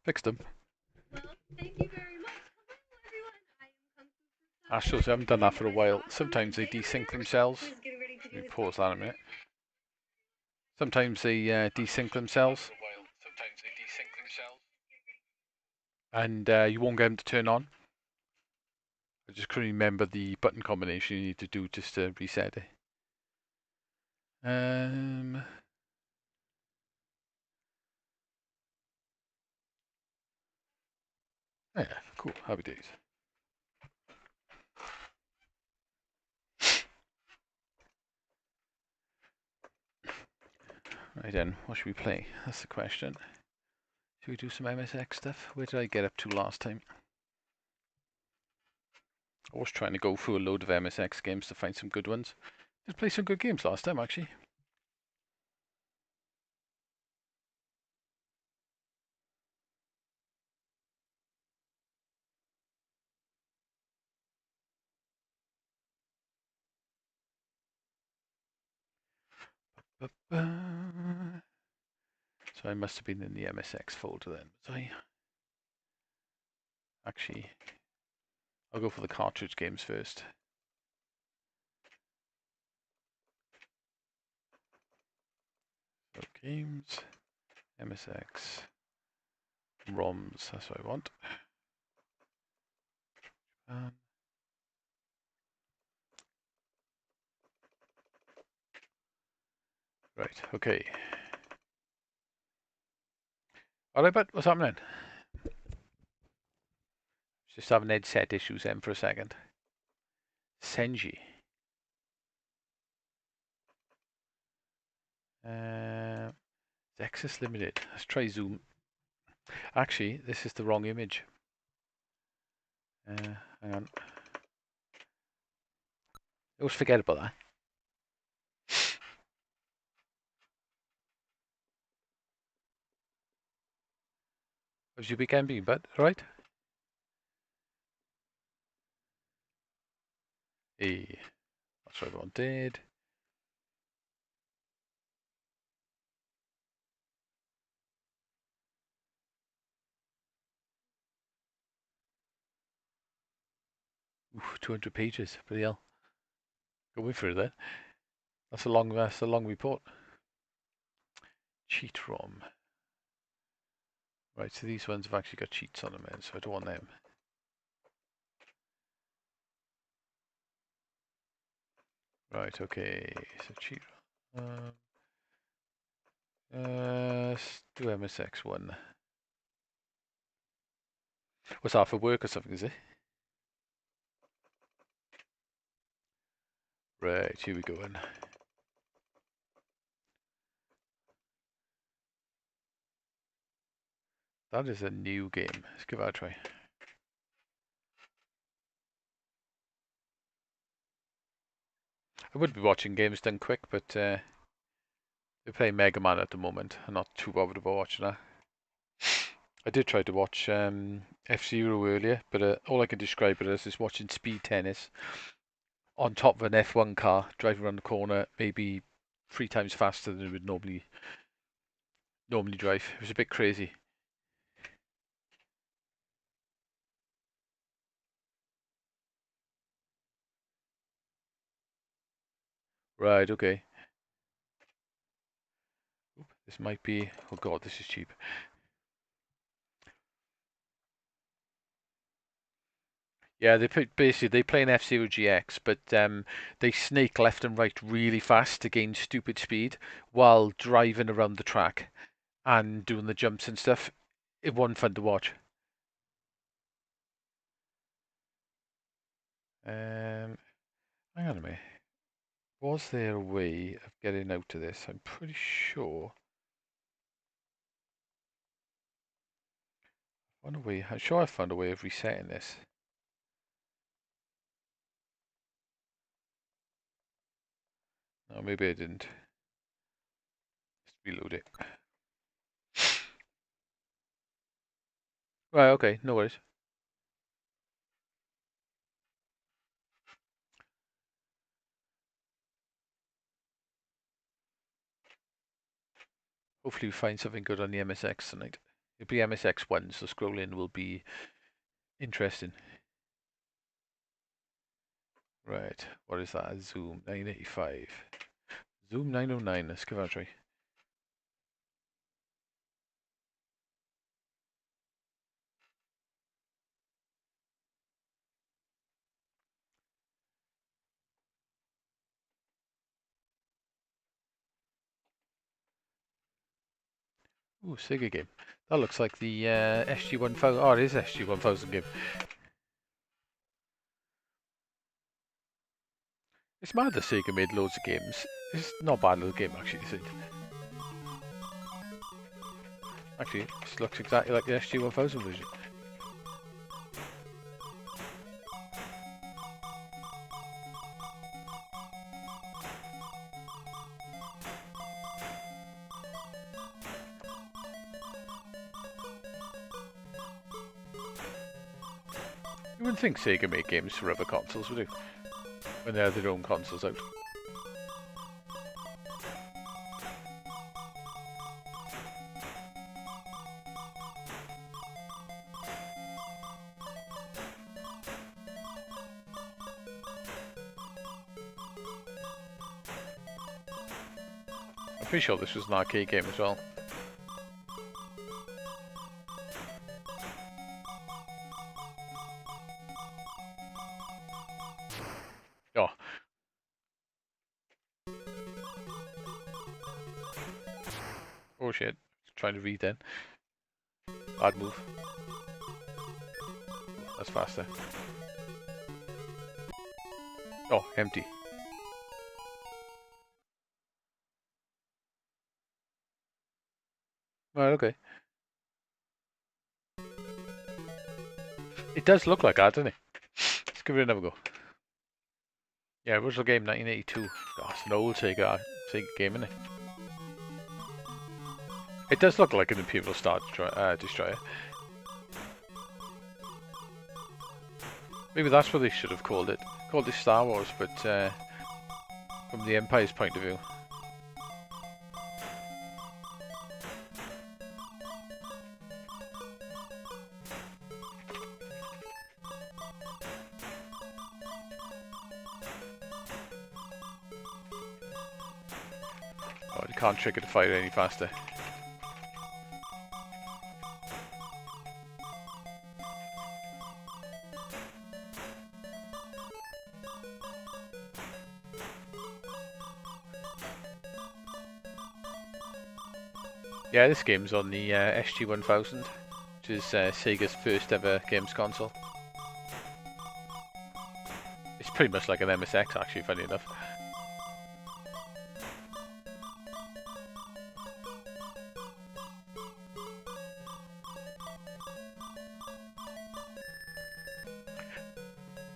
Fixed them. Well, thank you very much. Hello, everyone. I am Kung Fu Fruta, Actually, and I I'm haven't done that joined for a by while. awesome Sometimes they Jay over desync there, themselves. who is getting ready to Let do me his pause game that a today. minute. Sometimes they desync themselves, and you won't get them to turn on. I just couldn't remember the button combination you need to do just to reset it. Yeah, cool. Happy days. Right then, what should we play? That's the question. Should we do some MSX stuff? Where did I get up to last time? I was trying to go through a load of MSX games to find some good ones. Did play some good games last time, actually. So I must have been in the MSX folder then. Was I? Actually, I'll go for the cartridge games first. So games, MSX, ROMs, that's what I want. Right, okay. Alright, but what's happening? Just having headset issues then for a second. Senji. Access limited. Let's try zoom. Actually, this is the wrong image. Hang on. I always forget about that. How's your weekend been, bud? Right? Hey, that's what I wanted. Oof, 200 pages. Bloody hell. Going through that. That's a long report. Cheat ROM. Right, so these ones have actually got cheats on them, so I don't want them. Right, okay. So cheat. Let's do MSX1. What's that for work or something, is it? Right, here we go then. That is a new game. Let's give that a try. I would be watching games done quick, but we're playing Mega Man at the moment. I'm not too bothered about watching that. I did try to watch F-Zero earlier, but all I can describe it as is watching speed tennis on top of an F1 car, driving around the corner, maybe 3 times faster than it would normally drive. It was a bit crazy. Right, okay. This might be... Oh god, this is cheap. Yeah, basically they play an F-Zero GX, but they snake left and right really fast to gain stupid speed while driving around the track and doing the jumps and stuff. It wasn't fun to watch. Hang on a minute. Was there a way of getting out of this? I'm pretty sure. I'm sure I found a way of resetting this. No, maybe I didn't. Let's reload it. Right, okay, no worries. Hopefully we find something good on the MSX tonight. It'll be MSX1, so scrolling will be interesting. Right, what is that? Zoom 985. Zoom 909, let's give that a try. Ooh, Sega game. That looks like the SG-1000. Oh, it is SG-1000 game. It's mad that Sega made loads of games. It's not a bad little game, actually, is it? Actually, it looks exactly like the SG-1000 version. You wouldn't think Sega made games for other consoles, would you? When they have their own consoles out. I'm pretty sure this was an arcade game as well. Oh. Oh shit. Trying to read then. Bad move. That's faster. Oh, empty. Right, okay. It does look like that, doesn't it? Let's give it another go. Yeah, original game 1982. Oh, it's an old Sega game, isn't it? It does look like an Imperial Star Destroyer. Maybe that's what they should have called it. Called it Star Wars, but from the Empire's point of view. Oh, you can't trick it to fire any faster. Yeah, this game's on the SG-1000, which is Sega's first ever games console. It's pretty much like an MSX, actually, funny enough.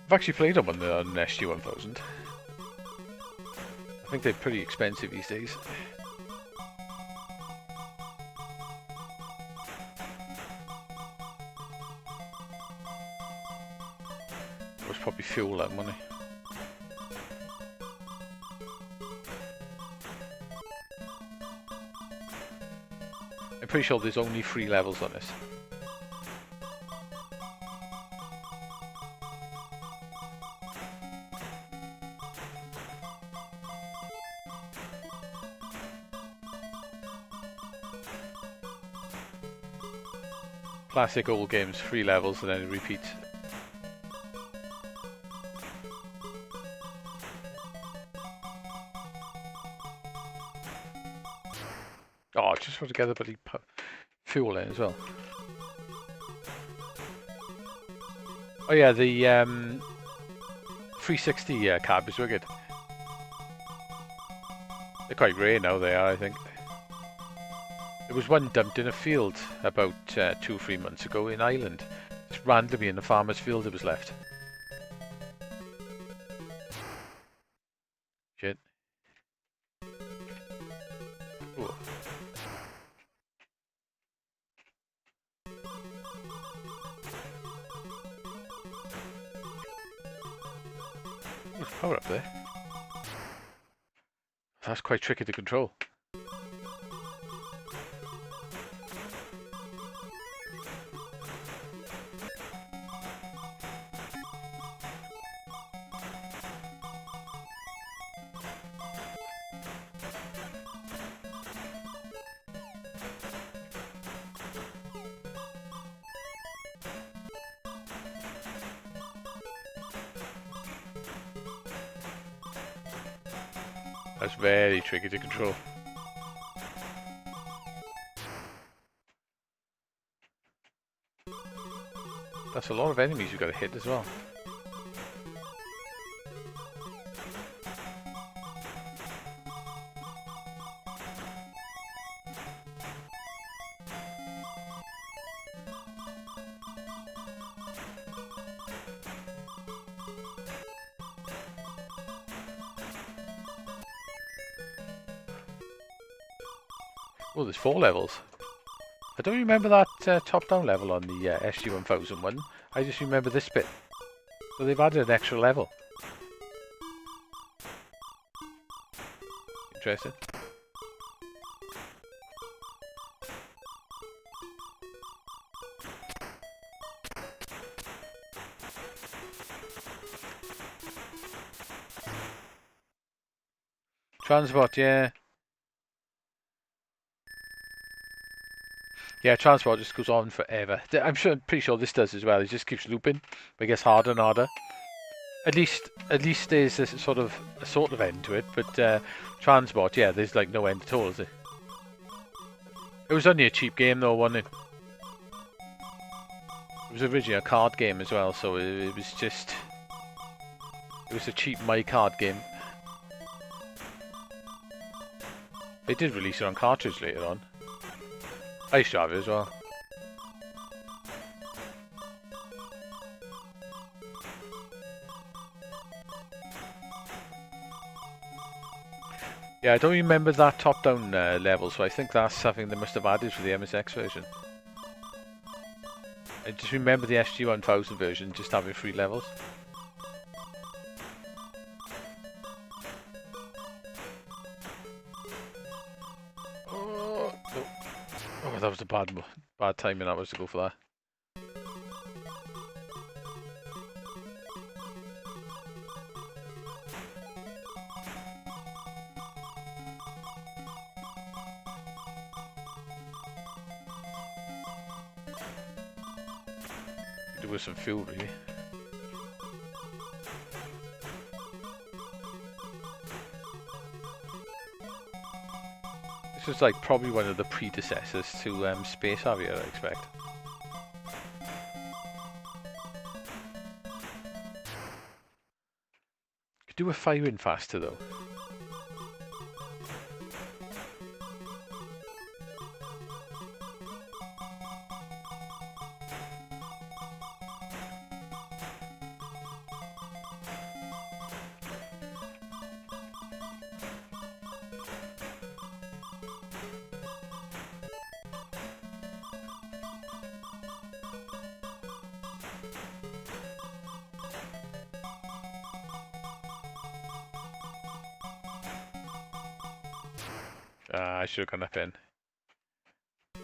I've actually played them on the SG-1000. I think they're pretty expensive these days. It was probably fuel that money. I'm pretty sure there's only 3 levels on this. Classic old games, 3 levels and then it repeats. Oh, just want to get the bloody fuel in as well. Oh yeah, the 360 cab is wicked. They're quite rare now, they are, I think. There was one dumped in a field about 2 or 3 months ago in Ireland. Just randomly in the farmer's field it was left. Shit. Ooh. There's power up there. That's quite tricky to control. That's very tricky to control. That's a lot of enemies you've got to hit as well. Oh, there's 4 levels. I don't remember that top-down level on the SG-1000 one. I just remember this bit. So they've added an extra level. Interesting. Transport, yeah. Yeah, transport just goes on forever. Pretty sure this does as well. It just keeps looping, but it gets harder and harder. At least there's a sort of end to it. But transport, yeah, there's like no end at all, is it? It was only a cheap game though, wasn't it? It was originally a card game as well, so it was a cheap my card game. They did release it on cartridge later on. I used to have it as well. Yeah, I don't remember that top-down level, so I think that's something they must have added for the MSX version. I just remember the SG-1000 version just having 3 levels. Oh, no. Oh, that was a bad timing that was to go for that. There was some fuel, really. This is like probably one of the predecessors to Space Harrier, I expect. Could do a firing faster though. I should have gone up in. I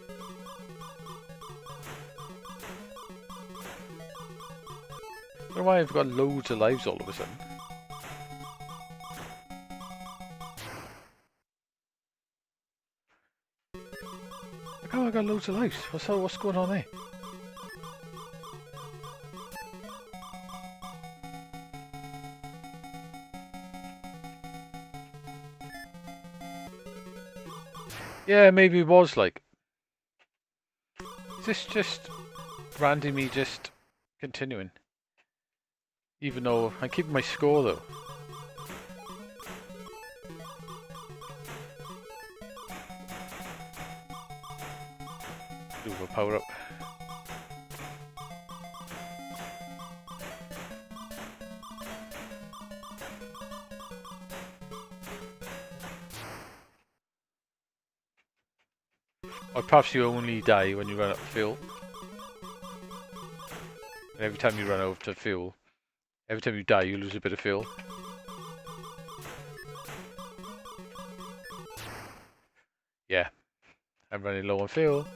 don't know why I've got loads of lives all of a sudden. Look how I got loads of lives. What's going on there? Yeah, maybe it was like... Is this just randomly just continuing? Even though I'm keeping my score though. Do a power up. Or perhaps you only die when you run out of fuel. And every time you run out of fuel, every time you die you lose a bit of fuel. Yeah, I'm running low on fuel.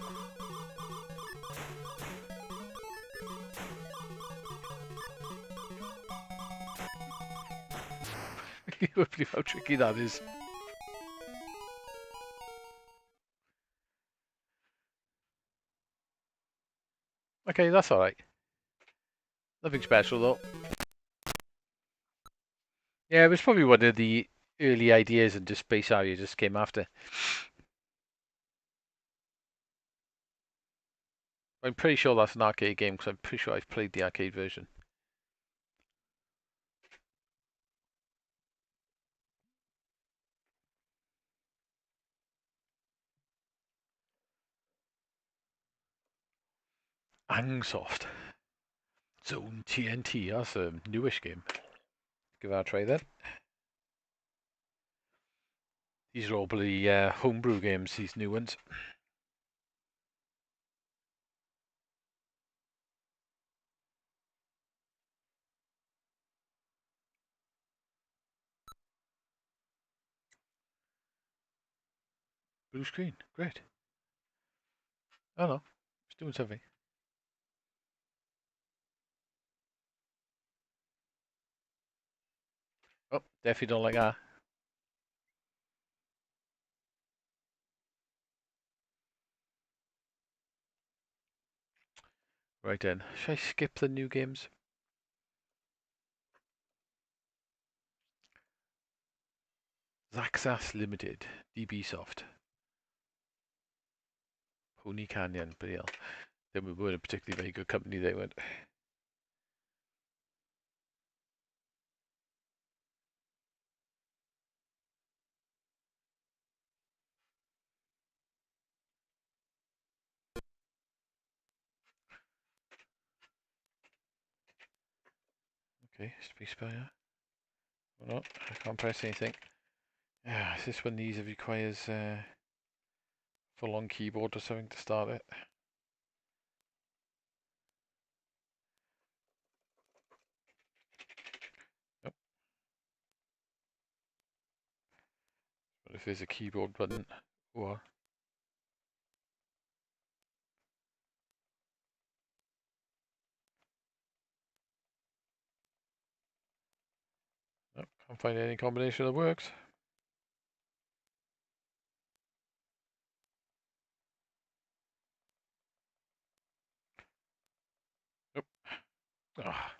You would believe how tricky that is. Okay, that's alright. Nothing special though. Yeah, it was probably one of the... early ideas and just Space Harrier just came after. I'm pretty sure that's an arcade game because I'm pretty sure I've played the arcade version. Angsoft. Zone TNT, that's a newish game. Give that a try then. These are all bloody homebrew games, these new ones. Blue screen, great. Oh no, it's doing something. Oh, definitely don't like that. Right then, should I skip the new games? Zaxxas Limited, DB Soft, Pony Canyon, but yeah, they weren't a particularly very good company, they weren't. Okay, spacebar. Oh no, I can't press anything. Yeah, is this one of these that requires full-on keyboard or something to start it? Nope. But if there's a keyboard button, or nope, can't find any combination that works. Nope. Ah.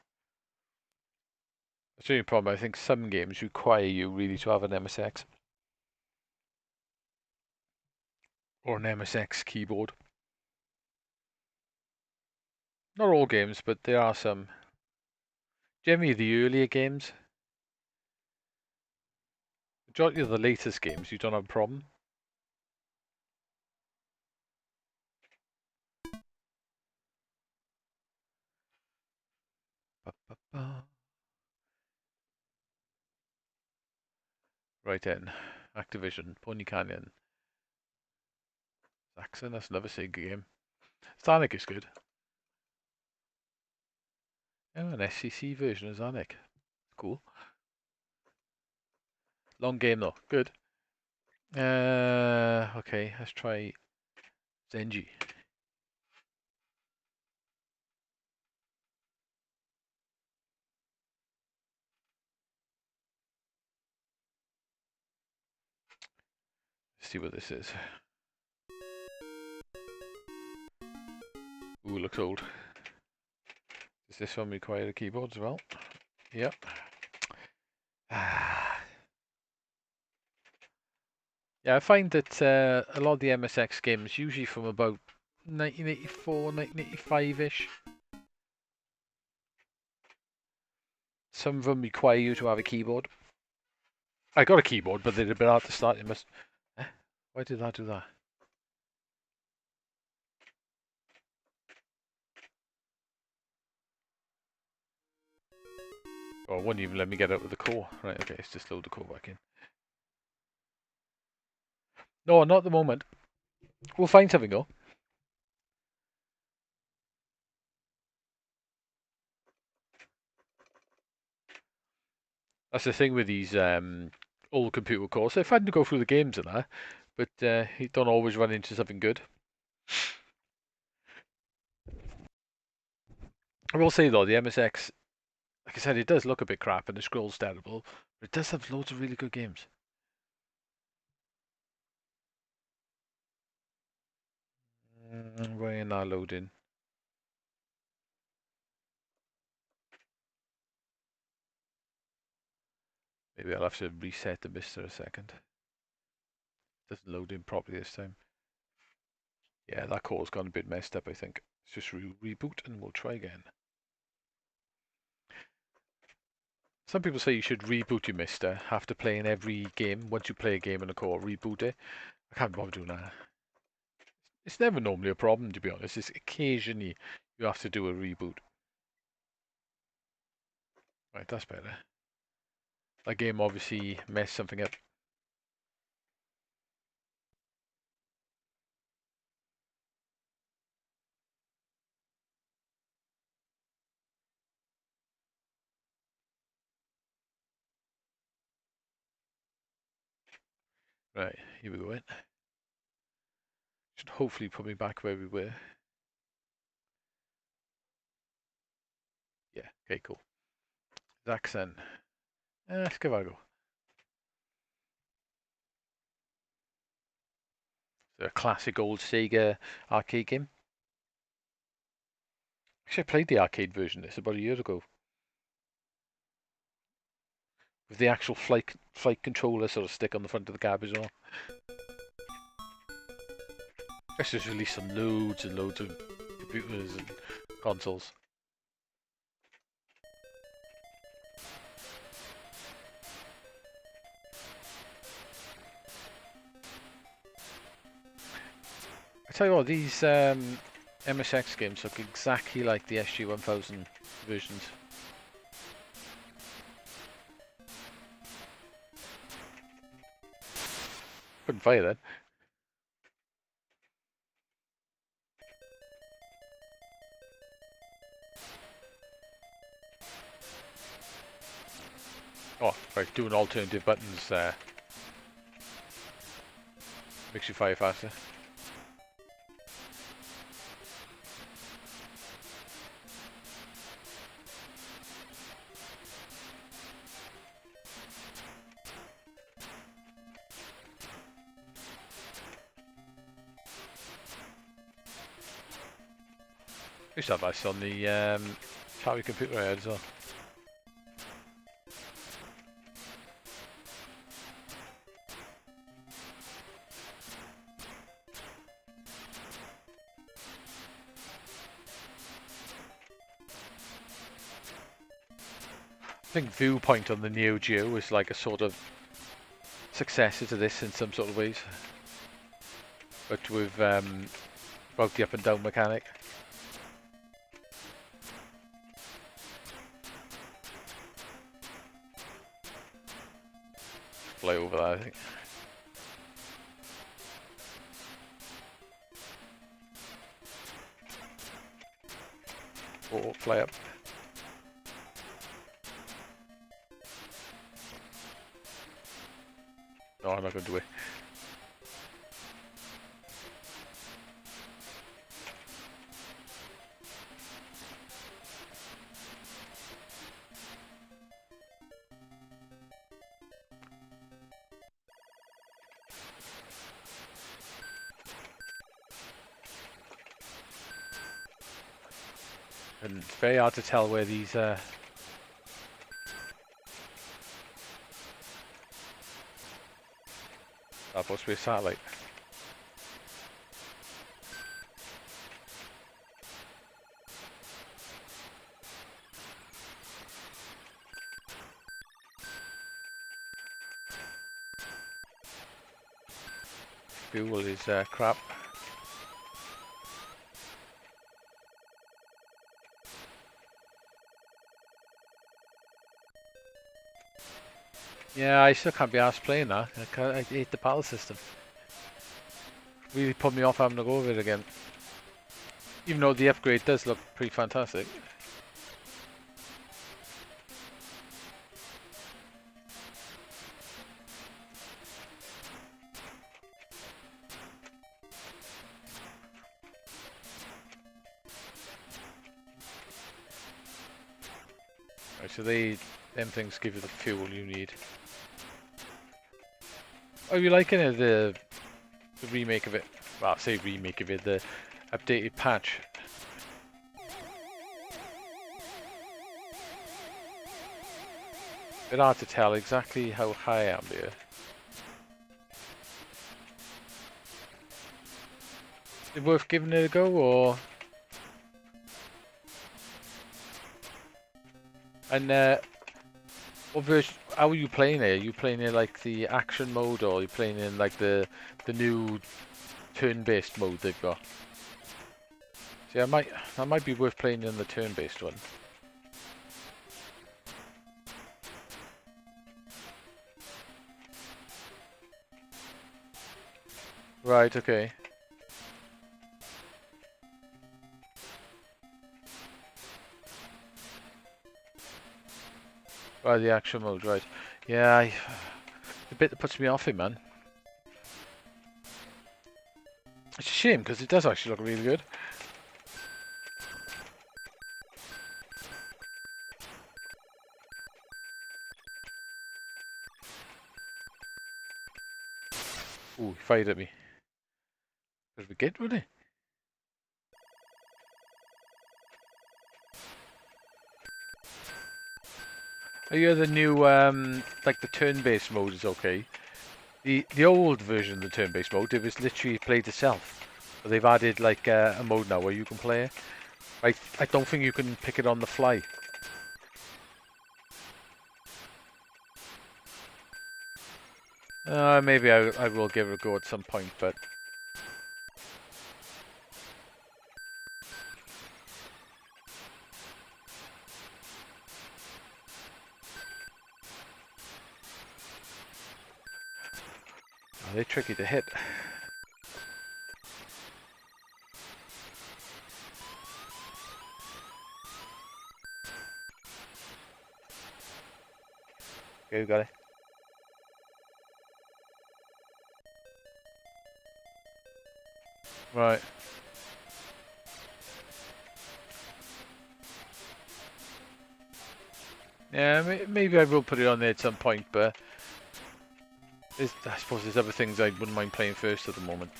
That's the only problem. I think some games require you really to have an MSX or an MSX keyboard. Not all games, but there are some. Generally, the earlier games. Majority of the latest games, you don't have a problem. Ba, ba, ba. Right then, Activision, Pony Canyon, Zaxxon, that's another Sega game. Sonic is good. Oh, an SCC version of Sonic. Cool. Long game though, good. Okay, let's try Zenji. Let's see what this is. Ooh, looks old. Does this one require a keyboard as well? Yep. Yeah, I find that a lot of the MSX games, usually from about 1984, 1985-ish, some of them require you to have a keyboard. I got a keyboard, but they're a bit hard to start. You must. Eh? Why did I do that? Oh, it wouldn't even let me get out of the core. Right, okay, let's just load the core back in. No, not at the moment. We'll find something though. That's the thing with these old computer cores. They're fun to go through the games and that, but you don't always run into something good. I will say though, the MSX, like I said, it does look a bit crap and the scroll's terrible, but it does have loads of really good games. Why are not loading? Maybe I'll have to reset the mister a second. Doesn't load in properly this time. Yeah, that core's gone a bit messed up, I think. Let's just reboot and we'll try again. Some people say you should reboot your mister after playing every game. Once you play a game in a core, reboot it. I can't bother doing that. It's never normally a problem, to be honest. It's occasionally you have to do a reboot. Right, that's better. That game obviously messed something up. Right, here we go in. Should hopefully put me back where we were. Yeah, okay, cool. Zaxxon. Let's give that a go. It's a classic old Sega arcade game. Actually, I played the arcade version of this about a year ago. With the actual flight controller sort of stick on the front of the cab as well. This just released on loads and loads of computers and consoles. I tell you what, these MSX games look exactly like the SG-1000 versions. Couldn't fire that. Oh, right, doing alternative buttons makes you fire faster. Used to have this on the Atari computer I had as well. I think Viewpoint on the Neo Geo is like a sort of successor to this in some sort of ways, but with both the up and down mechanic. Fly over that, I think. Or fly up. No, I'm not going to do it. And it's very hard to tell where these are supposed to be a satellite. Fuel is crap. Yeah, I still can't be asked playing that. I hate the paddle system. Really put me off having to go over it again. Even though the upgrade does look pretty fantastic. Right, so them things give you the fuel you need. Are you liking it, the remake of it? Well, I say remake of it, the updated patch. Bit hard to tell exactly how high I am here. Is it worth giving it a go, or? And what version? How are you playing it? Are you playing it like the action mode, or are you playing in like the new turn-based mode they've got? See, that might be worth playing in the turn-based one. Right. Okay. Right, the action mode. Right. Yeah, the bit that puts me off it, man. It's a shame because it does actually look really good. Ooh, he fired at me. Did we get really? Oh yeah, the new like the turn-based mode is okay. The old version of the turn-based mode, it was literally played itself. But they've added like a mode now where you can play it. I don't think you can pick it on the fly. Maybe I will give it a go at some point, but they're tricky to hit. Okay, we got it. Right. Yeah, maybe I will put it on there at some point, but I suppose there's other things I wouldn't mind playing first at the moment.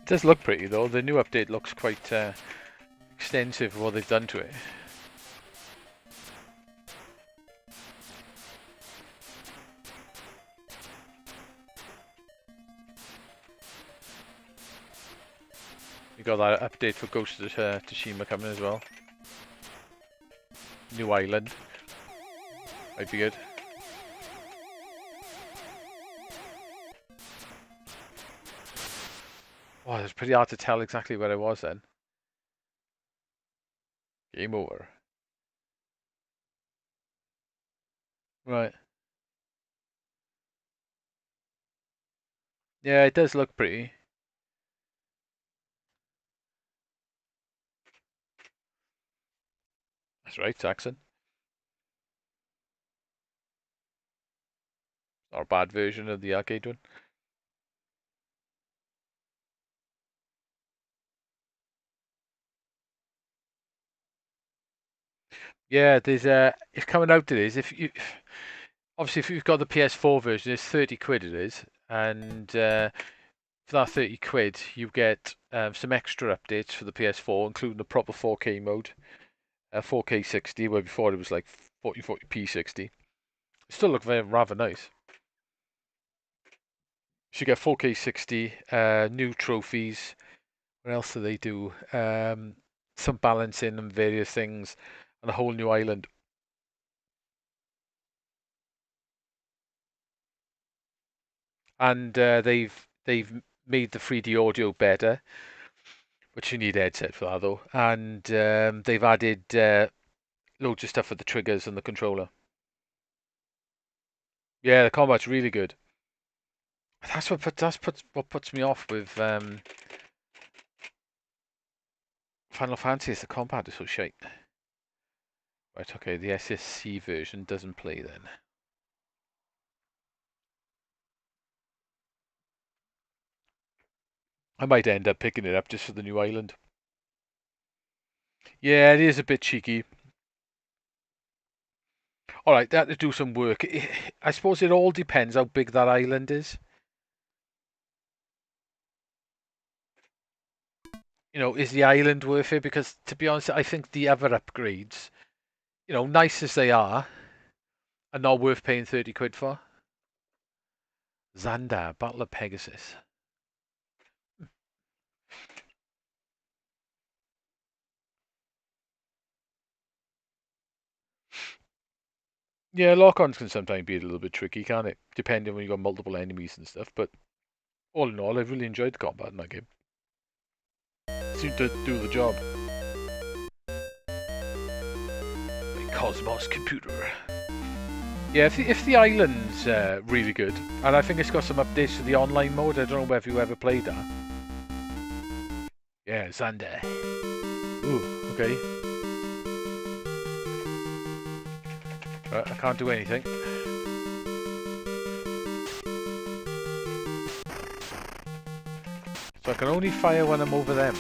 It does look pretty though. The new update looks quite extensive what they've done to it. You got that update for Ghost of Tsushima coming as well. New island. Might be good. Oh, it's pretty hard to tell exactly where I was then. Game over. Right. Yeah, it does look pretty. That's right, Saxon. Or a bad version of the arcade one. Yeah, there's it's coming out to this. If you obviously if you've got the PS4 version, it's 30 quid it is, and for that 30 quid you get some extra updates for the PS4, including the proper 4K mode, 4K 60, where before it was like 40p 60. It still look very rather nice. So you get 4K 60, new trophies. What else do they do? Some balancing and various things, and a whole new island. And they've made the 3D audio better, which you need a headset for that though. And they've added loads of stuff for the triggers and the controller. Yeah, the combat's really good. What puts me off with Final Fantasy is the combat is so shite. Right, okay, the SSC version doesn't play then. I might end up picking it up just for the new island. Yeah, it is a bit cheeky. All right, they had to do some work. I suppose it all depends how big that island is. You know, is the island worth it? Because to be honest, I think the other upgrades, you know, nice as they are not worth paying 30 quid for. Xandar, Battle of Pegasus. Yeah, lock-ons can sometimes be a little bit tricky, can't it? Depending when you've got multiple enemies and stuff. But all in all, I've really enjoyed the combat in that game. Seemed to do the job. My Cosmos computer. Yeah, if the island's really good, and I think it's got some updates to the online mode. I don't know whether you ever played that. Yeah, Xander. Ooh, okay. Right, I can't do anything. So I can only fire when I'm over them.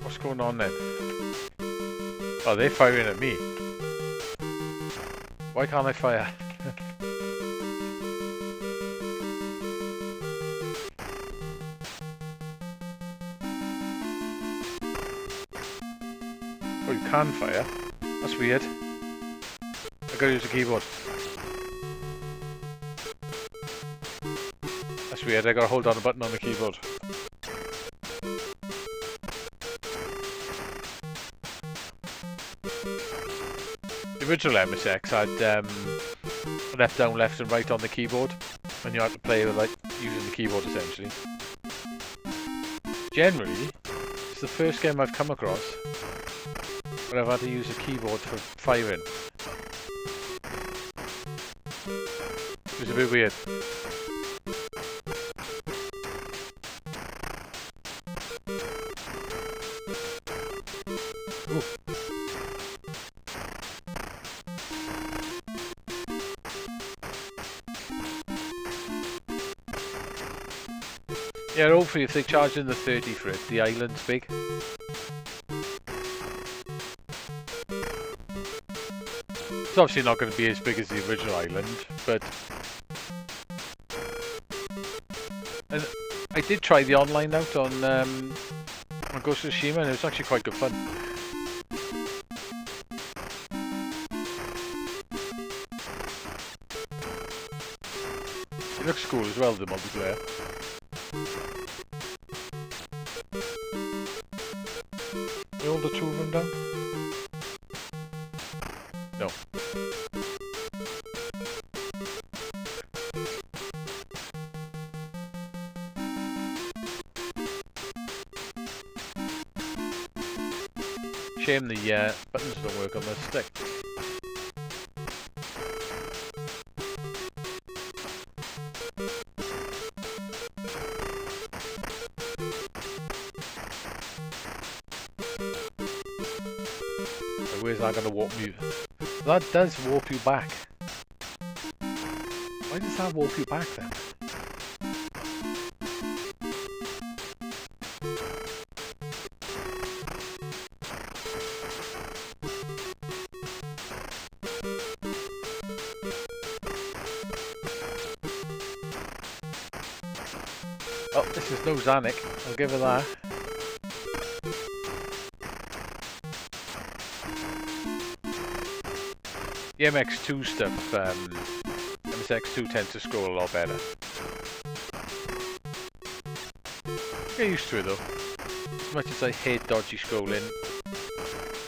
What's going on then? Oh, they're firing at me. Why can't I fire? Oh, you can fire? That's weird. I gotta use the keyboard. That's weird, I gotta hold down a button on the keyboard. The original MSX had left, down, left and right on the keyboard, and you had to play with, like, using the keyboard essentially. Generally, it's the first game I've come across where I've had to use a keyboard for firing. It was a bit weird. Ooh. Yeah, hopefully if they charge in the 30 for it, the island's big. It's obviously not going to be as big as the original island, but... And I did try the online out on Ghost of Tsushima, and it was actually quite good fun. It looks cool as well, the multiplayer. Are all the two of them down? No. Shame the buttons don't work on the stick. So where's that going to warp me? That does warp you back. Why does that warp you back then? Oh, this is no Zanuck. I'll give her that. The MX2 stuff, MSX2 tends to scroll a lot better. Get used to it though. As much as I hate dodgy scrolling,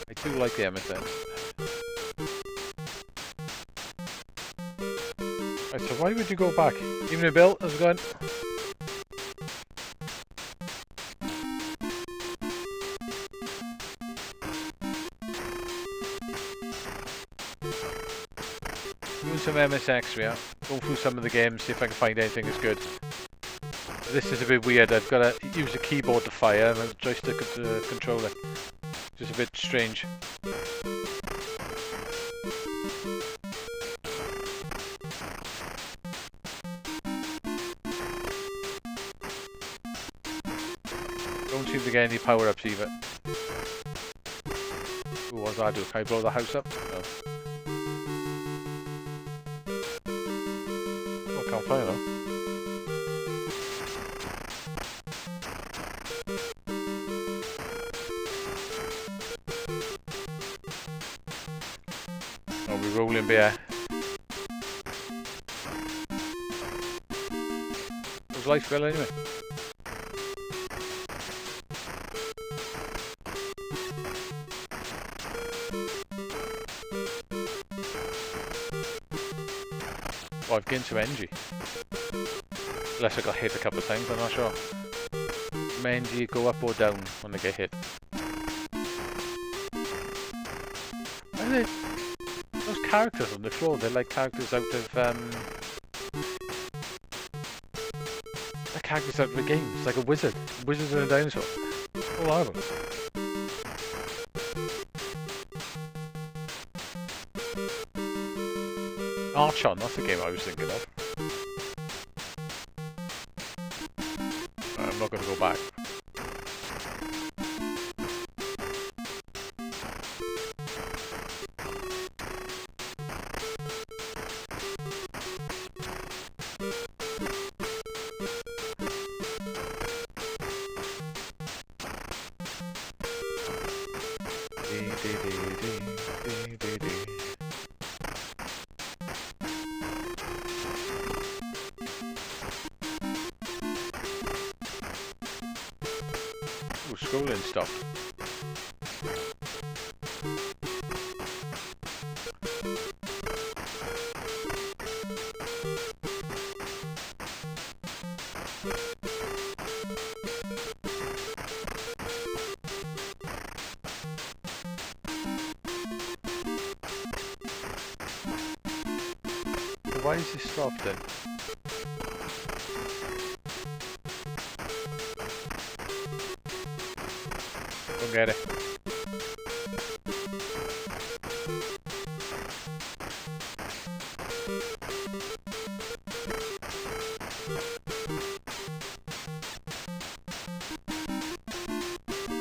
I do like the MSX. Right, so why would you go back? Evening Bill, how's it going? Doing some MSX, we are. Going through some of the games, see if I can find anything that's good. This is a bit weird, I've got to use a keyboard to fire and a joystick to controller. Just a bit strange. Don't seem to get any power-ups either. Ooh, what does that do? Can I blow the house up? No. Oh, I can't fly though. Oh, we're rolling beer. What's life, Bill, anyway? Oh, I've gained some energy. Unless I got hit a couple of times, I'm not sure. My energy go up or down when I get hit. Why are they, those characters on the floor, they're like characters out of they're characters out of a game. It's like a wizard. Wizards and a dinosaur. Oh, horrible. Archon, that's the game I was thinking of. I'm not going to go back. Ooh, scrolling stuff. Why is this stopped then? Don't get it.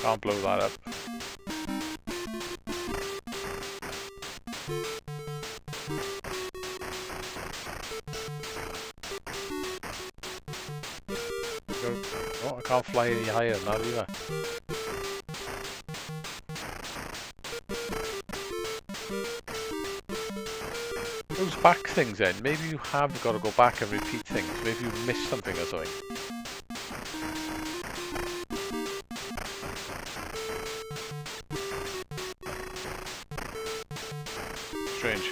Can't blow that up. Oh, I can't fly any higher than that either. Those back things then, maybe you have got to go back and repeat things. Maybe you missed something or something. Strange.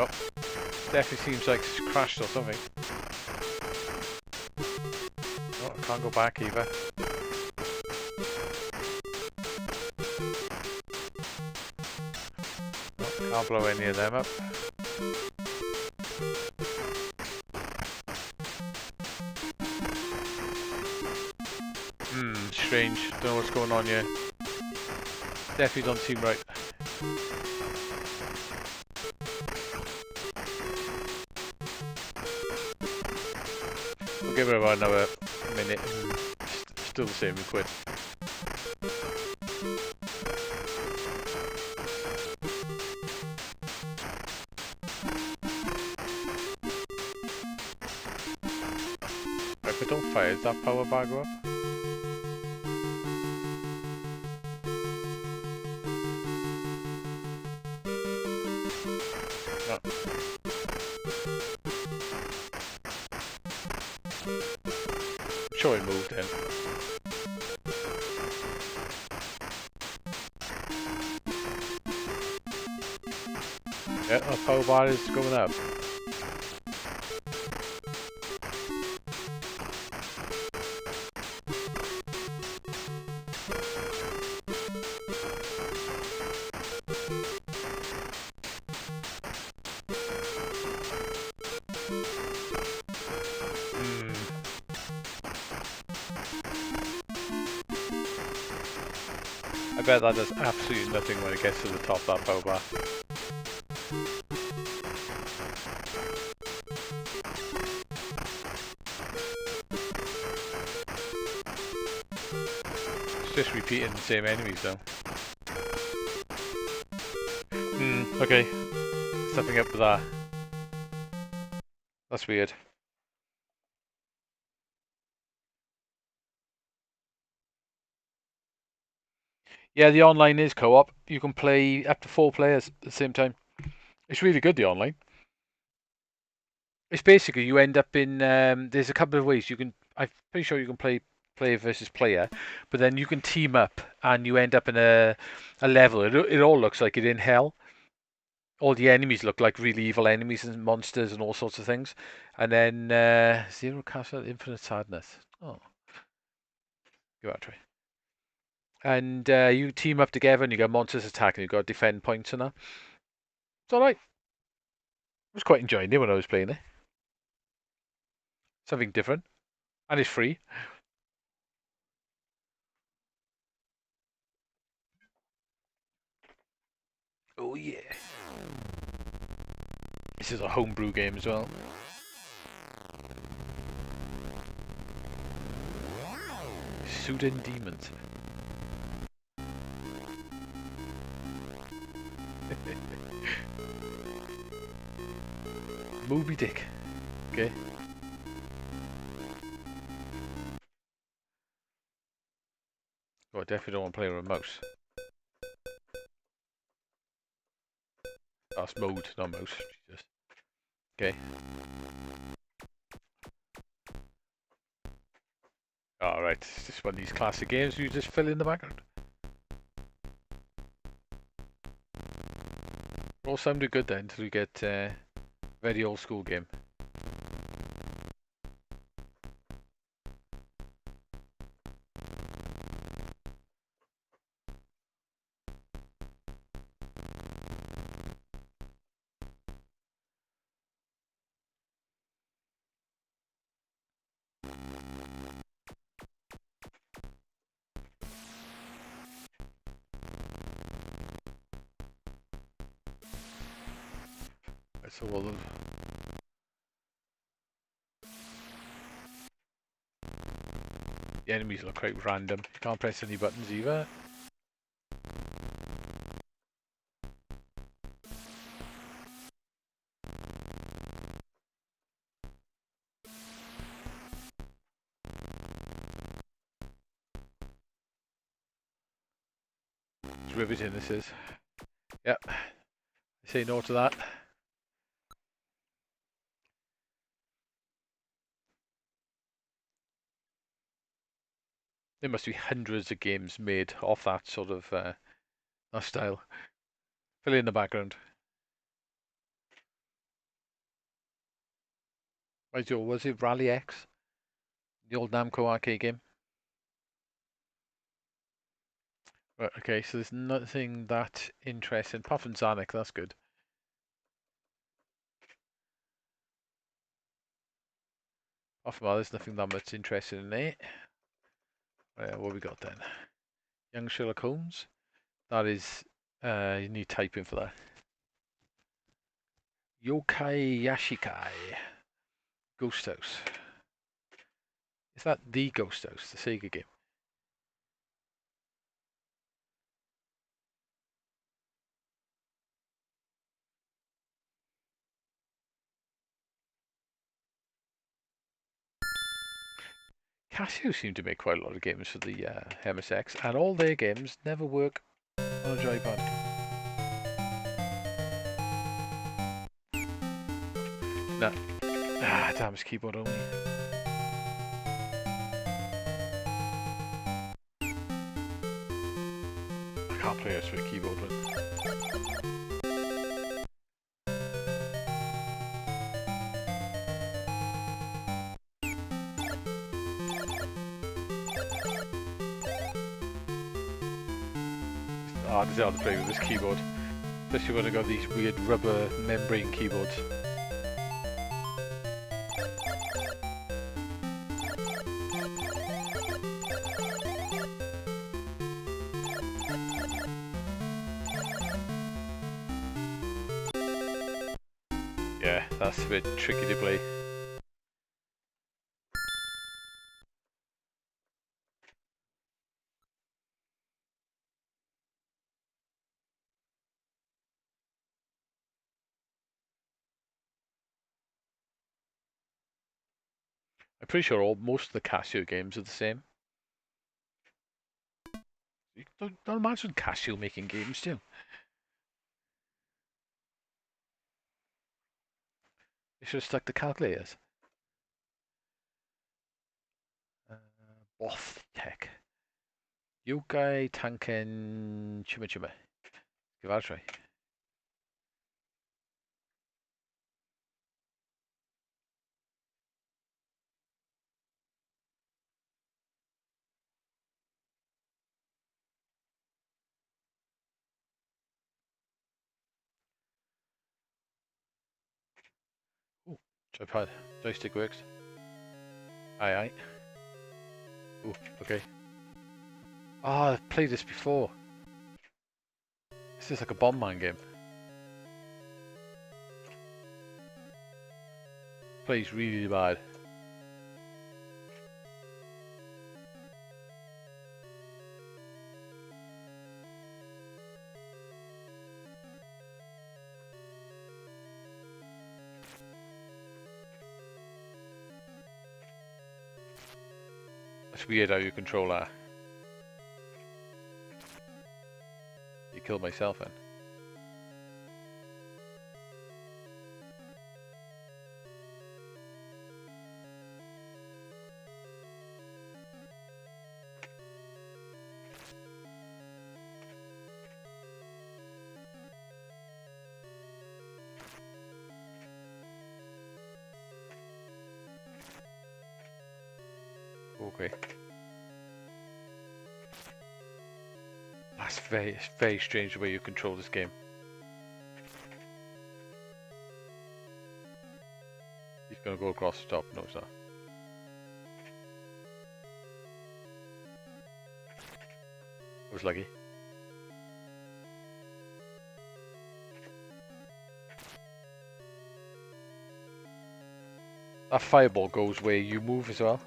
Oh, definitely seems like it's crashed or something. Oh, I can't go back either. Oh, can't blow any of them up. Strange. Don't know what's going on here. Definitely don't seem right. We'll give it about another minute. Still the same, we quit. If I don't fire, does that power bar go up? No. I'm sure it moved in. Yeah, our power bar is going up. I bet that does absolutely nothing when it gets to the top of that power bar. It's just repeating the same enemies though. Okay. Something up with that. That's weird. Yeah, the online is co-op. You can play up to 4 players at the same time. It's really good, the online. It's basically you end up in. There's a couple of ways you can. I'm pretty sure you can play player versus player, but then you can team up and you end up in a level. It all looks like it in hell. All the enemies look like really evil enemies and monsters and all sorts of things. And then Zero Castle, Infinite Sadness. Oh, give that a try. And you team up together and you got monsters attacking. You got defend points and that. It's all right. I was quite enjoying it when I was playing it. Something different, and it's free. Oh yeah. This is a homebrew game as well. Sudan Demons. Moby Dick. Okay. Oh, I definitely don't want to play with a mouse. That's mode, not mouse. Jesus. Okay. Alright, it's just one of these classic games you just fill in the background. All sounded good then until you get very old school game. So the enemies look quite random. You can't press any buttons either. It's riveting, this is. Yep. I say no to that. There must be hundreds of games made off that sort of that style. Fill in the background. Right, was it Rally X? The old Namco arcade game? Right, okay, so there's nothing that interesting. Apart from Zanuck, that's good. Apart from that, there's nothing that much interesting in it. Right, what we got then? Young Sherlock Holmes. That is, you need typing for that. Yokai Yashikai. Ghost House. Is that the Ghost House, the Sega game? Casio seem to make quite a lot of games for the MSX, and all their games never work on a joypad. No. Ah, damn, it's keyboard only. I can't play this with a keyboard with. Ah, this is hard to play with this keyboard. Especially when I got these weird rubber membrane keyboards. Yeah, that's a bit tricky to play. I'm pretty sure most of the Casio games are the same. You don't imagine Casio making games, do you? They should have stuck to calculators. Both Tech. Yokai Tanken Chima Chima. Give that a try. Oh, joypad. Joystick works. Aye aye. Oh, okay. Ah, I've played this before. This is like a Bomb Man game. Plays really bad. That's weird how you control that. You killed myself then. Okay. That's very strange the way you control this game. He's gonna go across the top. No, it's not. I was lucky. That fireball goes where you move as well.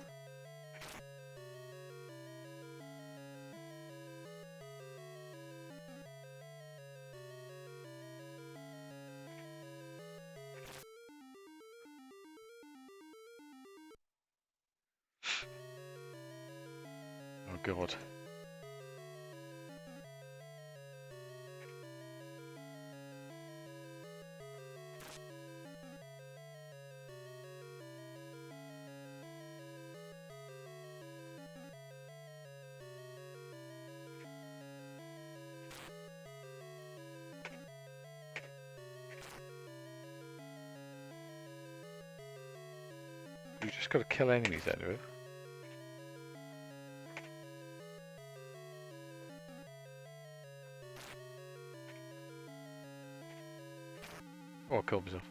Oh god. You just gotta kill enemies anyway. Oh, I killed myself.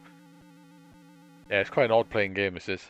Yeah, it's quite an odd playing game, this is.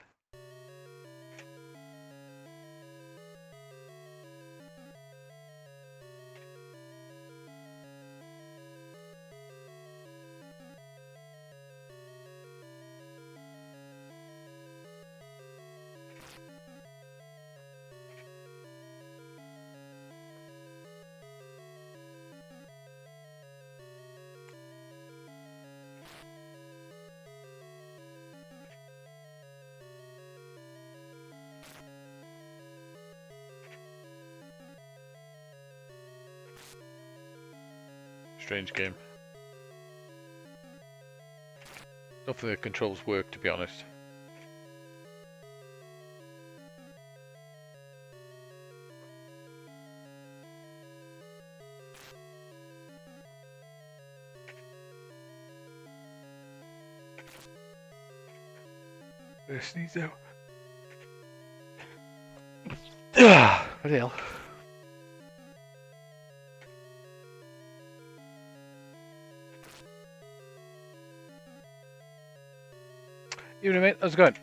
Strange game. Don't think the controls work, to be honest. Sneeze out. What the hell? Evening, mate. How's it going?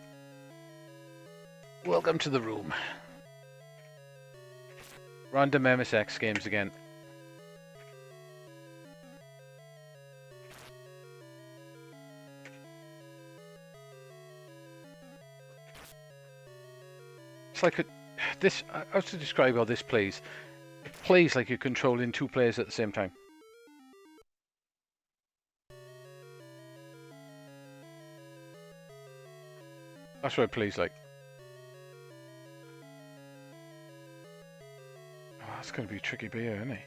Welcome to the room. Random MSX games again. It's like this. How to describe how this plays? It plays like you're controlling two players at the same time. That's what it plays like. Oh, that's going to be a tricky beer, isn't it?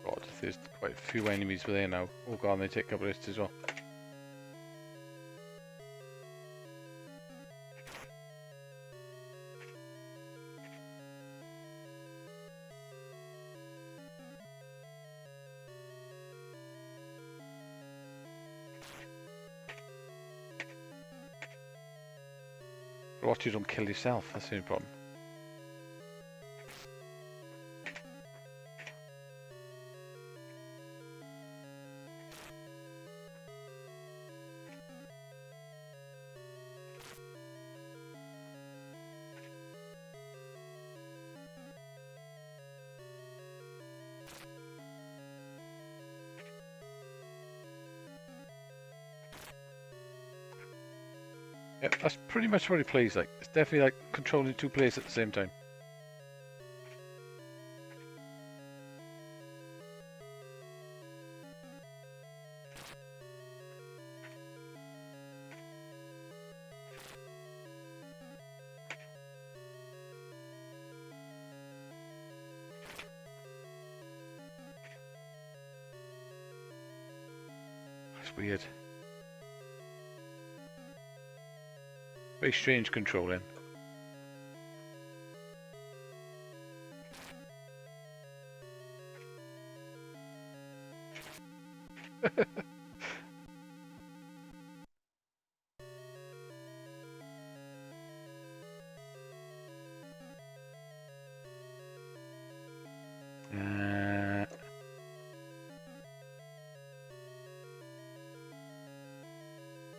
God, there's quite a few enemies there now. Oh god, and they take a couple of hits as well. Watch you don't kill yourself, that's the only problem. Yeah, that's pretty much what it plays like. It's definitely like controlling two players at the same time. It's weird. Very strange controlling.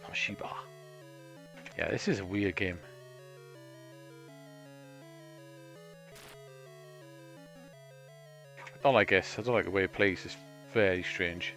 Toshiba. Yeah, this is a weird game. I don't like this. I don't like the way it plays. It's very strange.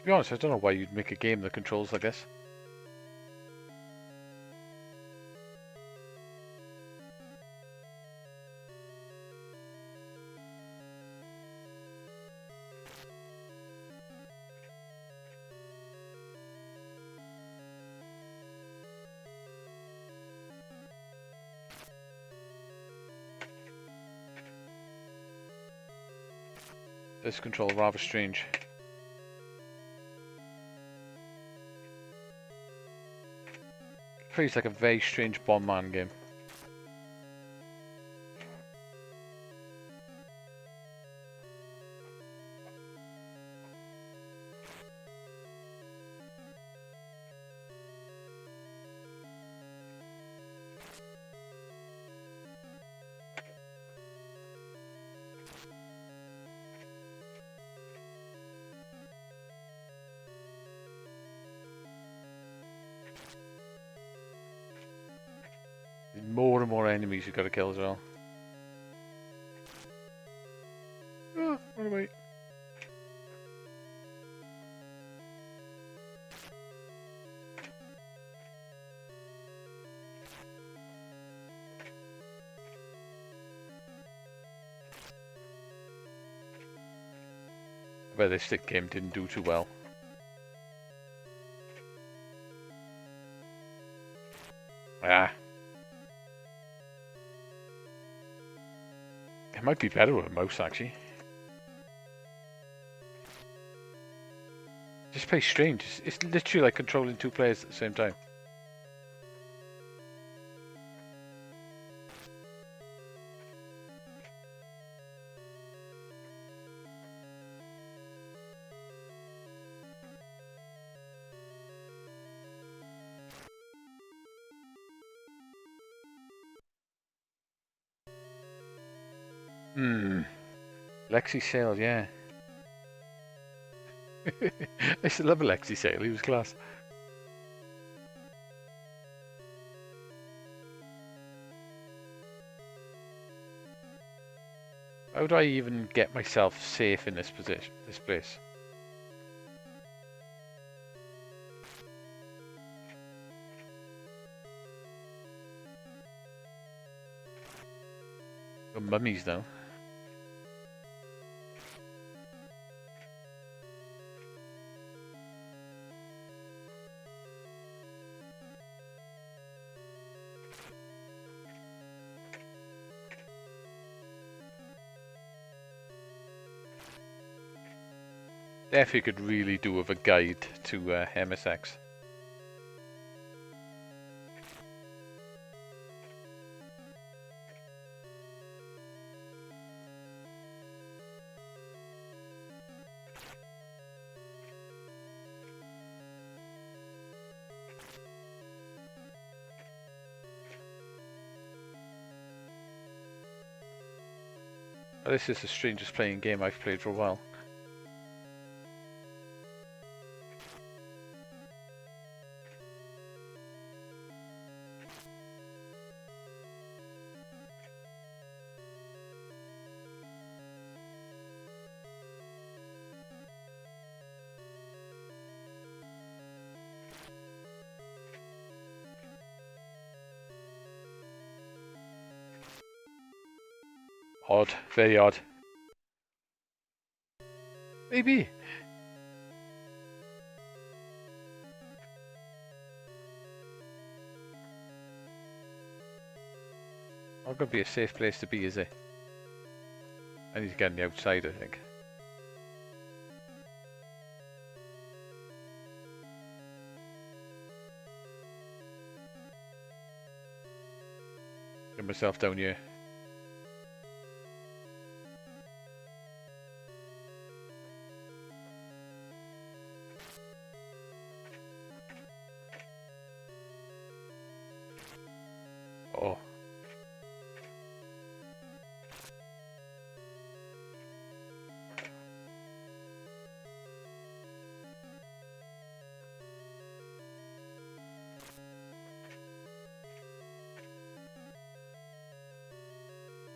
To be honest, I don't know why you'd make a game that controls like this. This control rather strange. Feels like a very strange Bomberman game. There's more and more enemies you've got to kill as well. Oh, run away. I bet this stick game didn't do too well. Ah. It might be better with a mouse, actually. Just plays strange. It's literally like controlling two players at the same time. Lexi Sale, yeah. I used to love Lexi Sale, he was class. How do I even get myself safe in this position, this place? Got mummies now. Definitely could really do with a guide to MSX. This is the strangest playing game I've played for a while. Odd, very odd. Maybe. Not gonna be a safe place to be, is it? I need to get on the outside, I think. Get myself down here. Oh.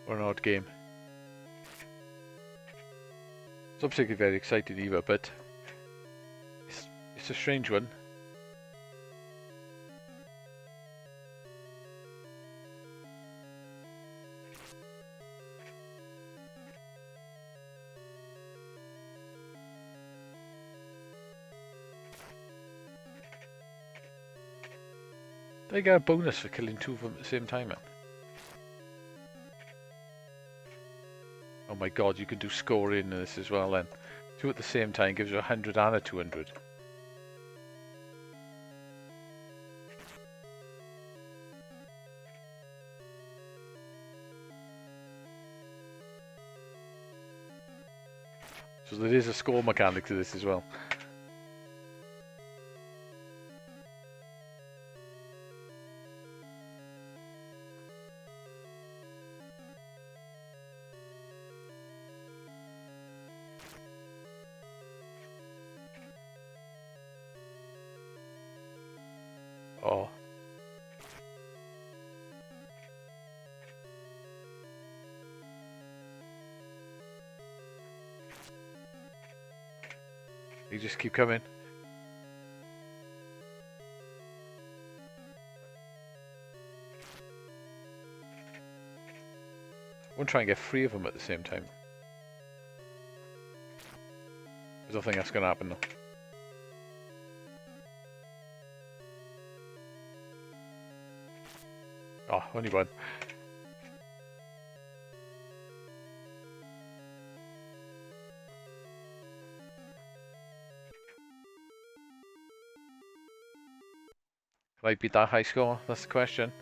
What an odd game. It's not particularly very excited either, but it's a strange one. They get a bonus for killing two of them at the same time, man. Oh my god, you can do scoring in this as well then. Two at the same time gives you 100 and a 200. So there is a score mechanic to this as well. Oh. You just keep coming. I won't try and get three of them at the same time. I don't think that's going to happen though. Oh, only one. Can I beat that high score? That's the question.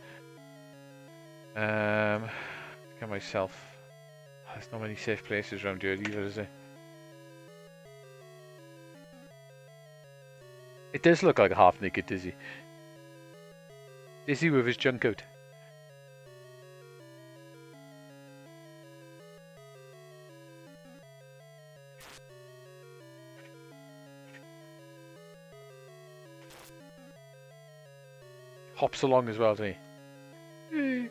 Get myself. There's not many safe places around here either, is there? It does look like a half-naked Dizzy. Dizzy with his junk out. Hops along as well, doesn't he?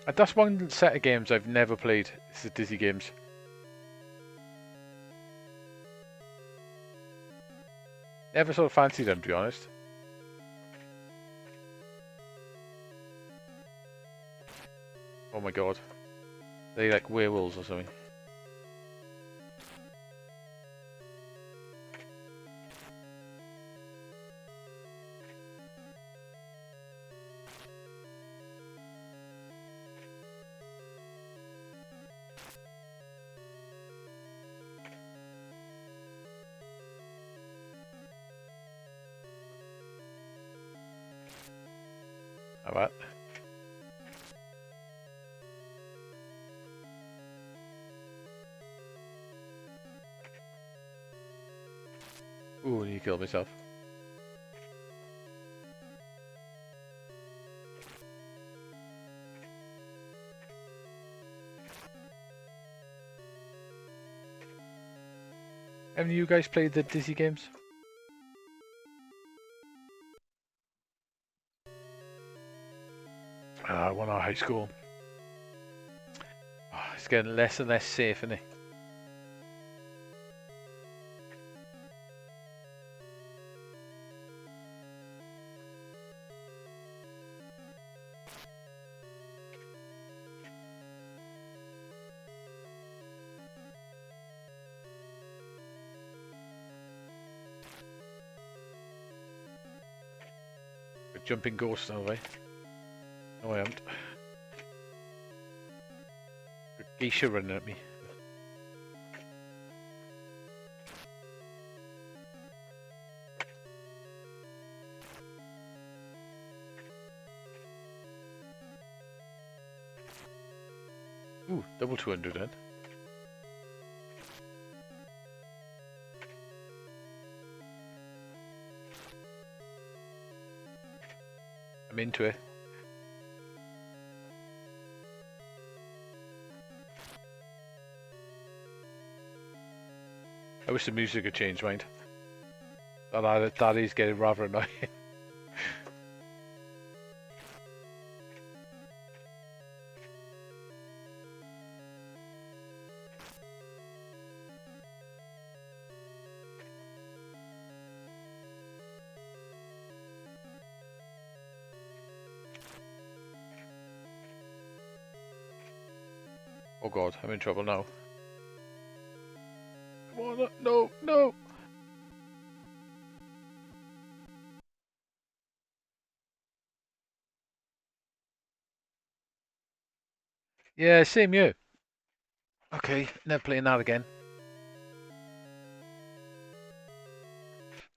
And that's one set of games I've never played. It's the Dizzy games. Never sort of fancied them, to be honest. Oh my god. They like werewolves or something. Alright. Ooh, I need to kill myself. Haven't you guys played the Dizzy games? One at high school. Oh, it's getting less and less safe, isn't it? A jumping ghost now, right? No, I haven't. A geisha running at me. Ooh, double 200 then. I'm into it. I wish the music had changed, mind. That is getting rather annoying. Oh god, I'm in trouble now. Come on, no, no! Yeah, same you. Okay, never playing that again.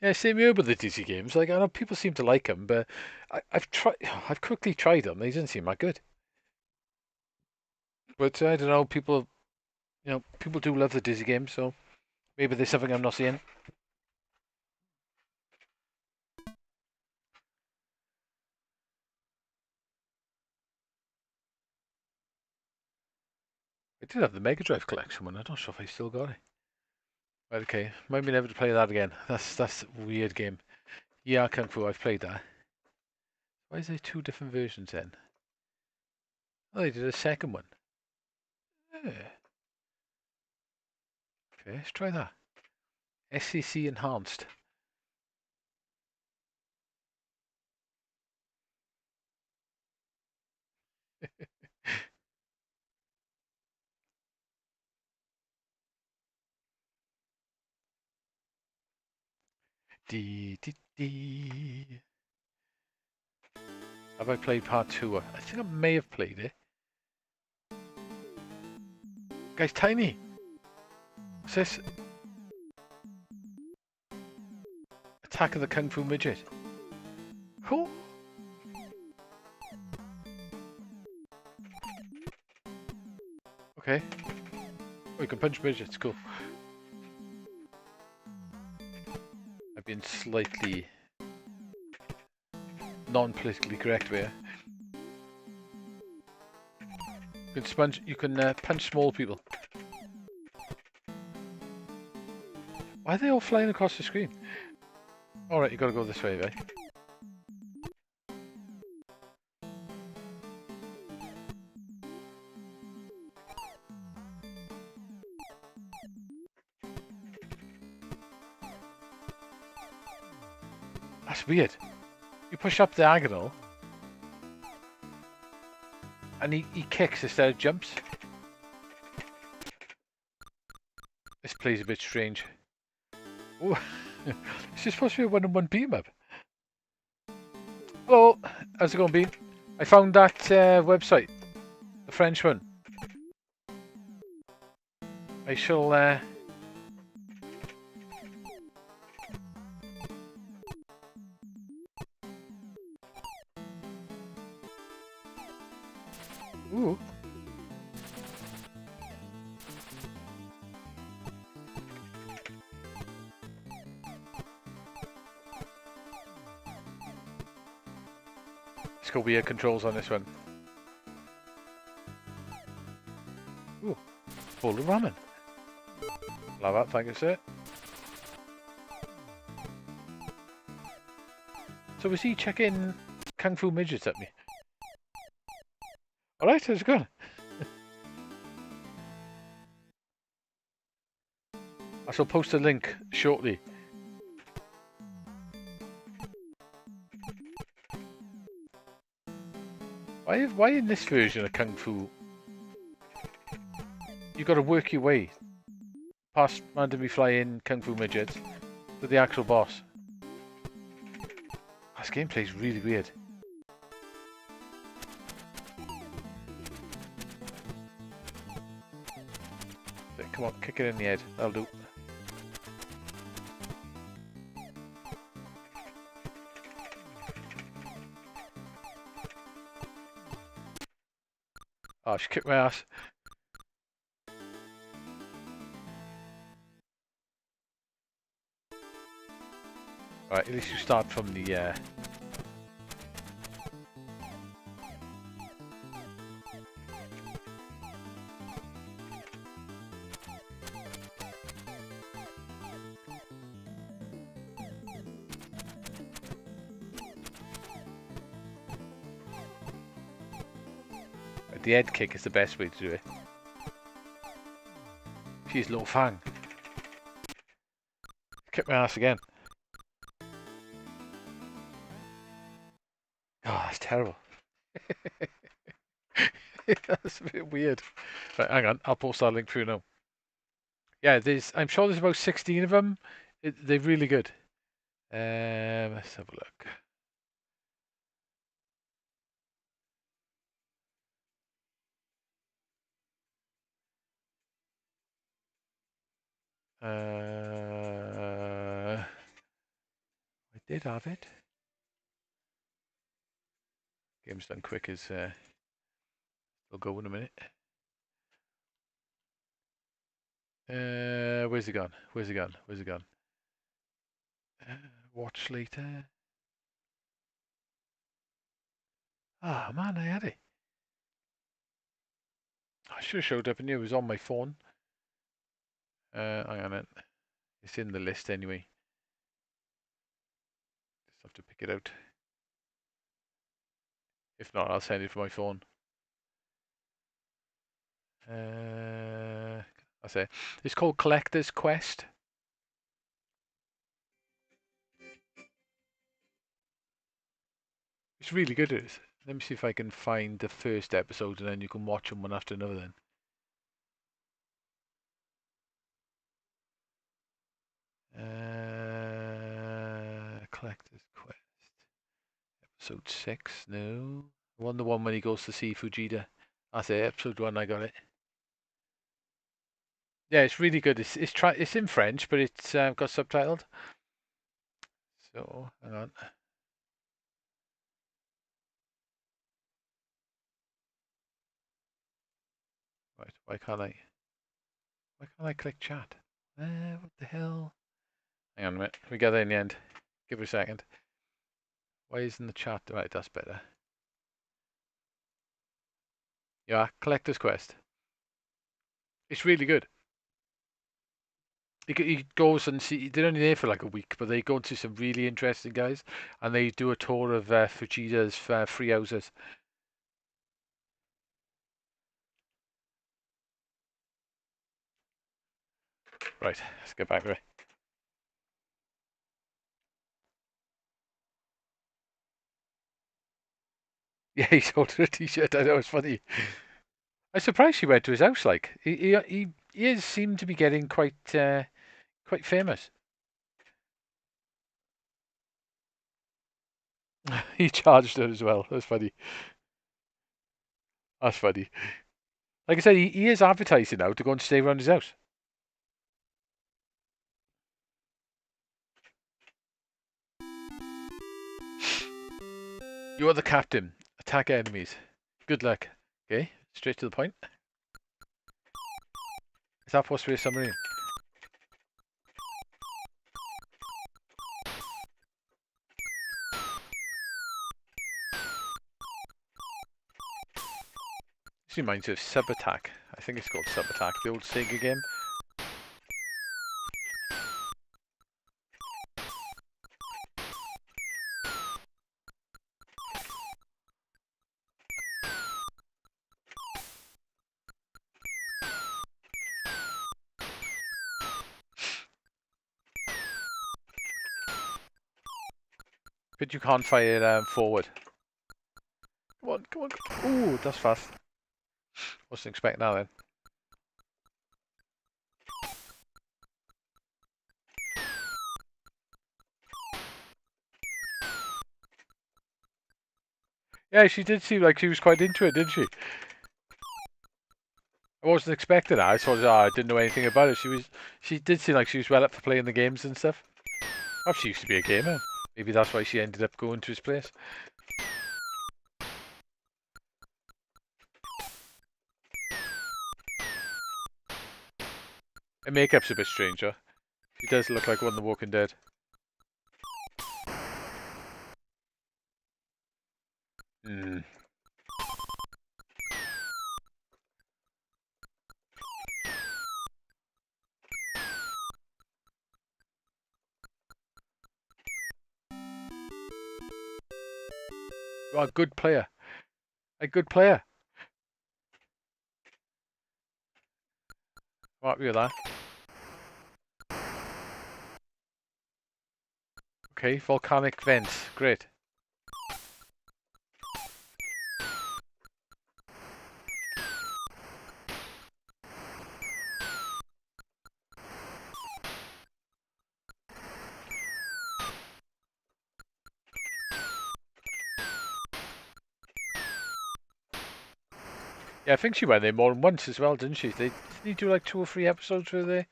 Yeah, same here with the Dizzy games. Like I know people seem to like them, but I've quickly tried them. They didn't seem that good. But I don't know. People do love the Dizzy games, so maybe there's something I'm not seeing. I did have the Mega Drive collection one. I'm not sure if I still got it. Right, okay, might be never to play that again. That's a weird game. Yeah, Kung Fu. I've played that. Why is there two different versions then? Oh, they did a second one. Yeah. Okay, let's try that. SCC enhanced. Dee dee dee. Have I played part two? I think I may have played it. Guy's tiny. What's this? Attack of the Kung Fu Midget. Cool. Okay. Oh, you can punch midgets. Cool. I've been slightly non-politically correct there. You can punch small people. Why are they all flying across the screen? Alright, you gotta go this way, right? That's weird. You push up diagonal, and he kicks instead of jumps. This plays a bit strange. Oh, is this supposed to be a one-on-one beam up? Hello, how's it going, Bean? I found that website, the French one. I shall. Ooh. It's got weird controls on this one. Ooh, bowl of ramen. Love that, thank you, sir. So was he checking Kung Fu midgets at me? Alright, how's it going? I shall post a link shortly. Why in this version of Kung Fu you got to work your way past randomly flying Kung Fu midgets to the actual boss? This gameplay's really weird. Come on, kick it in the head. That'll do. Oh, she kicked my ass. Alright, at least you start from the... The head kick is the best way to do it. Jeez, little fang. Kick my ass again. Oh, that's terrible. That's a bit weird. Right, hang on, I'll post that link through now. Yeah, I'm sure there's about 16 of them. They're really good. Let's have a look. I did have it. Game's done quick as we'll go in a minute. Where's he gone? Where's he gone? Where's he gone? Watch later. Ah, man, I had it. I should have showed up and it was on my phone. Hang on it. It's in the list anyway. Just have to pick it out. If not, I'll send it from my phone. I say it's called Collector's Quest. It's really good. It is. Let me see if I can find the first episode, and then you can watch them one after another. Then. Collector's Quest. Episode 6, no. The one when he goes to see Fujita. That's it, episode 1, I got it. Yeah, it's really good. It's in French, but it's got subtitled. So, hang on. Right, why can't I click chat? What the hell? Hang on a minute, we get there in the end. Give it a second. Why isn't the chat? Right, that's better. Yeah, Collector's Quest. It's really good. He goes and see. They're only there for like a week, but they go and see some really interesting guys, and they do a tour of Fujita's free houses. Right, let's get back to it. Yeah, he sold her a T-shirt. I know it's funny. I'm surprised she went to his house. Like he is seemed to be getting quite famous. He charged her as well. That's funny. That's funny. Like I said, he is advertising now to go and stay around his house. You are the captain. Attack enemies. Good luck. Okay, straight to the point. Is that supposed to be a submarine? This reminds me of Sub Attack. I think it's called Sub Attack, the old Sega game. But you can't fire it forward. Come on, come on. Ooh, that's fast. Wasn't expecting that then. Yeah, she did seem like she was quite into it, didn't she? I wasn't expecting that. I thought, I didn't know anything about it. She did seem like she was well up for playing the games and stuff. Oh, she used to be a gamer. Maybe that's why she ended up going to his place. Her makeup's a bit stranger. She does look like one of the Walking Dead. Hmm. You are a good player. A good player. I'm happy with that. Okay, volcanic vents. Great. Yeah, I think she went there more than once as well, didn't she? Didn't he do like 2 or 3 episodes with her?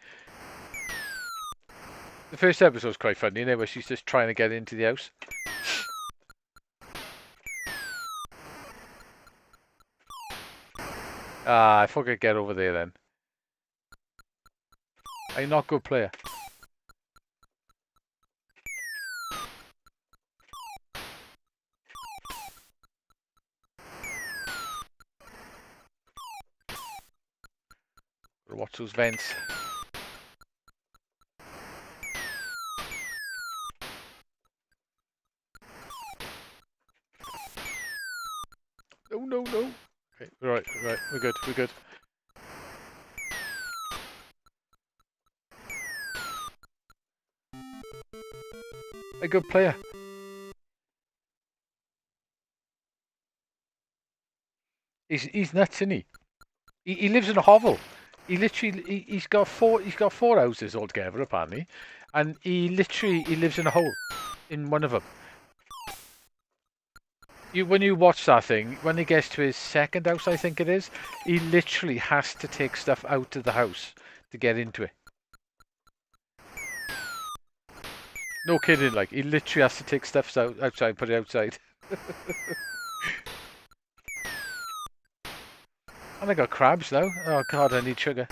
The first episode's quite funny, where she's just trying to get into the house. Ah, I thought I'd get over there then. I'm not a good player. Gotta watch those vents. No, no, no. Okay, right, we're good, we're good. A good player. He's nuts, isn't he? He lives in a hovel. He's got four houses altogether apparently, and he lives in a hole in one of them. When you watch that thing, when he gets to his second house, I think it is, he literally has to take stuff out of the house to get into it. No kidding, like he literally has to take stuff outside, put it outside. And I got crabs now. Oh god, I need sugar.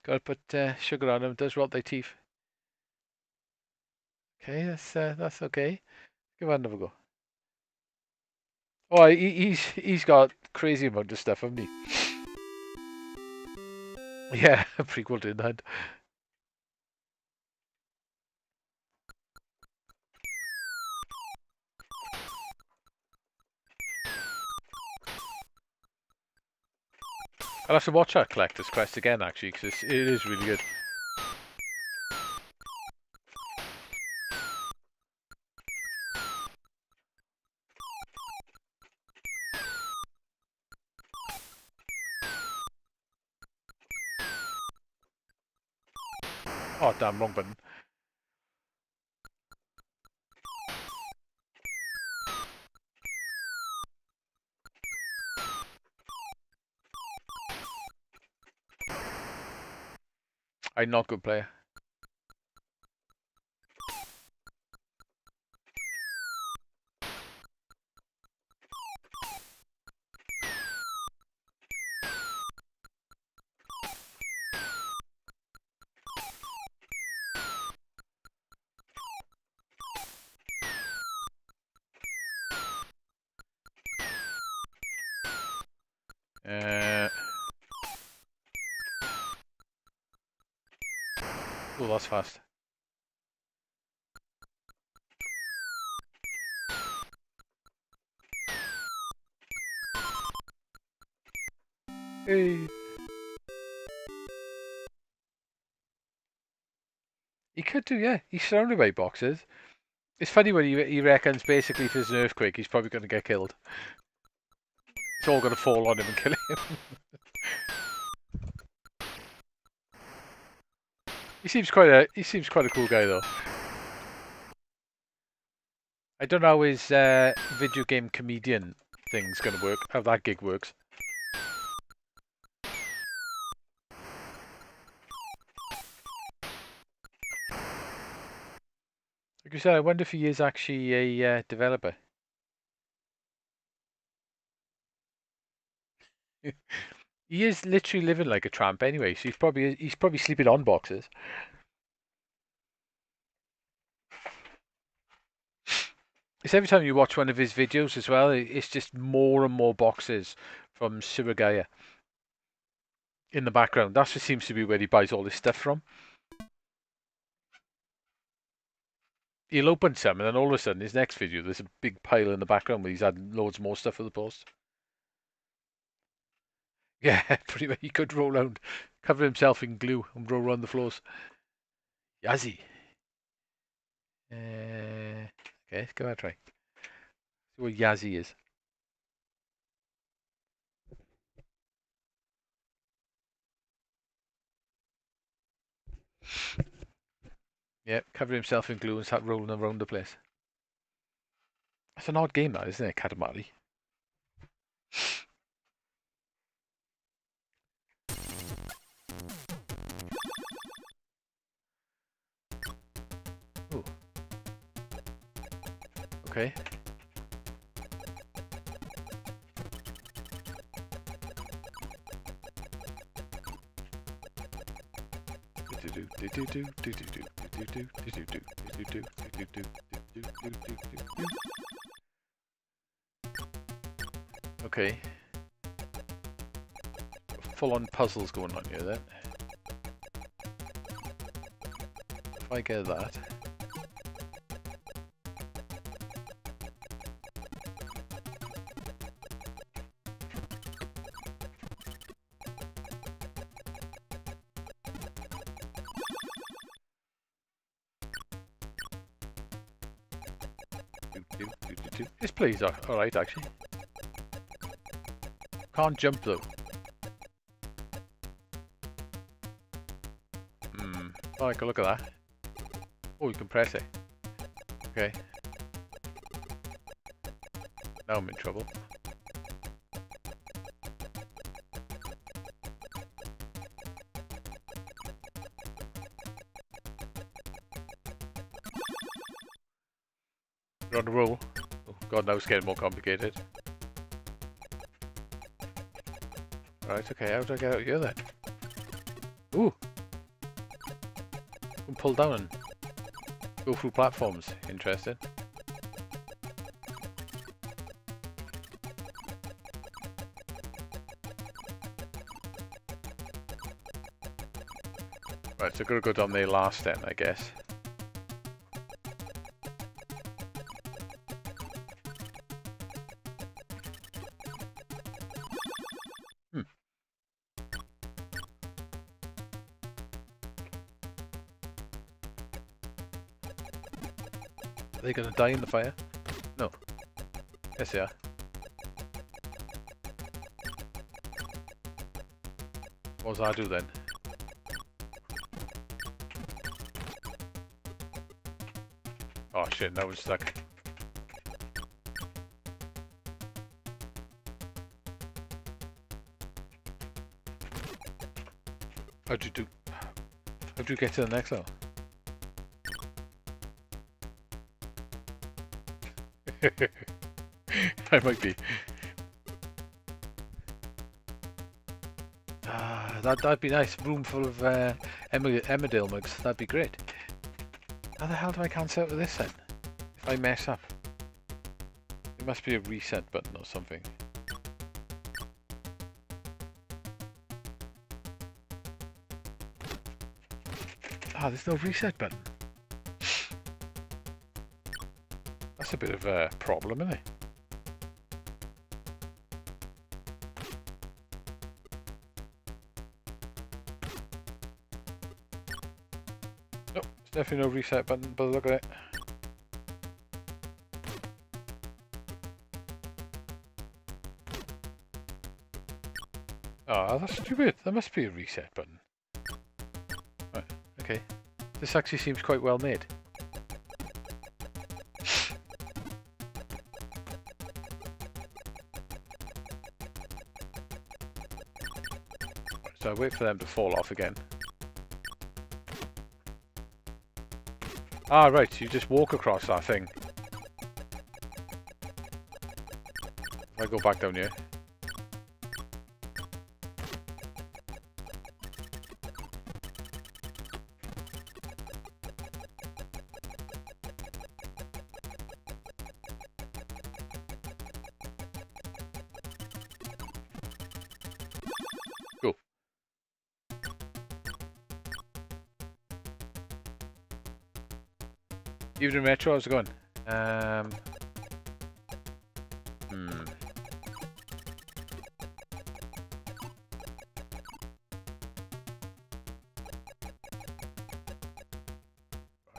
Gotta put sugar on them. Does rot their teeth. Okay, that's okay. Give that another go. Oh, he's got crazy amount of stuff, hasn't he? Yeah, a prequel to that. I'll have to watch that Collector's Quest again, actually, because it is really good. Oh, damn, wrong button. I'm not a good player. Oh, that's fast. Hey. He could do, yeah. He's surrounded by boxes. It's funny when he reckons basically if there's an earthquake, he's probably going to get killed. It's all going to fall on him and kill him. He seems quite a cool guy though. I don't know how his video game comedian thing's going to work. How that gig works. Like I said, I wonder if he is actually a developer. He is literally living like a tramp anyway, so he's probably sleeping on boxes. It's every time you watch one of his videos as well, it's just more and more boxes from Suragaya in the background. That just seems to be where he buys all his stuff from. He'll open some, and then all of a sudden, his next video, there's a big pile in the background where he's had loads more stuff for the post. Yeah, pretty much. He could roll around, cover himself in glue, and roll around the floors. Yazzie. Okay, go ahead, try. See what Yazzie is. Yeah, cover himself in glue and start rolling around the place. That's an odd game, that, isn't it, Katamari? Ooh. Okay. Okay. Full-on puzzles going on here then. If I get that. This plays alright actually. Can't jump though. Oh, I can look at that. Oh, you can press it. Okay. Now I'm in trouble. You're on a roll. Oh god, now it's getting more complicated. Right, okay, how do I get out here then? Ooh! I can pull down and go through platforms. Interesting. Right, so I've got to go down there last then, I guess. Hmm. Are they going to die in the fire? No. Yes, they are. What does I do then? Oh shit, now we're stuck. How'd you get to the next level? I might be. That'd be nice. Room full of Emmerdale mugs. That'd be great. How the hell do I cancel out with this then? If I mess up, there must be a reset button or something. There's no reset button. That's a bit of a problem, isn't it? Nope, there's definitely no reset button, but look at it. Oh, that's stupid. There must be a reset button. Right, okay. This actually seems quite well made. So I wait for them to fall off again. Ah, right, you just walk across that thing. If I go back down here. Cool. Evening Metro, how's it going? I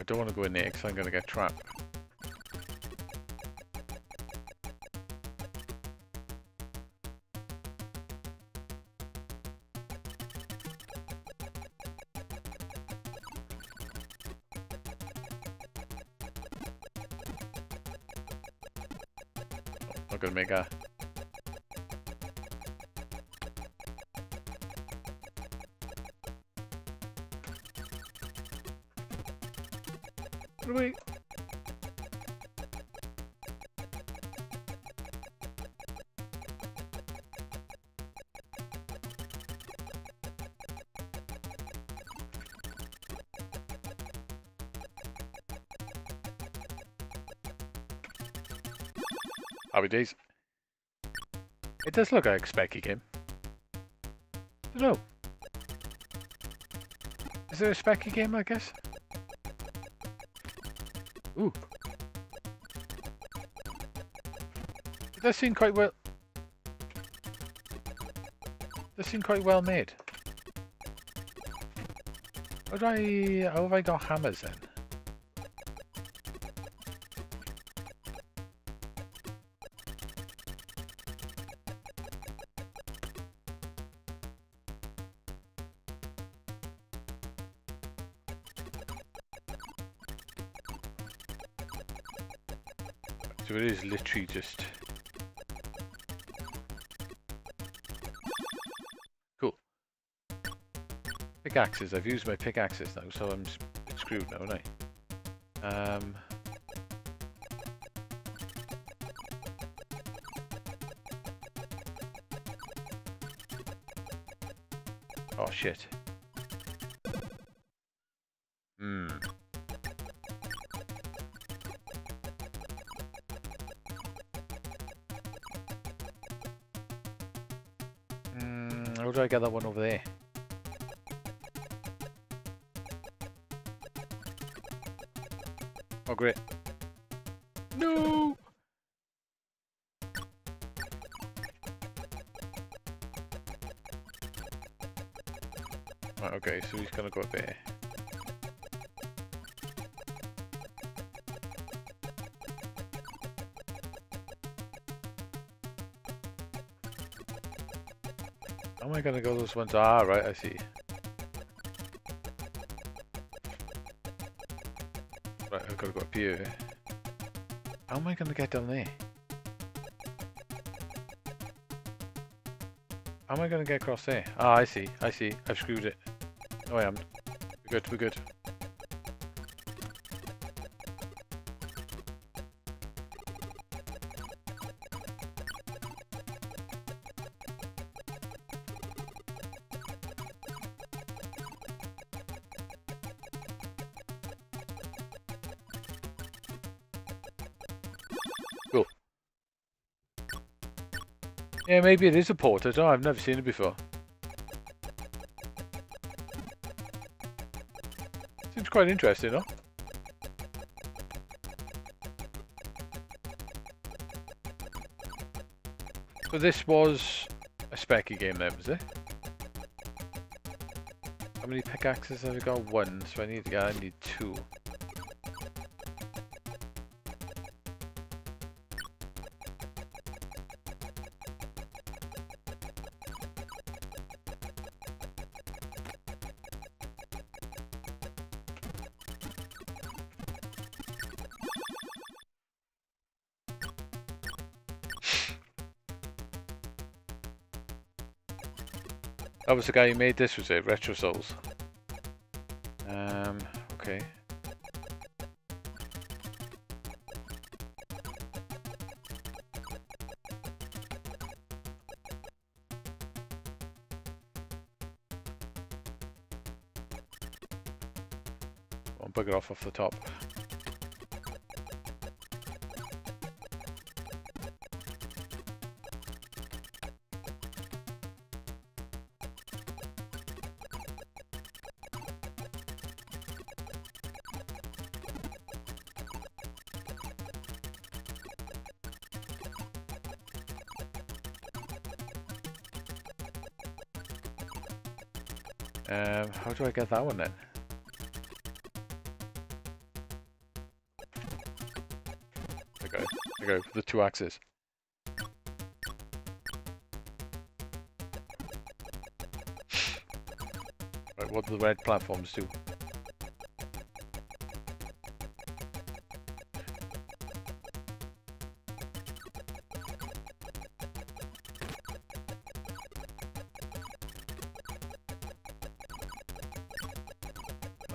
don't want to go in there because I'm going to get trapped. Not going to make a... Wait. Happy days. It does look like a specky game. I don't know. Is there a specky game, I guess? Ooh. It does seem quite well... Does seem quite well made. How have I got hammers then? So it is literally just... Cool. Pickaxes. I've used my pickaxes now, so I'm screwed now, aren't I? Oh shit. How do I get that one over there? Oh, great. No! Right, okay, so he's gonna go up there. How am I gonna go those ones? Ah, right, I see. Right, I've gotta go up here. How am I gonna get down there? How am I gonna get across there? Ah, I see, I see. I've screwed it. No, I am. We're good, we're good. Cool. Yeah, maybe it is a port. I don't know, I've never seen it before. Seems quite interesting, no? So this was a specky game then, was it? How many pickaxes have I got? One, so I need two. That was the guy who made this, was it? Retro Souls. Okay. I'll bugger off the top. How do I get that one then? Okay, I go for the two axes. Right, what do the red platforms do?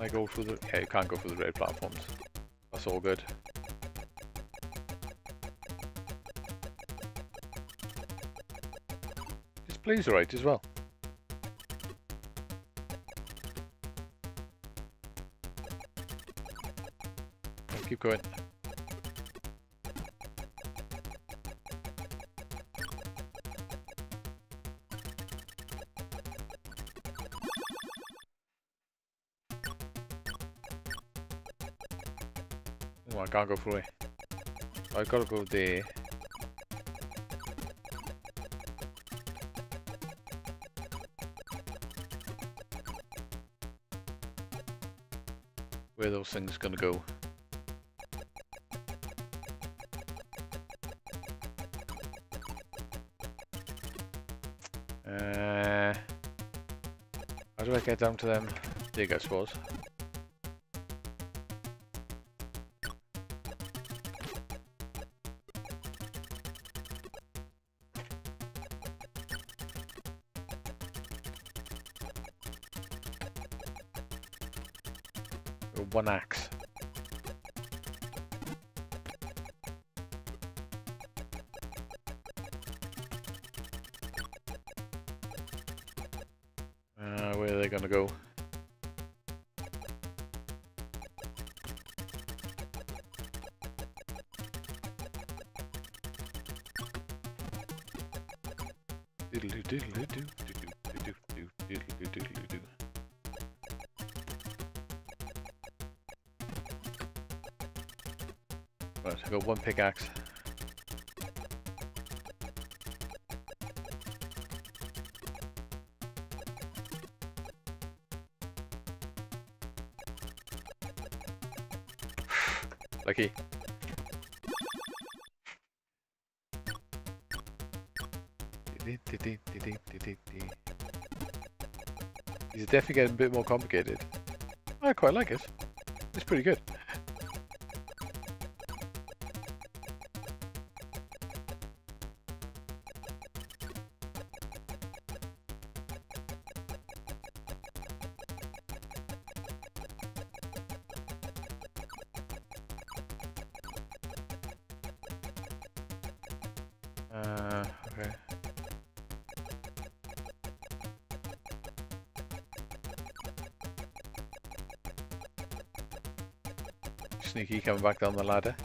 I go through the... Yeah, you can't go through the red platforms. That's all good. Display's alright as well. Keep going. Oh, I can't go through it. I've got to go there. Where are those things gonna go? How do I get down to them? Dig, I suppose. One axe. Where are they gonna go? Right, I got one pickaxe. Lucky. These are definitely getting a bit more complicated. I quite like it. It's pretty good. Okay. Sneaky coming back down the ladder.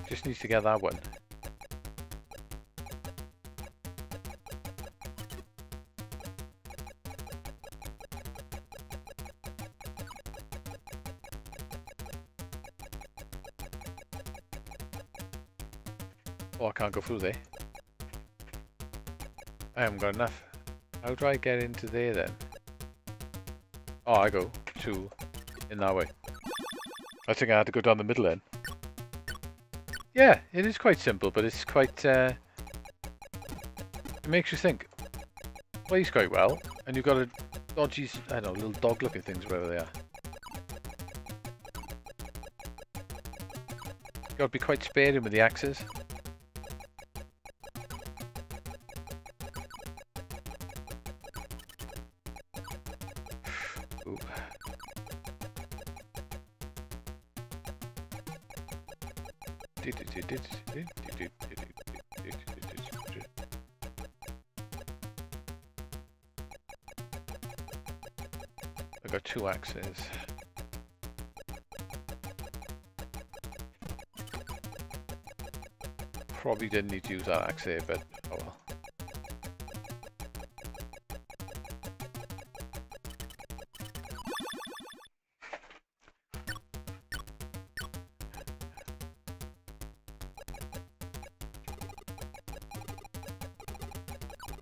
Just needs to get that one. Oh, I can't go through there. I haven't got enough. How do I get into there then? Oh, I go two in that way. I think I had to go down the middle then. Yeah, it is quite simple, but it's quite, it makes you think. Plays quite well, and you've got a dodgy, I don't know, little dog-looking things, wherever they are. You've got to be quite sparing with the axes. Ooh. I got two axes. Probably didn't need to use that axe here, but oh well.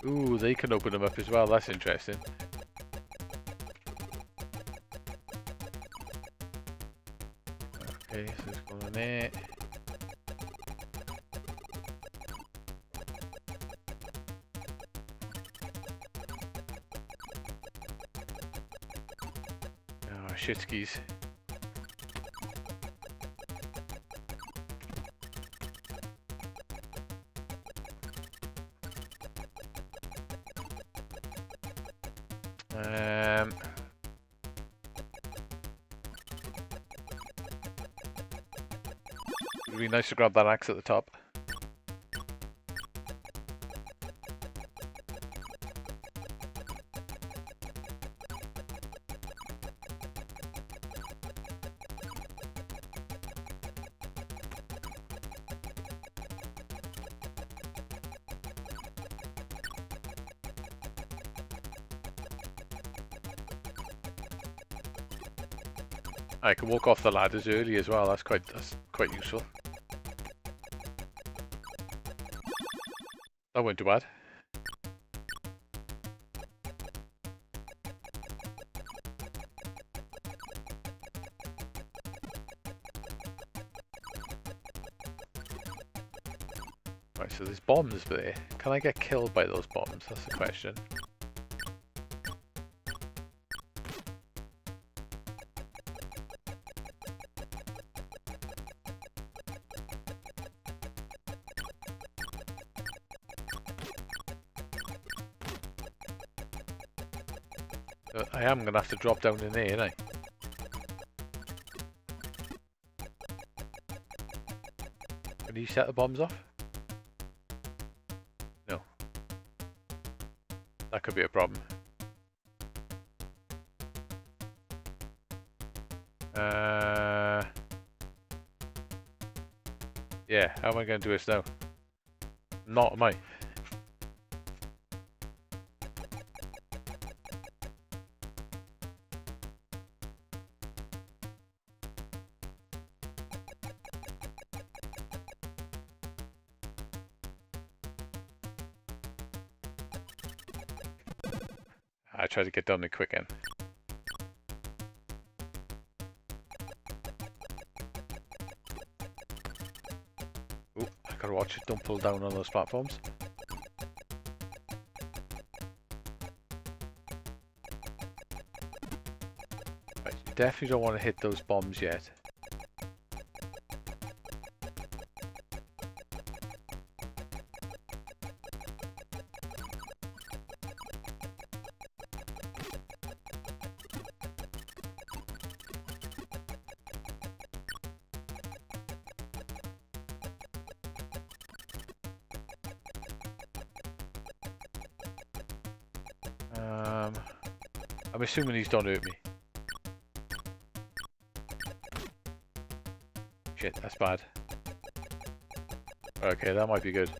Ooh, they can open them up as well. That's interesting. Okay, so it's going in there. Oh, shit skis. It would be nice to grab that axe at the top. I can walk off the ladders early as well. That's quite useful. That went too bad. Right, so there's bombs there. Can I get killed by those bombs? That's the question. I am going to have to drop down in there, ain't I? Can you set the bombs off? No. That could be a problem. Yeah, how am I going to do this now? Not am I. I try to get down there quick end. Ooh, I gotta watch it. Don't pull down on those platforms. Right, you definitely don't want to hit those bombs yet. I'm assuming these don't hurt me. Shit, that's bad. Okay, that might be good.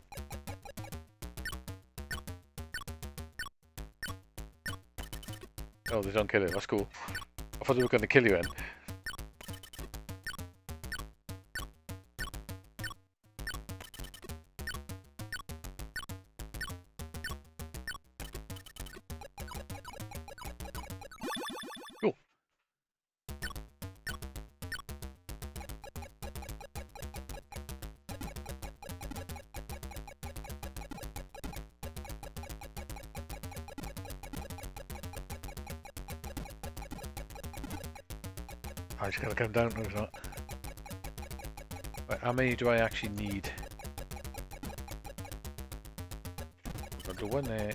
Oh, they don't kill it. That's cool. I thought they were going to kill you then. Cool. I just gotta come down. No, it's not. Right, how many do I actually need? Got the one there.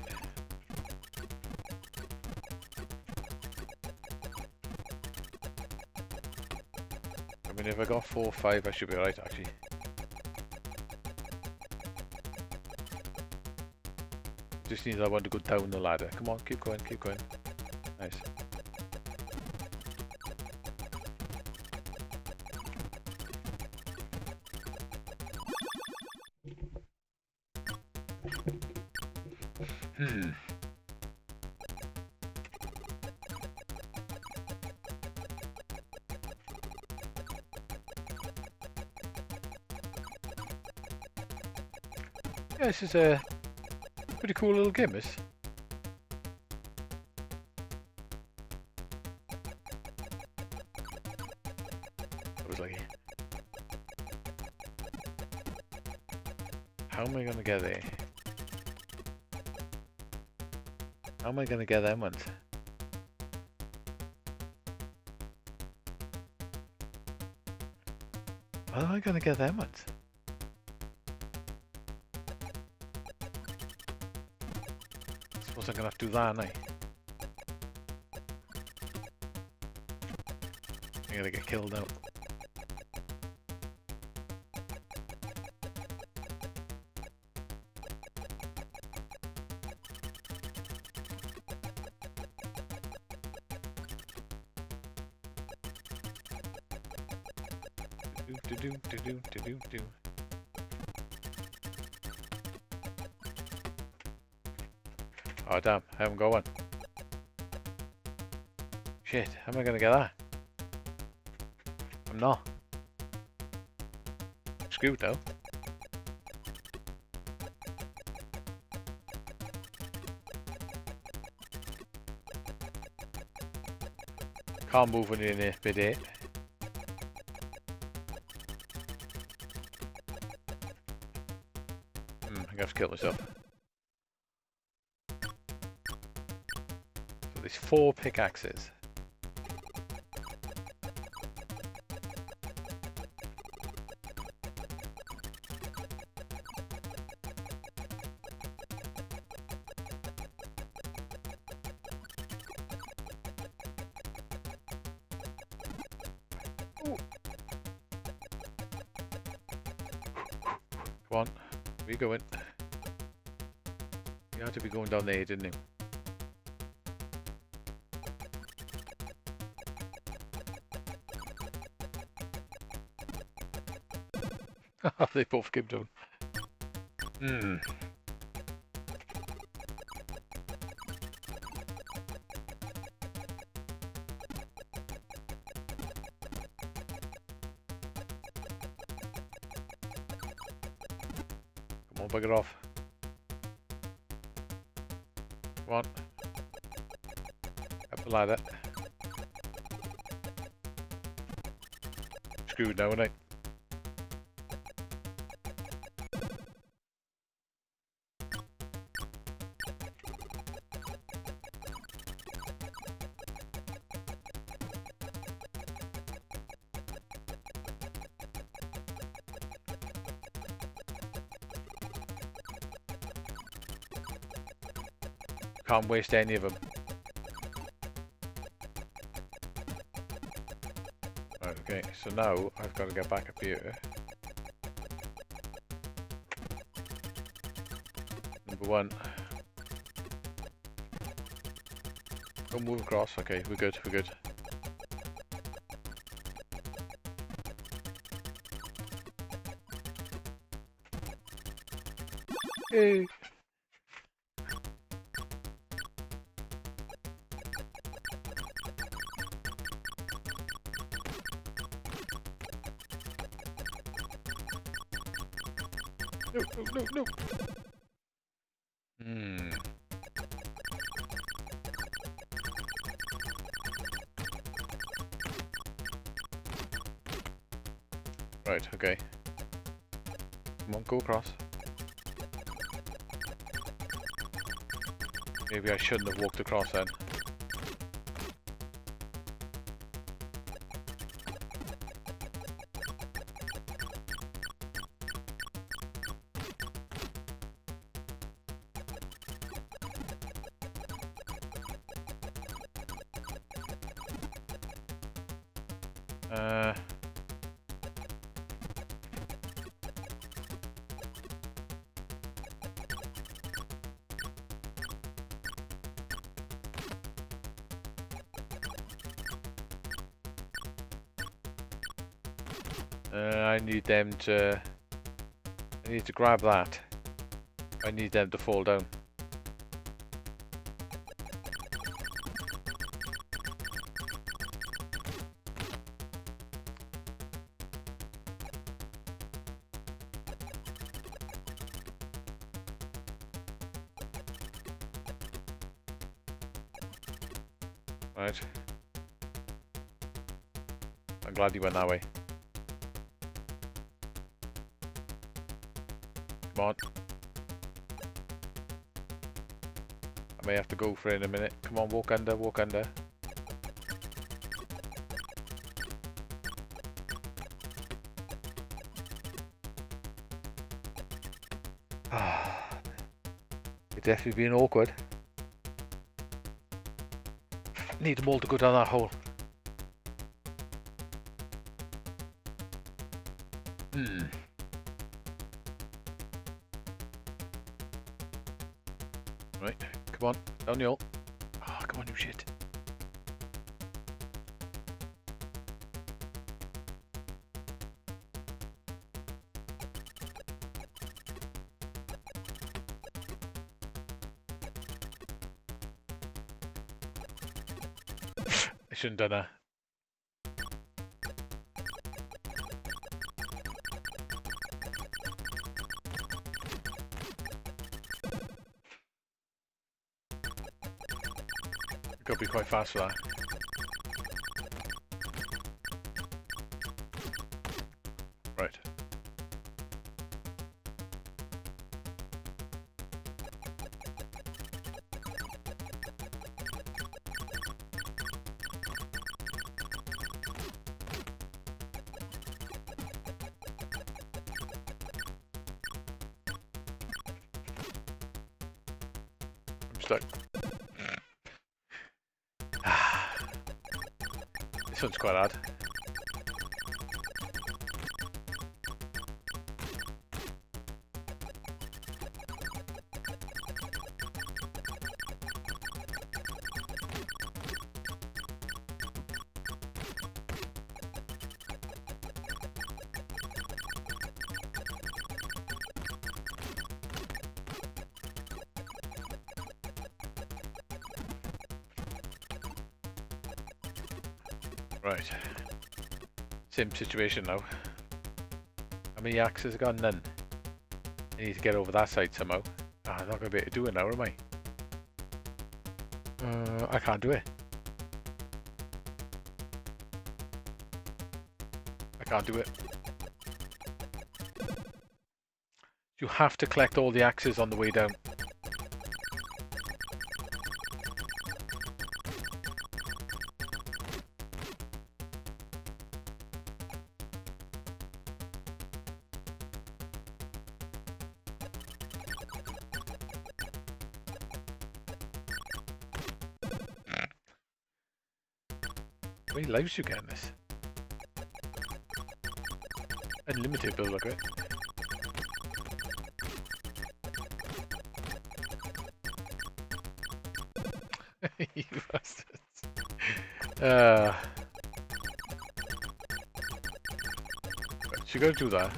I mean, if I got 4 or 5, I should be alright, actually. Just need that one to go down the ladder. Come on, keep going, keep going. Nice. Hmm. Yeah, this is a pretty cool little game, this. That was lucky. How am I gonna get there? How am I gonna get them ones? How am I gonna get them ones? I suppose I'm gonna have to do that, aren't I? I'm gonna get killed now. Do. Oh damn, I haven't got one. Shit, how am I gonna get that? I'm not. Screwed though. Can't move when you're in mid-air. I'm gonna have to kill myself. So there's 4 pickaxes. Ooh. Come on, where you going? You had to be going down there, didn't you? They both came down. Hmm. Come on, bugger off. Come on. Up the ladder. Screwed now, ain't I? Can't waste any of them. Right, okay, so now I've got to get back up here. Number one. Don't move across. Okay, we're good, we're good. Hey. No, no, no, no. Hmm. Right, okay. Come on, go across. Maybe I shouldn't have walked across then. Uh... I need them to... I need to grab that. I need them to fall down. Right. I'm glad you went that way. Come on. I may have to go for it in a minute. Come on, walk under, walk under. It's definitely been awkward. Need them all to go down that hole. Hmm. Right, come on, down the hole. Oh, come on, you shit. I shouldn't have done that. You've got to be quite fast for that. Right. I'm stuck. This one's quite hard. Right. Same situation now. How many axes have got? None. I need to get over that side somehow. Ah, I'm not going to be able to do it now, am I? I can't do it. I can't do it. You have to collect all the axes on the way down. How many lives you get in this? Unlimited build look at it. You bastards. So you gotta do that.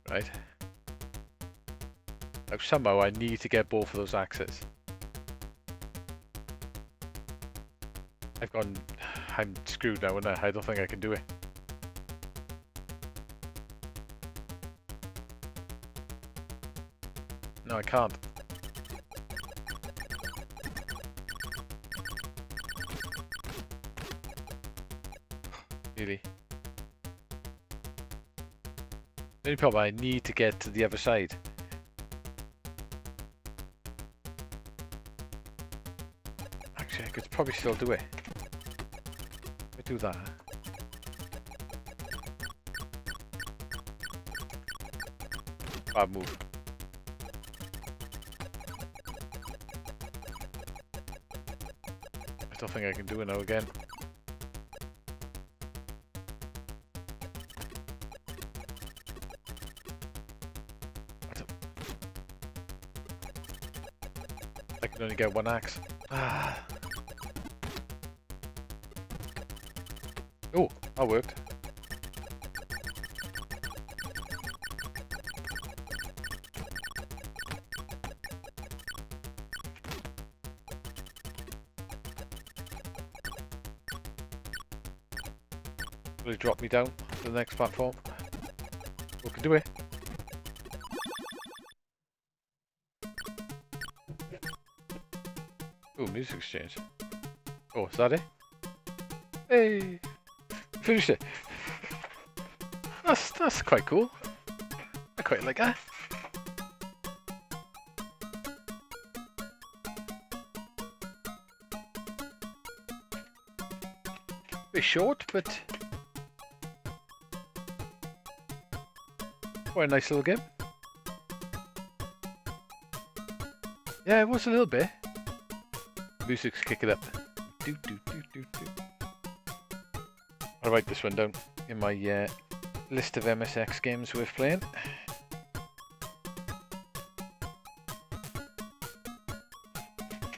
Right. Now somehow I need to get both of those axes. I've gone... I'm screwed now, and I don't think I can do it. No, I can't. Really. The only problem, I need to get to the other side. Actually, I could probably still do it. I do that. Bad move. I don't think I can do it now again. I can only get one axe. Ah. Oh, that worked. Will it drop me down to the next platform? We can do it. Oh, music exchange. Oh, is that it? Hey! Finished it! That's quite cool. I quite like that. Bit short, but quite a nice little game. Yeah, it was a little bit. Music's kicking up. Do, do, do, do, do. I'll write this one down in my list of MSX games worth playing.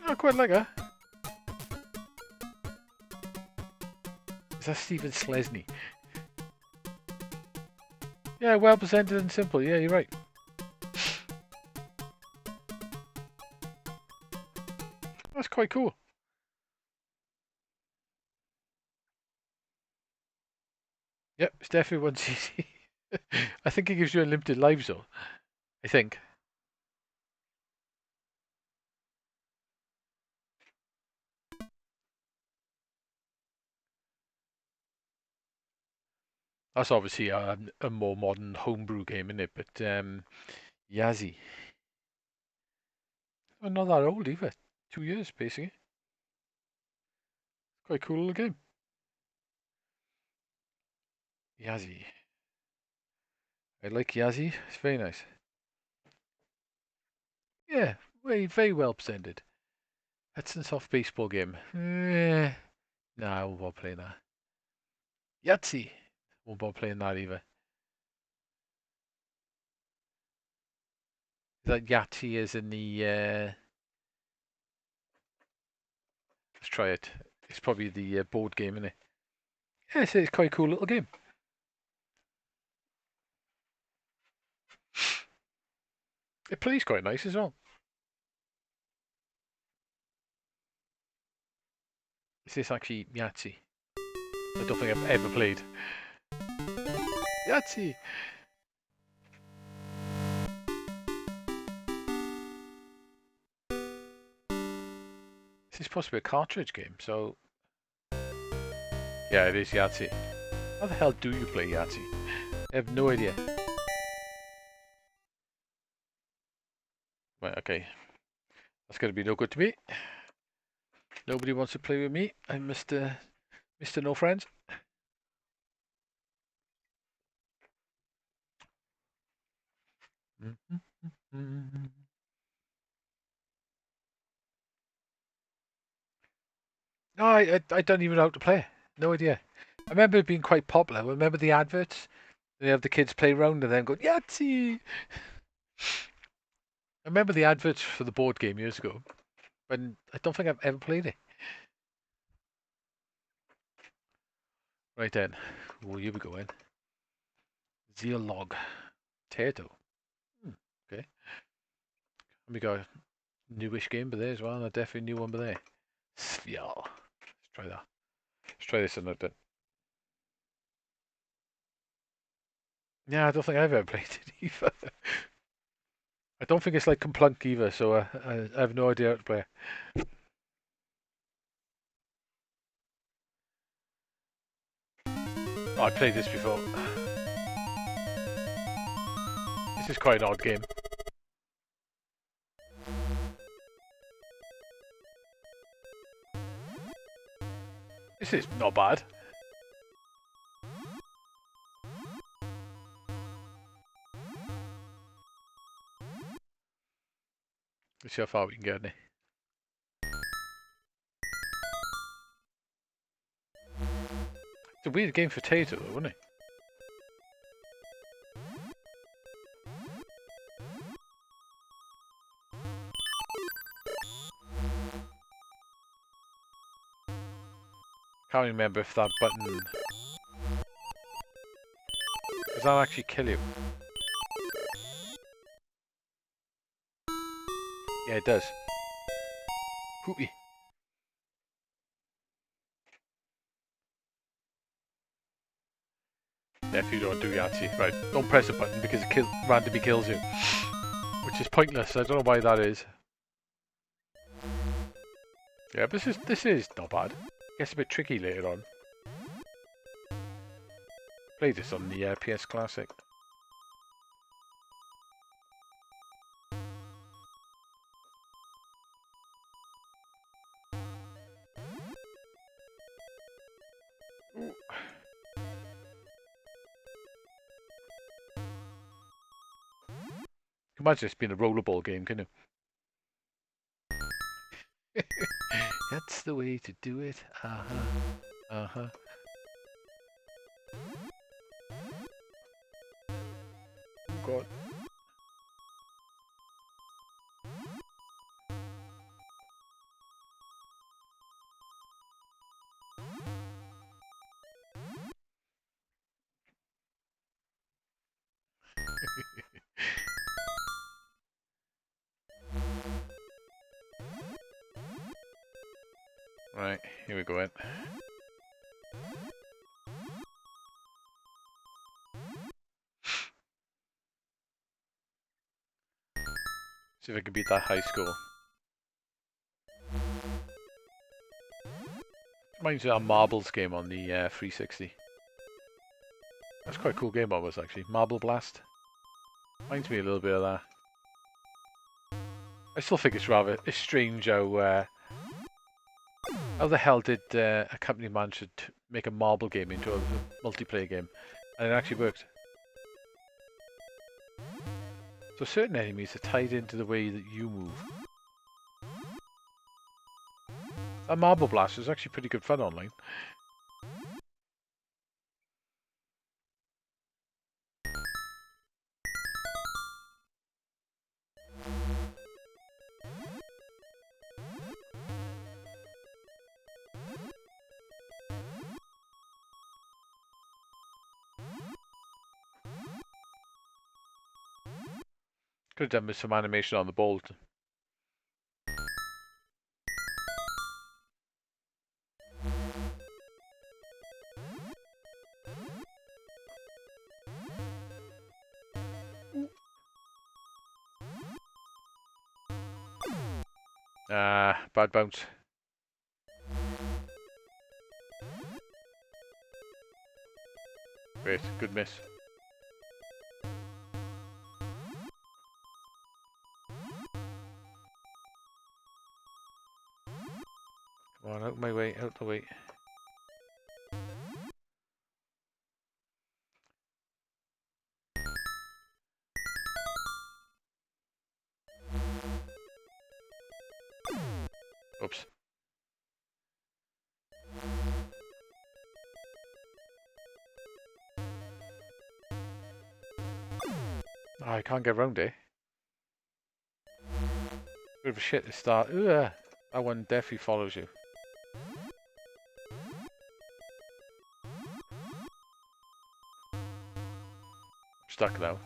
I quite like that. Is that Stephen Slesny? Yeah, well presented and simple. Yeah, you're right. That's quite cool. Yep, it's definitely 1cc. I think it gives you unlimited lives though. I think. That's obviously a more modern homebrew game, isn't it? But Yazzie. Well, not that old either. 2 years, basically. Quite cool little game. Yazzie. I like Yazzie. It's very nice. Yeah, very well presented. Hudson Soft baseball game. Nah, I won't bother playing that. Yahtzee. Won't bother playing that either. That Yahtzee is in the Let's try it. It's probably the board game, isn't it? Yeah, it's quite a cool little game. It plays quite nice as well. Is this actually Yahtzee? I don't think I've ever played Yahtzee. This is supposed to be a cartridge game, so yeah, it is Yahtzee. How the hell do you play Yahtzee? I have no idea. Right, okay. That's going to be no good to me. Nobody wants to play with me. I'm Mr. No Friends. No, I don't even know how to play. No idea. I remember it being quite popular. I remember the adverts. They have the kids play around and then go Yahtzee. I remember the adverts for the board game years ago, but I don't think I've ever played it. Right then. Oh, here we go in. Zeolog. Potato. Okay. We got a newish game by there as well, and a definitely new one by there. Sphere. Let's try that. Let's try this another. Yeah, I don't think I've ever played it either. I don't think it's like Complunk either, so I have no idea how to play it. Oh, I played this before. This is quite an odd game. This is not bad. Let's see how far we can get in it. It's a weird game for Tato, though, isn't it? Can't remember if that button... Does that actually kill you? Yeah, it does. Hootie. If you don't do Yahtzee, right, don't press a button because it randomly kills you. Which is pointless, I don't know why that is. Yeah, but this is not bad. Gets a bit tricky later on. Played this on the PS Classic. Ooh. Imagine this being a rollerball game, can you? That's the way to do it. Uh-huh. Uh-huh. Oh god. Right, here we go in. See if I can beat that high score. Reminds me of that Marbles game on the 360. That's quite a cool game almost actually. Marble Blast. Reminds me a little bit of that. I still think it's strange how the hell did a company manage to make a marble game into a multiplayer game? And it actually worked. So certain enemies are tied into the way that you move. That Marble Blast is actually pretty good fun online. Could have done with some animation on the ball. Ah, bad bounce. Great, good miss. Come on, out my way, out the way. Oops. Oh, I can't get round it. Bit of a shit to start. Ooh, that one definitely follows you. Stuck now.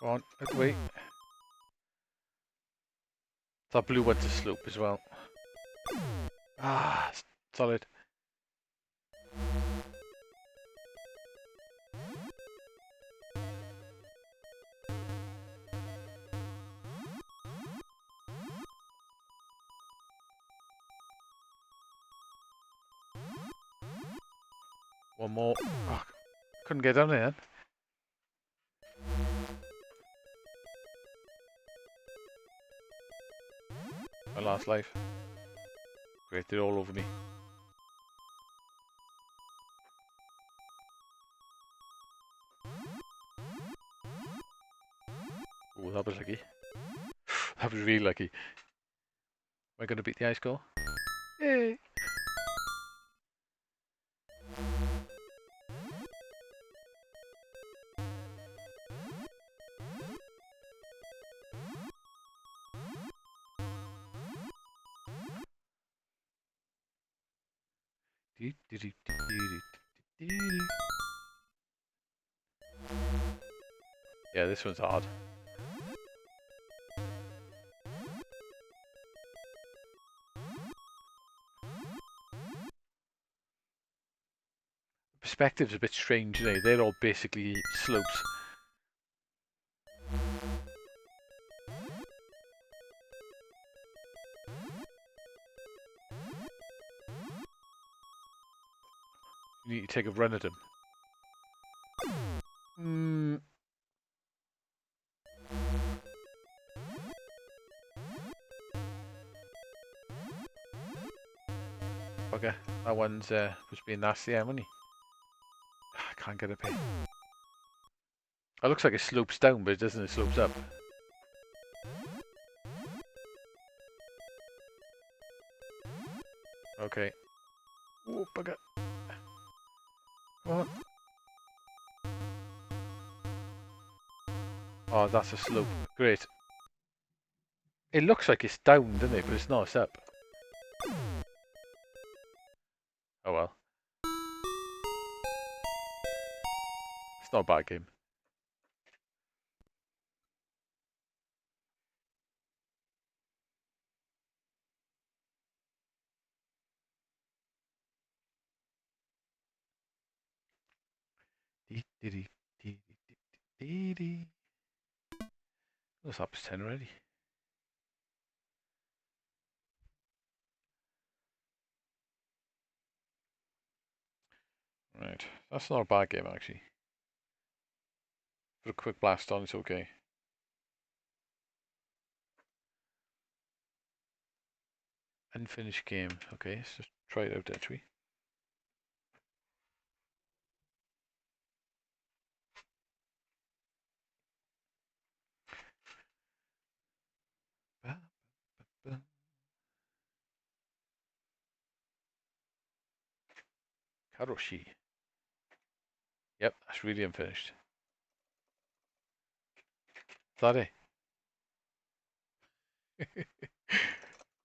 Come on, out the way. That blue one's a slope as well. Ah, solid. One more. Oh, couldn't get down there then. My last life. Great, they're all over me. Oh, that was lucky. That was really lucky. Am I going to beat the ice score? Yay! Yeah, this one's hard. Perspective's a bit strange today. They're all basically slopes. You need to take a run at them. Okay, that one's was being nasty, wasn't he? I can't get up here. It looks like it slopes down, but it doesn't. It slopes up. Okay. Oh, bugger. Come on. Oh, that's a slope. Great. It looks like it's down, doesn't it? But it's not. It's up. Oh well. It's not a bad game. What's up? It's 10 already. Right. That's not a bad game, actually. Put a quick blast on, it's okay. Unfinished game. Okay, let's just try it out, actually. Karoshi. Yep, that's really unfinished. Is that it?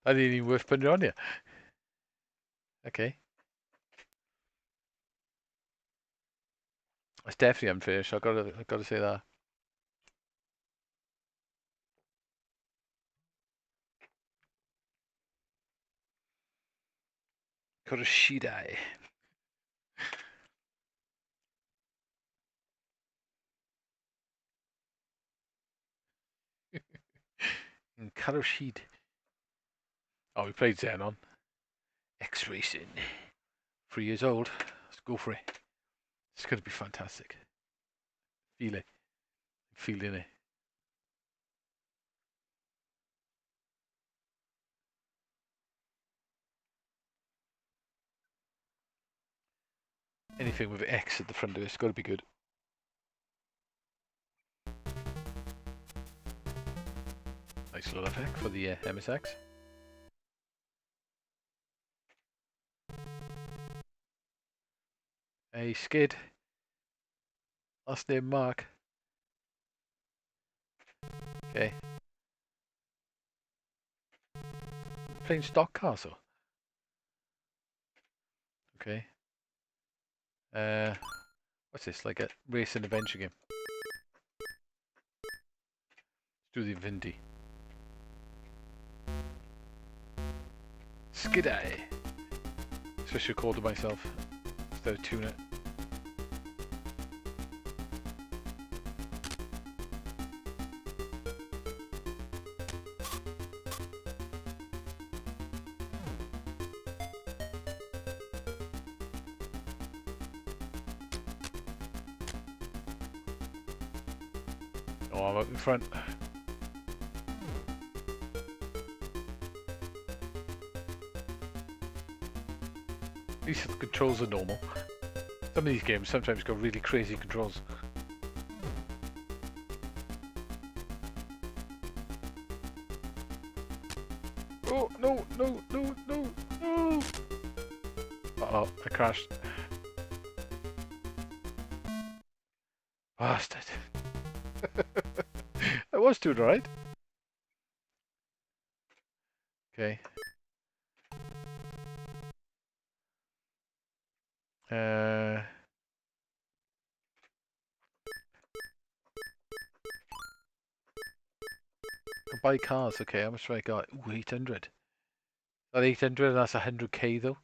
I didn't even worth putting it on you. Okay. It's definitely unfinished. I gotta say that. Kuroshidai. And Kuroshid. Oh, we played Xenon. X Racing. 3 years old. Let's go for it. It's gonna be fantastic. Feel it. Feeling it. Anything with X at the front of it's got to be good. Nice little effect for the MSX. Hey, Skid. Last name Mark. Okay. Playing stock castle. Okay. What's this? Like a racing adventure game. Let's do the Vindy. Skidai. That's what I should call to myself instead of Tuna. Oh, I'm up in front. At least the controls are normal. Some of these games sometimes got really crazy controls. Oh, no, no, no, no, no! Uh-oh, I crashed. Bastard. I was doing alright. Okay. Uh, buy cars. Okay, how much do I got? Ooh, 800. That 800 and that's 100k though.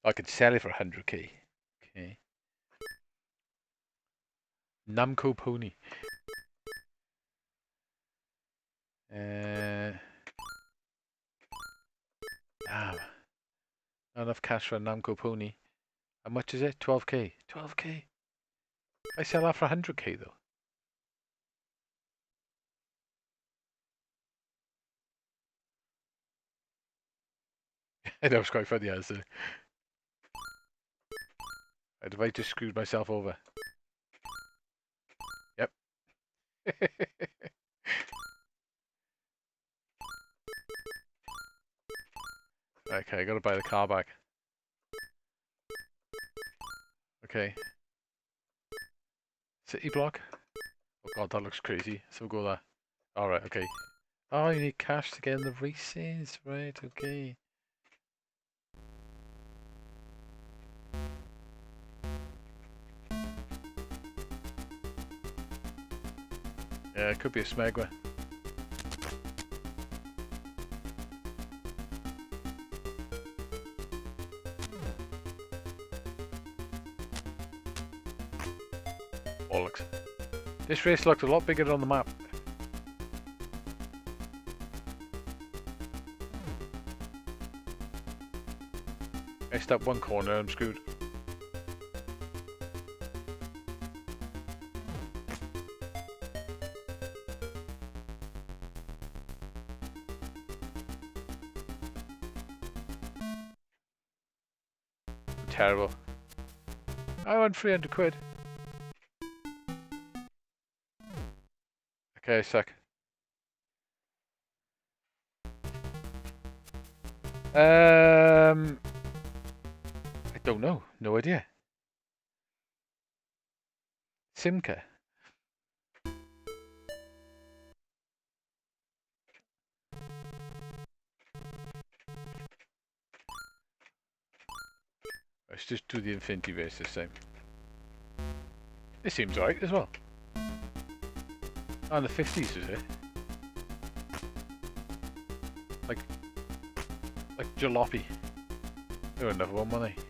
I could sell it for 100k. Okay. Namco Pony. Damn. Not enough cash for a Namco Pony. How much is it? 12k. 12k. I sell that for 100k though. That was quite funny, actually. Have I just screwed myself over? Yep. Okay, I gotta buy the car back. Okay. City block. Oh god, that looks crazy. So we'll go there. Alright, okay. Oh, you need cash to get in the races. Right, okay. Yeah, it could be a smegma. Bollocks. This race looked a lot bigger on the map. I step one corner, I'm screwed. Terrible. I won 300 quid. Okay, I suck. I don't know. No idea. Simca. Let's just do the infinity race this time. This seems right as well. And the 50s, is it? Like, like jalopy. They were another one, weren't they?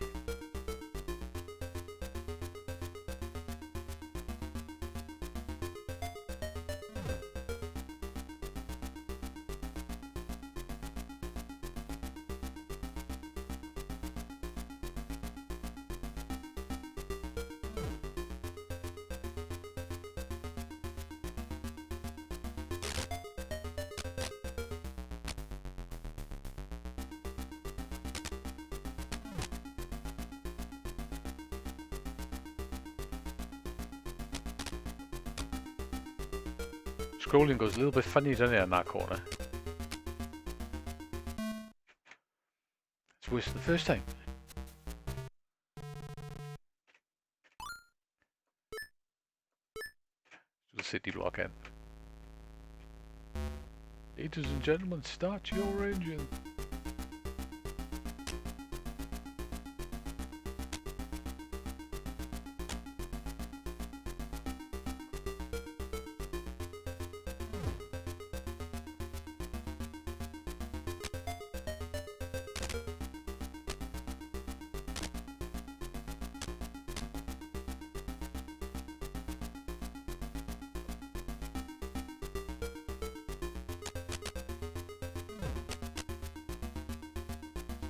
Scrolling goes a little bit funny, doesn't it, in that corner? It's worse than the first time. The city block in. Ladies and gentlemen, start your engine.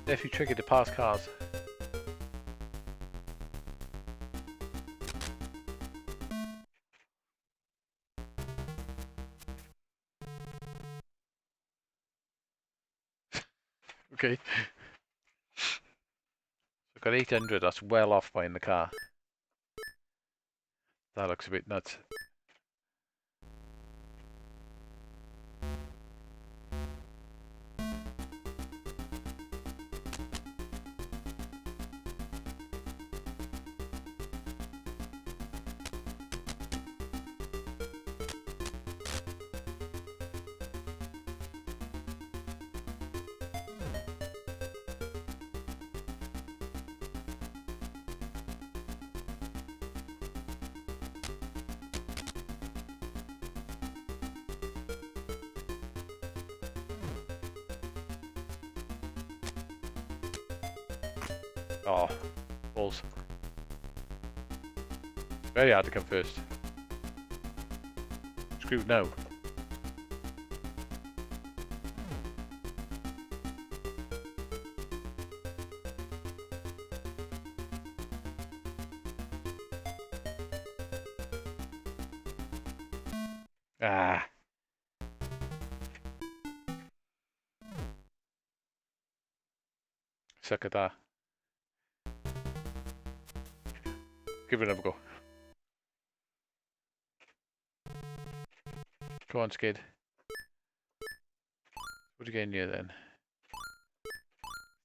Definitely tricky to pass cars. Okay. I've got 800, that's well off buying the car. That looks a bit nuts. Oh, balls. Very hard to come first. Screwed now. Ah. Suck at that. Give it another go. Go on, Skid. What are you getting here then?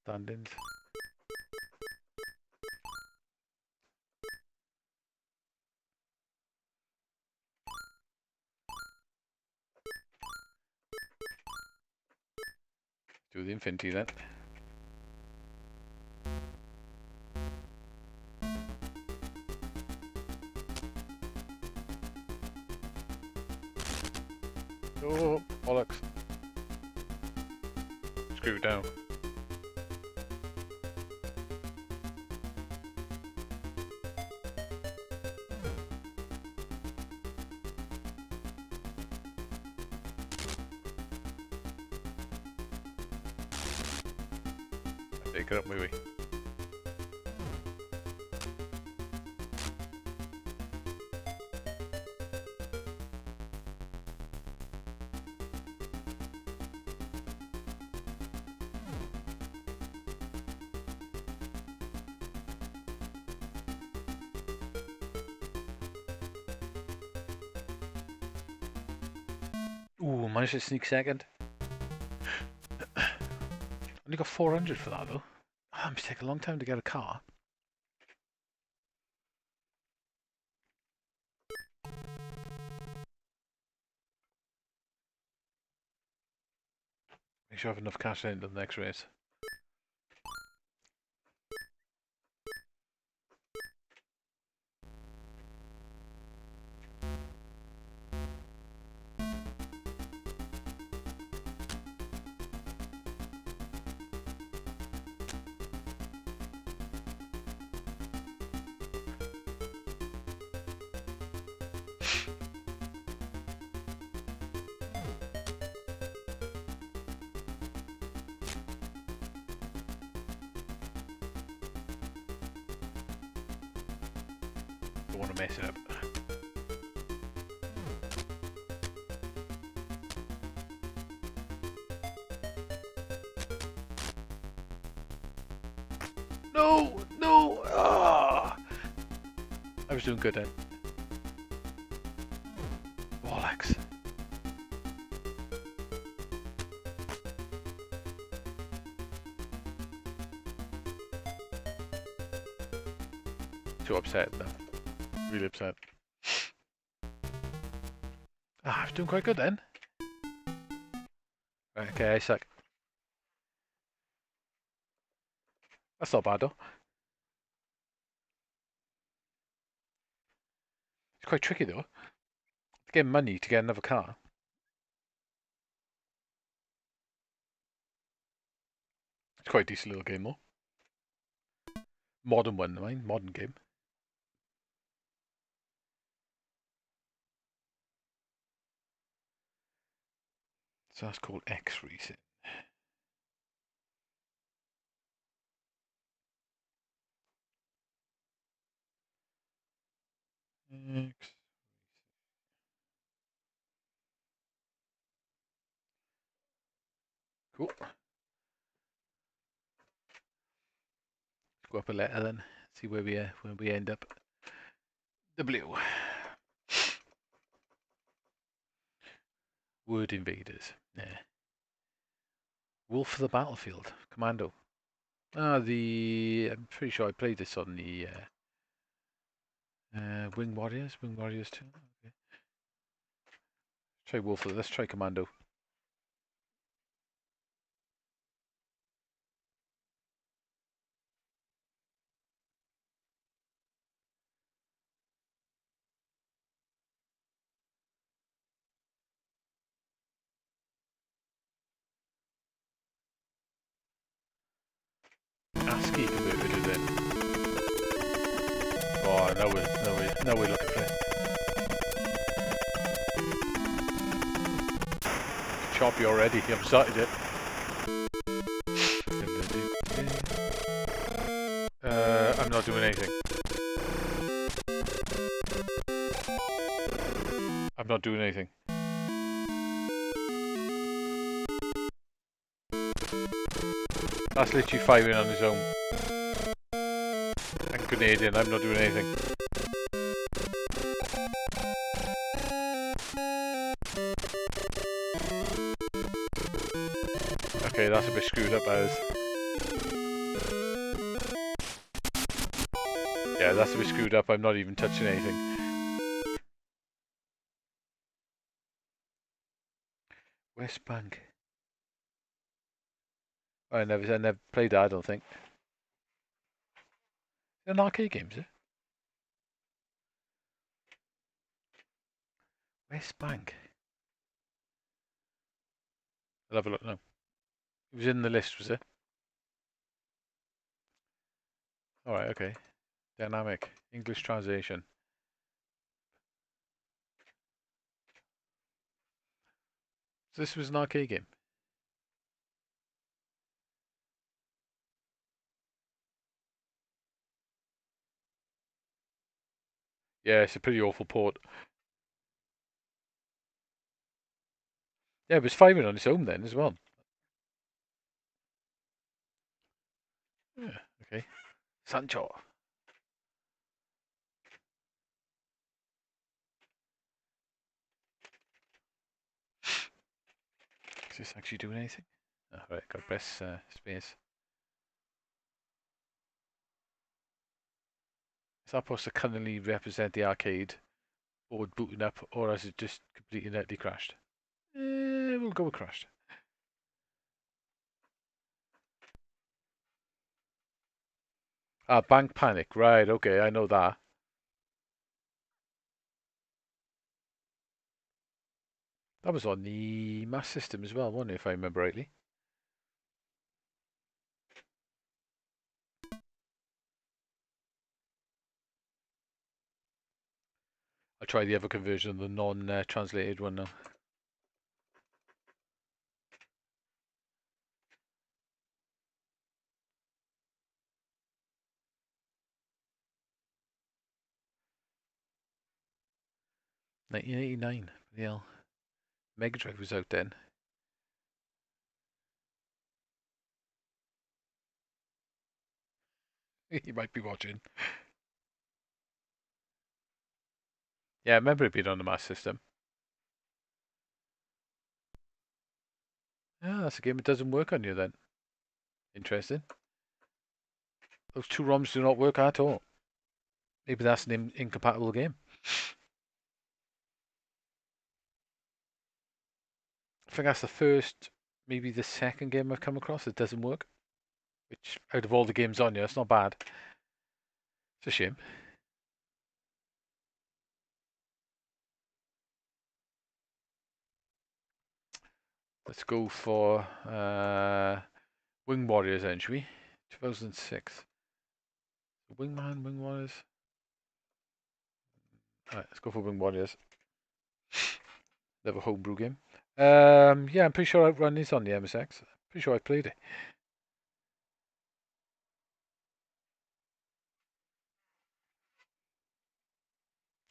Stand-ins. Do the infinity then. Oh, bollocks. Screw down. Take it up, maybe. Ooh, managed to sneak second. Only got 400 for that though. Ah, must take a long time to get a car. Make sure I have enough cash into the next race. Don't want to mess it up. No! No! Ah! I was doing good then. Bollocks. Too upset now. Really upset. Ah, I was doing quite good then. Right, okay, I suck. That's not bad though. It's quite tricky though. To get money to get another car. It's quite a decent little game though. Modern one, I mean, modern game. So that's called X Racing. X. Cool. Go up a letter then. See where we end up. W. Word invaders. Yeah. Wolf of the battlefield. Commando. Ah, I'm pretty sure I played this on the Wing Warriors. Wing Warriors 2. Okay. Try Wolf. Let's try Commando. ASCII converted it in. Oh, no we're looking for it. Choppy already. I've started it. I'm not doing anything. I'm not doing anything. That's literally firing on his own. And grenading, I'm not doing anything. Okay, that's a bit screwed up, that is. Yeah, that's a bit screwed up, I'm not even touching anything. West Bank. I never played that, I don't think. It's an arcade game, is it? West Bank. I'll have a look now. It was in the list, was it? Alright, okay. Dynamic. English translation. So this was an arcade game. Yeah, it's a pretty awful port. Yeah, but it's firing on its own then as well. Yeah, okay. Sancho. Is this actually doing anything? Oh, right, got to press space. Is that supposed to cunningly represent the arcade board booting up, or has it just completely and utterly crashed? We'll go with crashed. Ah, Bank Panic. Right, okay, I know that. That was on the Mass System as well, wasn't it, if I remember rightly? I'll try the other conversion, the non-translated one now. $1989. Yeah, Mega Drive was out then. You might be watching. Yeah, I remember it being on the Master System. Yeah, that's a game that doesn't work on you then. Interesting. Those two ROMs do not work at all. Maybe that's an incompatible game. I think that's the first, maybe the second game I've come across that doesn't work. Which, out of all the games on here, it's not bad. It's a shame. Let's go for Wing Warriors entry, 2006. Wingman, Wing Warriors. Alright, let's go for Wing Warriors. Never homebrew game. Yeah, I'm pretty sure I've run this on the MSX. Pretty sure I played it.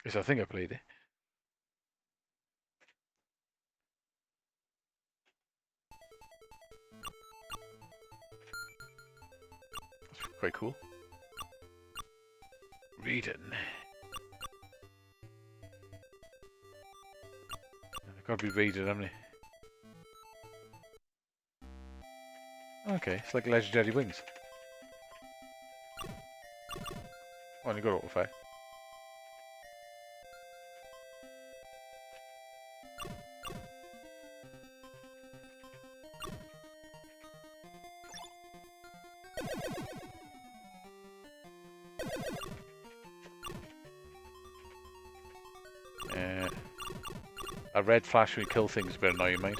Yes, I think I played it. That's quite cool. Reading. I've got to be raided, haven't I? Okay, it's like Legendary Wings. Oh, and you got auto fire. A red flash when you kill things is a bit annoying, mate.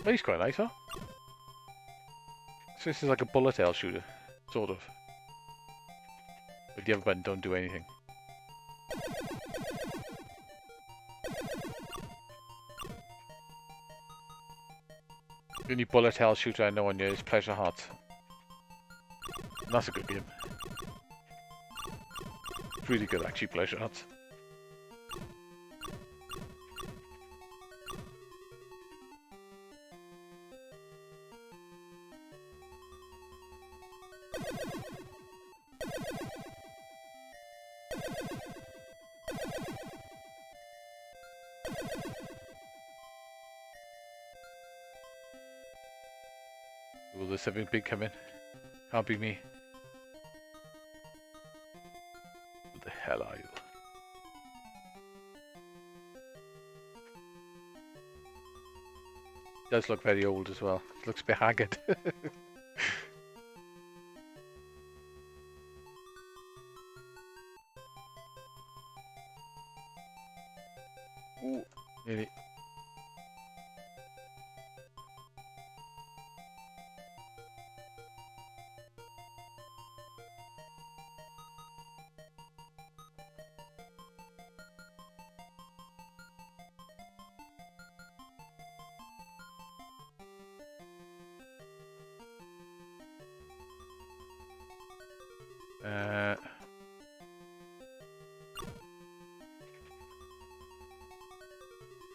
But he's quite nice, huh? So this is like a bullet hell shooter, sort of. But the other button don't do anything. The only bullet hell shooter I know on here is Pleasure Hearts. And that's a good game. It's really good actually, Pleasure Hearts. Will there's something big coming? Can't be me. Who the hell are you? Does look very old as well. Looks a bit haggard. Ooh, nearly.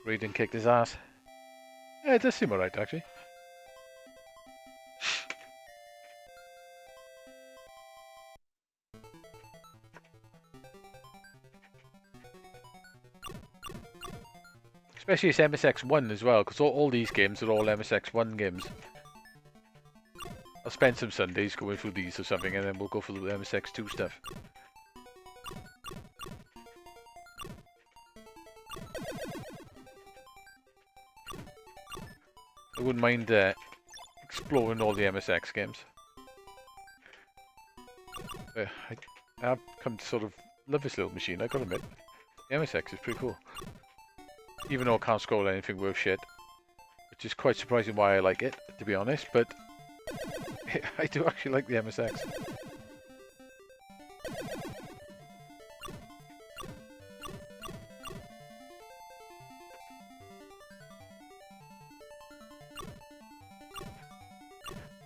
Raiden kicked his ass. Yeah, it does seem alright actually. Especially it's MSX1 as well, because all these games are all MSX1 games. I'll spend some Sundays going through these or something, and then we'll go for the MSX2 stuff. I wouldn't mind exploring all the MSX games. I have come to sort of love this little machine, I gotta admit. The MSX is pretty cool. Even though I can't scroll anything worth shit. Which is quite surprising why I like it, to be honest, but I do actually like the MSX.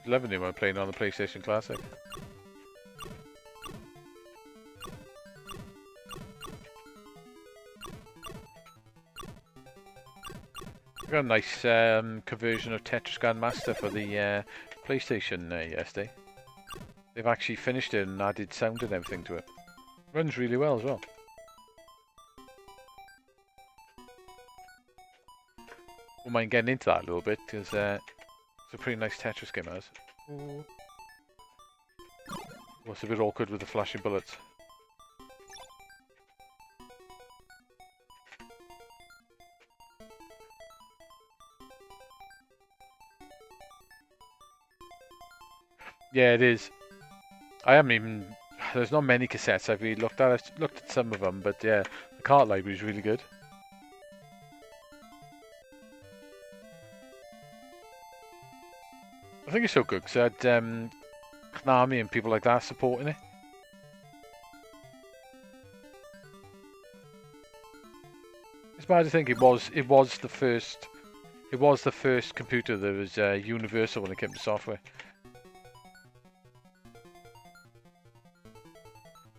loving it when playing on the PlayStation Classic. I got a nice conversion of Tetris Grandmaster for the PlayStation yesterday. They've actually finished it and added sound and everything to it. Runs really well as well. Wouldn't mind getting into that a little bit because it's a pretty nice Tetris game, as. Well, it's a bit awkward with the flashing bullets. Yeah, it is. I haven't even. There's not many cassettes I've really looked at. I've looked at some of them, but yeah, the cart library is really good. I think it's so good because I had Konami and people like that supporting it. It's bad to think it was the first computer that was universal when it came to software.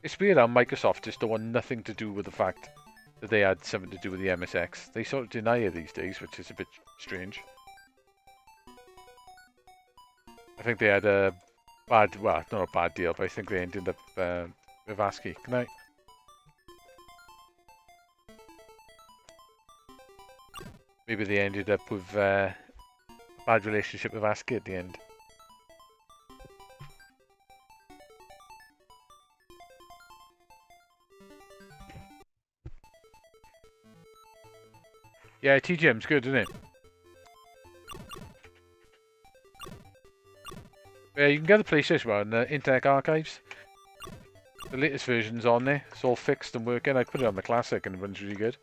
It's weird how Microsoft just don't want nothing to do with the fact that they had something to do with the MSX. They sort of deny it these days, which is a bit strange. I think they had a bad, well, not a bad deal, but I think they ended up with ASCII. Good night. Maybe they ended up with a bad relationship with ASCII at the end. Yeah, TGM's good, isn't it? Yeah, you can get the PlayStation one on the Internet Archives. The latest version's on there. It's all fixed and working. I put it on the Classic and it runs really good.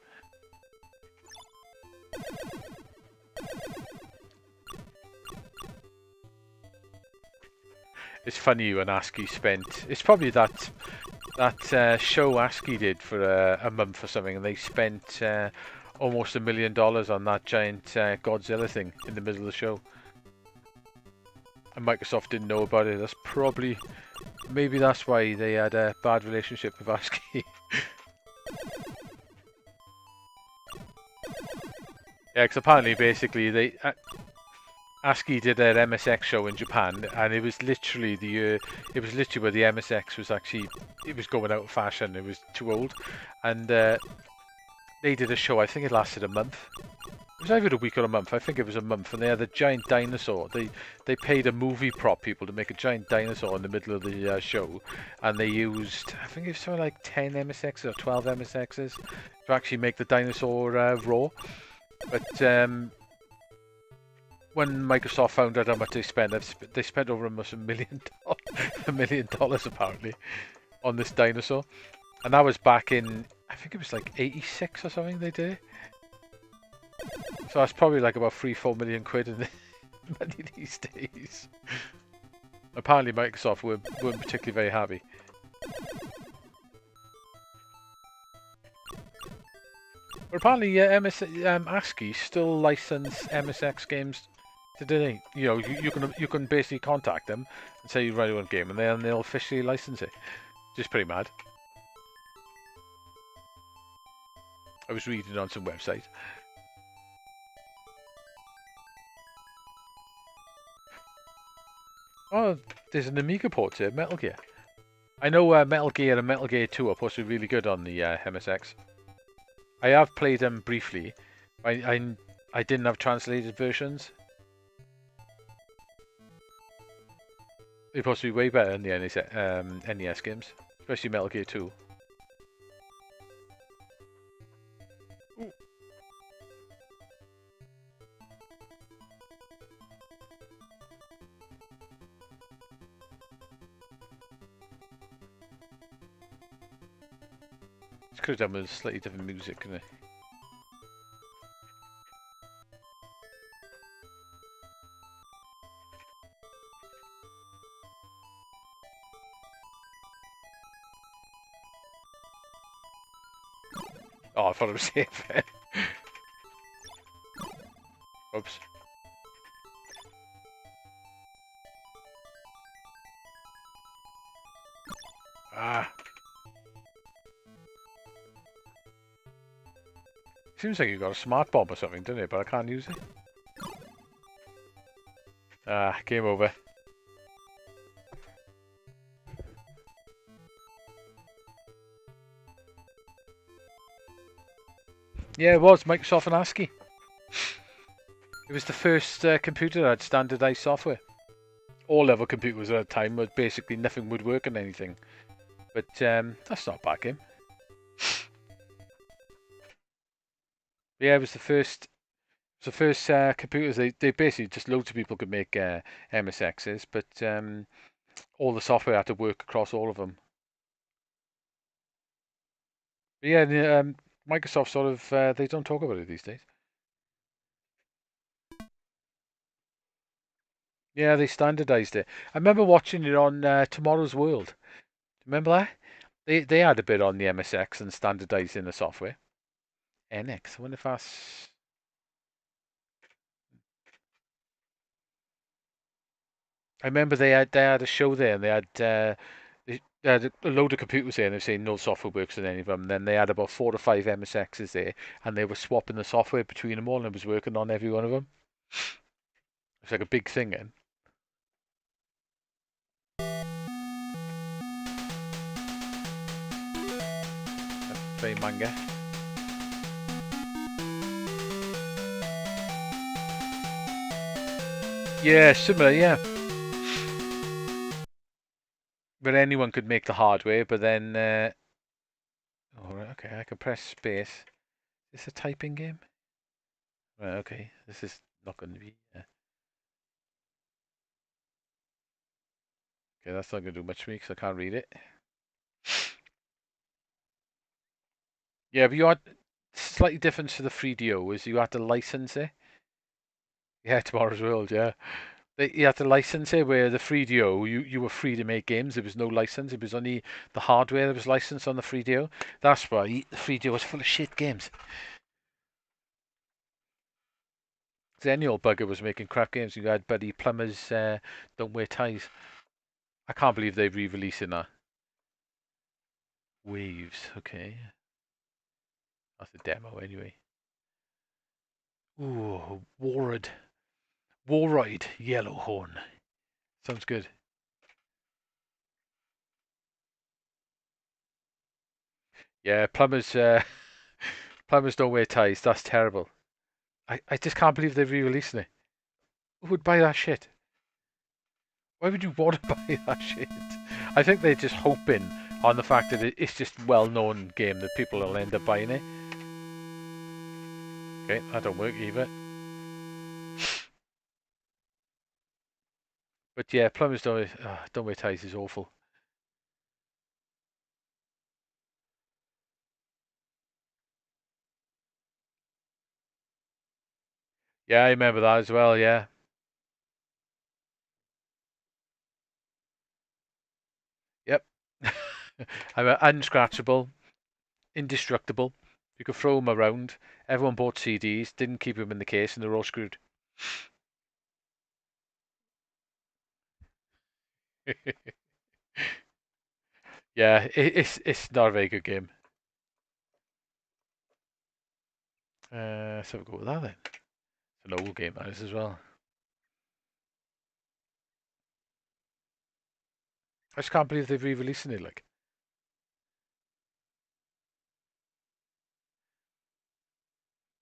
It's funny when ASCII spent. It's probably that show ASCII did for a month or something, and they spent almost $1 million on that giant Godzilla thing in the middle of the show. And Microsoft didn't know about it. That's probably, maybe that's why they had a bad relationship with ASCII. Yeah, because apparently, basically, ASCII did their MSX show in Japan, and it was literally it was literally where the MSX was actually, it was going out of fashion. It was too old, and they did a show. I think it lasted a month. It was either a week or a month. I think it was a month, and they had a giant dinosaur. They paid a movie prop people to make a giant dinosaur in the middle of the show, and they used, I think it was something like 10 MSXs or 12 MSXs to actually make the dinosaur raw. But when Microsoft found out how much they spent over almost $1 million, $1 million apparently, on this dinosaur, and that was back in, I think it was like '86 or something. They did it. So that's probably like about 3-4 million quid in money these days. Apparently Microsoft weren't particularly very happy. But apparently ASCII still license MSX games today. You know, you can basically contact them and say you write one game, and then they'll officially license it. Which is pretty mad. I was reading on some website. Oh, there's an Amiga port here, Metal Gear. I know Metal Gear and Metal Gear 2 are supposed to be really good on the MSX. I have played them briefly. I didn't have translated versions. They're supposed to be way better than the NES games, especially Metal Gear 2. Ooh. Could have done with slightly different music, couldn't it? Oh, I thought it was safe. Oops. Ah. Seems like you've got a smart bomb or something, doesn't it? But I can't use it. Ah, game over. Yeah, it was Microsoft and ASCII. It was the first computer that had standardized software. All level computers at the time, but basically nothing would work on anything. But that's not a bad game. Yeah, it was the first. It was the first computers. They basically just loads of people could make MSXs, but all the software had to work across all of them. But yeah, Microsoft sort of they don't talk about it these days. Yeah, they standardized it. I remember watching it on Tomorrow's World. Remember that? They had a bit on the MSX and standardizing the software. NX. I wonder if that's. I remember they had a show there and they had a load of computers there and they were saying no software works on any of them. And then they had about 4 or 5 MSXs there and they were swapping the software between them all and it was working on every one of them. It's like a big thing then. Play manga. Yeah, similar, yeah. But anyone could make the hardware, but then oh, right, okay, I can press space. Is this a typing game? Right, okay. This is not going to be. Okay, that's not going to do much for me because I can't read it. Yeah, but you had slightly different to the 3DO is you had to license it. Yeah, Tomorrow's World, yeah. You had to license it where the 3DO, you were free to make games. There was no license. It was only the hardware that was licensed on the 3DO. That's why the 3DO was full of shit games. Any old bugger was making crap games. You had Buddy Plumbers Don't Wear Ties. I can't believe they're re-releasing that. Waves, okay. That's a demo anyway. Ooh, Warrod. Warride Yellowhorn. Sounds good. Yeah, plumbers don't wear ties. That's terrible. I just can't believe they're re-releasing it. Who would buy that shit? Why would you want to buy that shit? I think they're just hoping on the fact that it's just well-known game that people will end up buying it. Okay, that don't work either. But yeah, plumbers don't wear ties is awful. Yeah, I remember that as well. Yeah. Yep. I'm unscratchable, indestructible. You could throw them around. Everyone bought CDs, didn't keep them in the case, and they're all screwed. Yeah, it's not a very good game. Let's have a go with that then. It's an old game that is as well. I just can't believe they're re-releasing it. Like,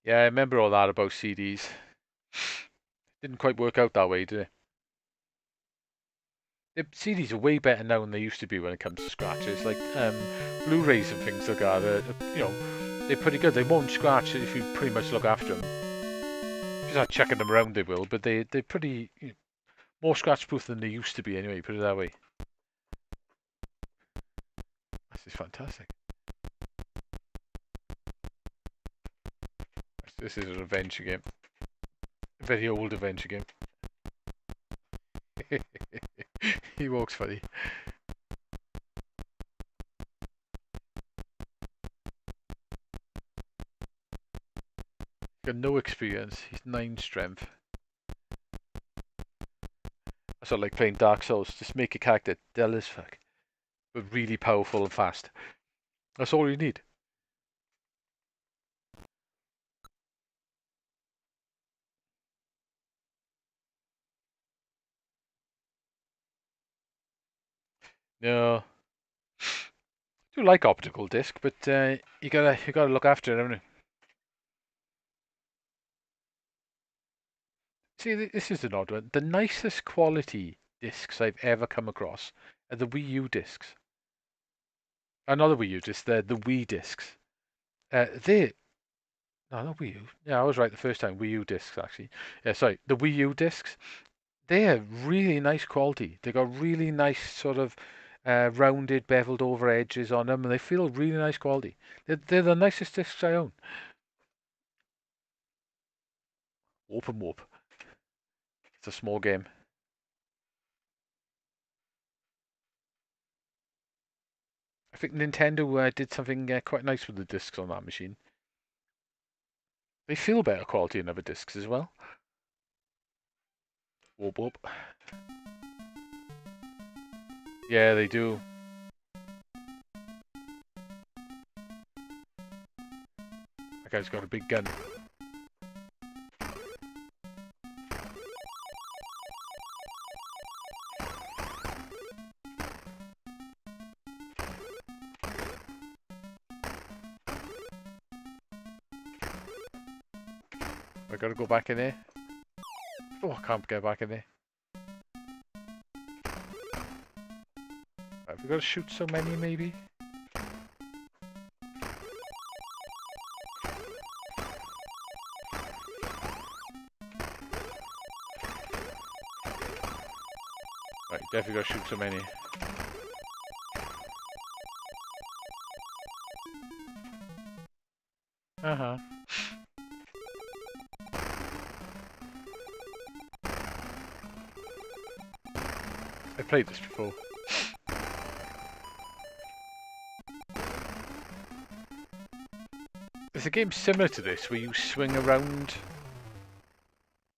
yeah, I remember all that about CDs. Didn't quite work out that way, did it? The CDs are way better now than they used to be when it comes to scratches. Like Blu-rays and things like that. They're pretty good. They won't scratch if you pretty much look after them. If you start chucking them around, they will. But they're pretty more scratch-proof than they used to be. Anyway, put it that way. This is fantastic. This is an adventure game. A very old adventure game. He walks funny. Got no experience. He's 9 strength. I sort of like playing Dark Souls. Just make a character dull as fuck. but really powerful and fast. That's all you need. No, I do like optical disc, but you gotta look after it, haven't you? See, this is an odd one. The nicest quality discs I've ever come across are the Wii U discs. Not the Wii U discs, the Wii discs. They No, not Wii U. Yeah, I was right the first time. Wii U discs, actually. Yeah, sorry. The Wii U discs, they are really nice quality. They got really nice sort of rounded, beveled over edges on them, and they feel really nice quality. They're the nicest discs I own. Open Warp. It's a small game. I think Nintendo did something quite nice with the discs on that machine. They feel better quality than other discs as well. Whoop whoop. Yeah, they do. That guy's got a big gun. I gotta go back in there. Oh, I can't get back in there. Have we got to shoot so many, maybe? Right, definitely got to shoot so many. Uh-huh. I played this before. There's a game similar to this where you swing around.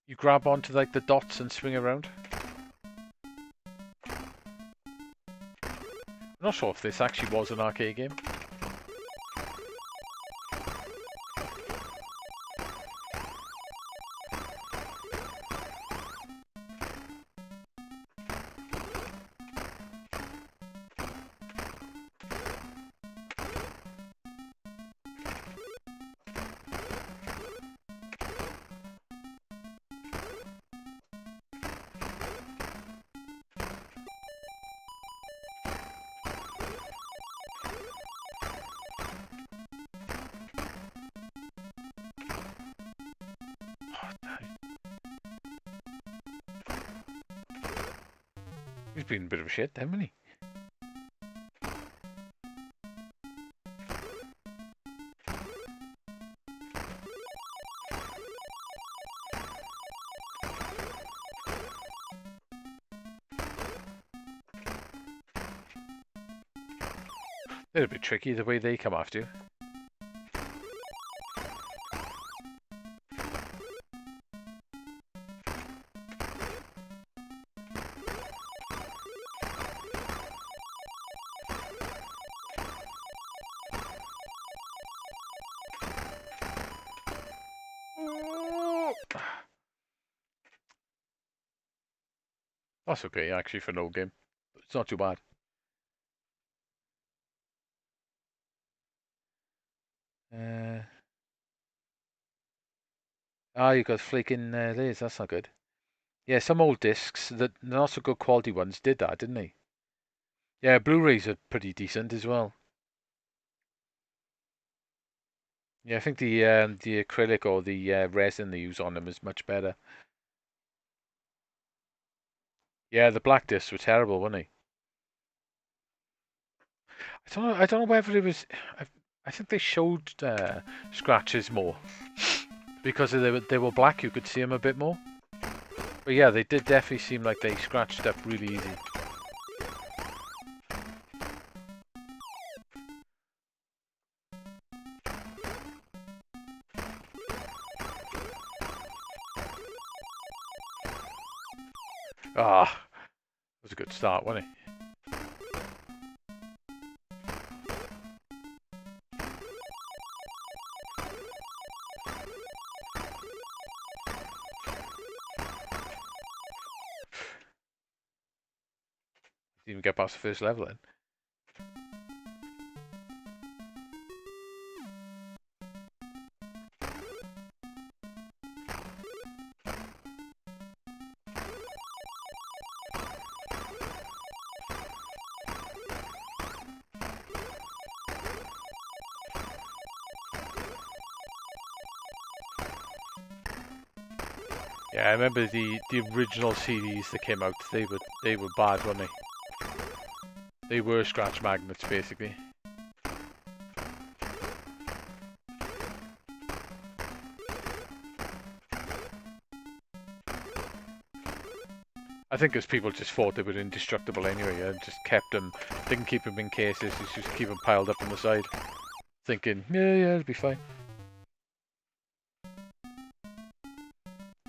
You grab onto like the dots and swing around. I'm not sure if this actually was an arcade game. He's been a bit of a shit, haven't he? They're a bit tricky the way they come after you. That's okay, actually, for no game. It's not too bad. You got flaking layers. That's not good. Yeah, some old discs, that not so good quality ones, did that, didn't they? Yeah, Blu-rays are pretty decent as well. Yeah, I think the acrylic or the resin they use on them is much better. Yeah, the black discs were terrible, weren't they? I don't know. I don't know whether it was. I think they showed scratches more because they were black. You could see them a bit more. But yeah, they did definitely seem like they scratched up really easy. Ah, that was a good start, wasn't it? Didn't even get past the first level then. Yeah, I remember the original CDs that came out. They were bad, weren't they? They were scratch magnets basically. I think as people just thought they were indestructible anyway, and just kept them, didn't keep them in cases, just keep them piled up on the side, thinking, yeah, it'll be fine.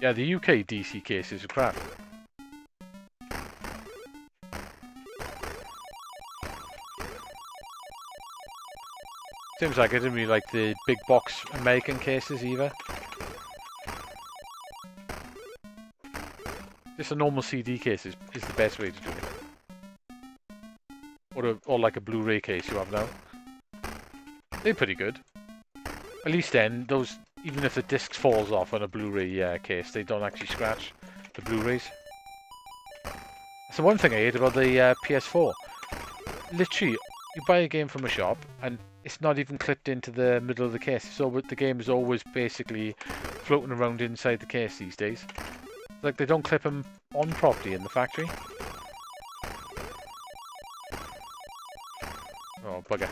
Yeah, the UK DC cases are crap. Seems like I didn't really like the big box American cases either. Just a normal CD case is the best way to do it. Or like a Blu-ray case you have now. They're pretty good. At least then, those, even if the disc falls off on a Blu-ray case, they don't actually scratch the Blu-rays. That's the one thing I hate about the PS4. Literally, you buy a game from a shop, and it's not even clipped into the middle of the case. So the game is always basically floating around inside the case these days. It's like they don't clip them on properly in the factory. Oh, bugger.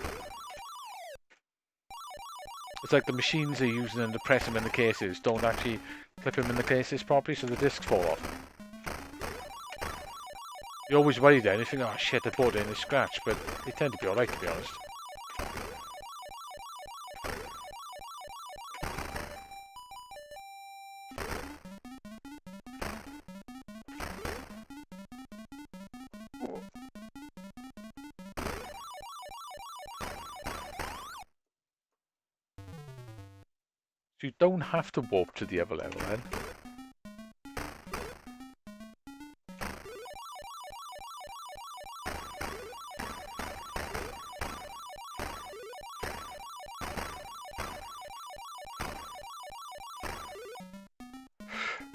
It's like the machines they're using and to press them in the cases don't actually clip them in the cases properly, so the discs fall off. You're always worried then, you think, oh shit, I bought it in a scratch, but they tend to be alright, to be honest. So you don't have to warp to the other level then.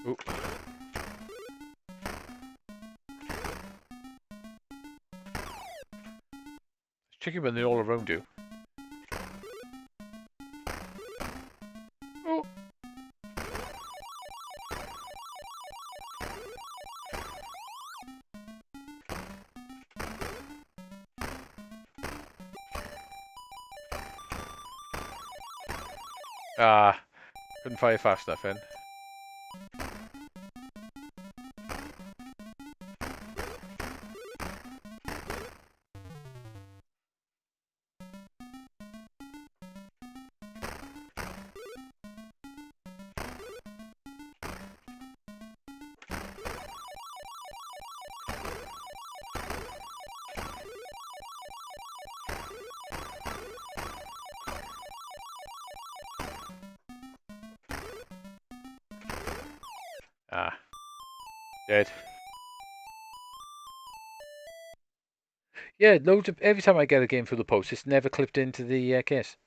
Oh. It's tricky when they're all around you. Oh. Ah, couldn't fire fast enough then. Ah, dead. Yeah, loads of, every time I get a game through the post, it's never clipped into the case.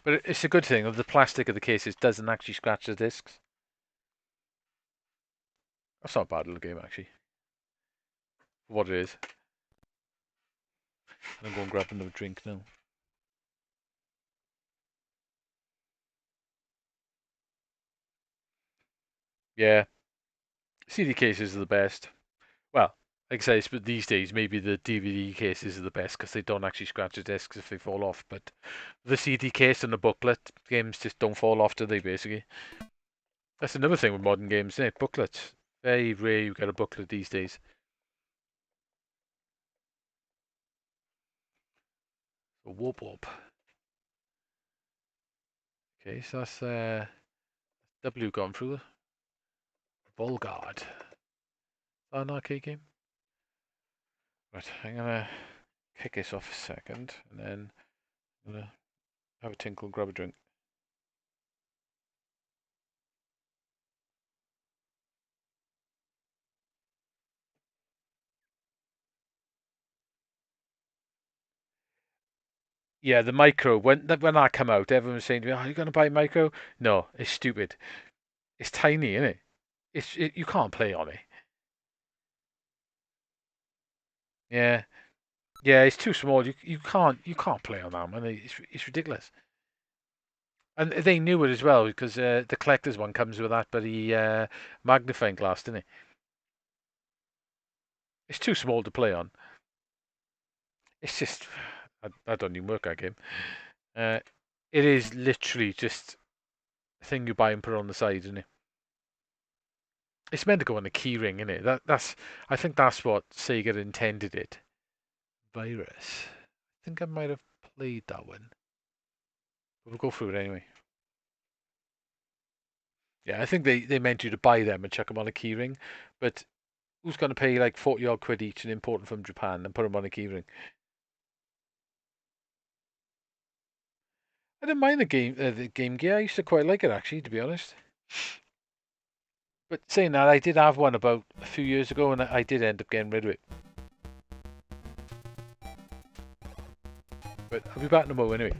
But it's a good thing of the plastic of the cases doesn't actually scratch the discs. That's not a bad little game actually. For what it is. I'm going to grab another drink now. Yeah, CD cases are the best. Well, like I say, but these days maybe the DVD cases are the best because they don't actually scratch the discs if they fall off. But the CD case and the booklet, games just don't fall off, do they? Basically, that's another thing with modern games, isn't it? Booklets. Very rare you get a booklet these days. So whoop whoop. Okay, so that's W gone through the Volgard. An arcade game. Right, I'm gonna kick this off a second, and then I'm gonna have a tinkle, grab a drink. Yeah, the micro when that came out, everyone was saying to me, "Oh, you gonna buy a micro?" No, it's stupid. It's tiny, isn't it? You can't play on it. Yeah, yeah, it's too small. You can't play on that, man. It's ridiculous. And they knew it as well because the collector's one comes with that bloody magnifying glass, doesn't it? It's too small to play on. It's just I don't even work that game. Uh, it is literally just a thing you buy and put on the side, isn't it? It's meant to go on a key ring, isn't it? That's I think that's what Sega intended it. Virus. I think I might have played that one. But we'll go through it anyway. Yeah, I think they meant you to buy them and chuck them on a keyring, but who's going to pay like 40 odd quid each and import them from Japan and put them on a keyring? I didn't mind the Game Gear. I used to quite like it actually, to be honest. But saying that, I did have one about a few years ago, and I did end up getting rid of it. But I'll be back in a moment anyway.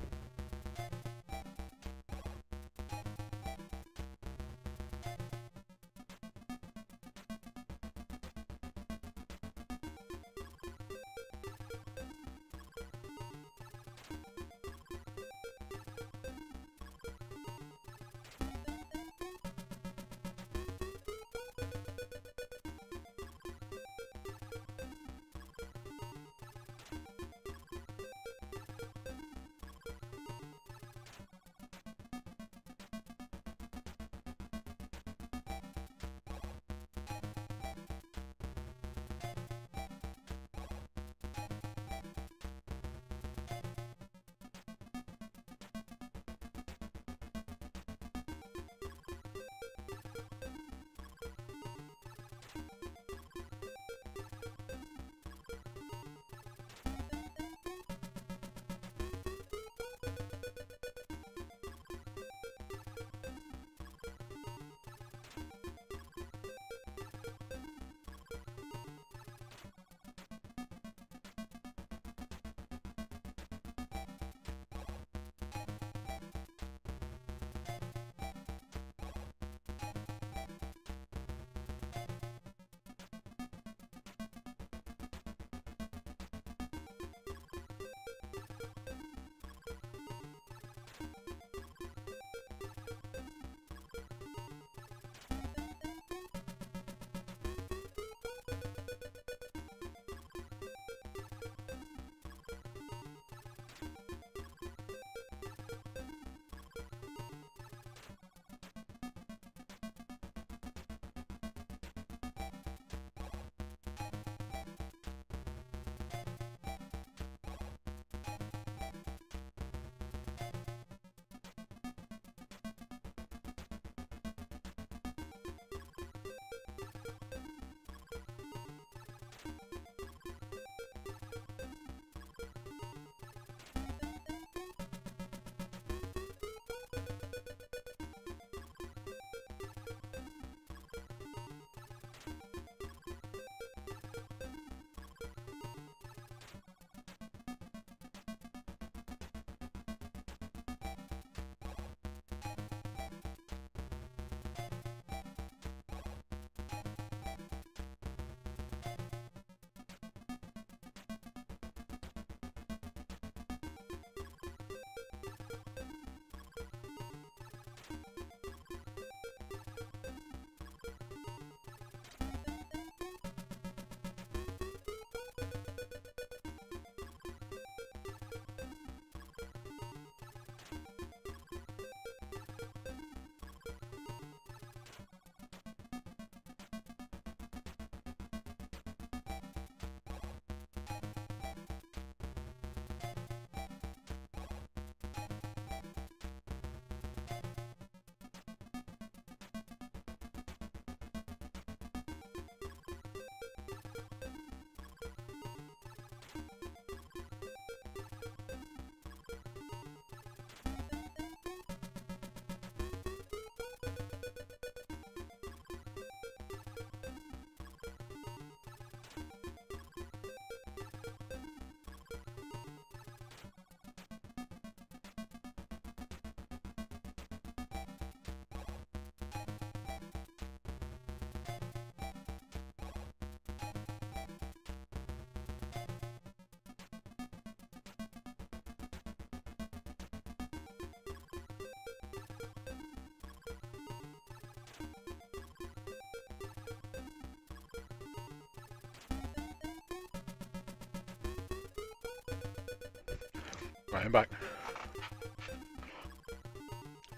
Right, I'm back.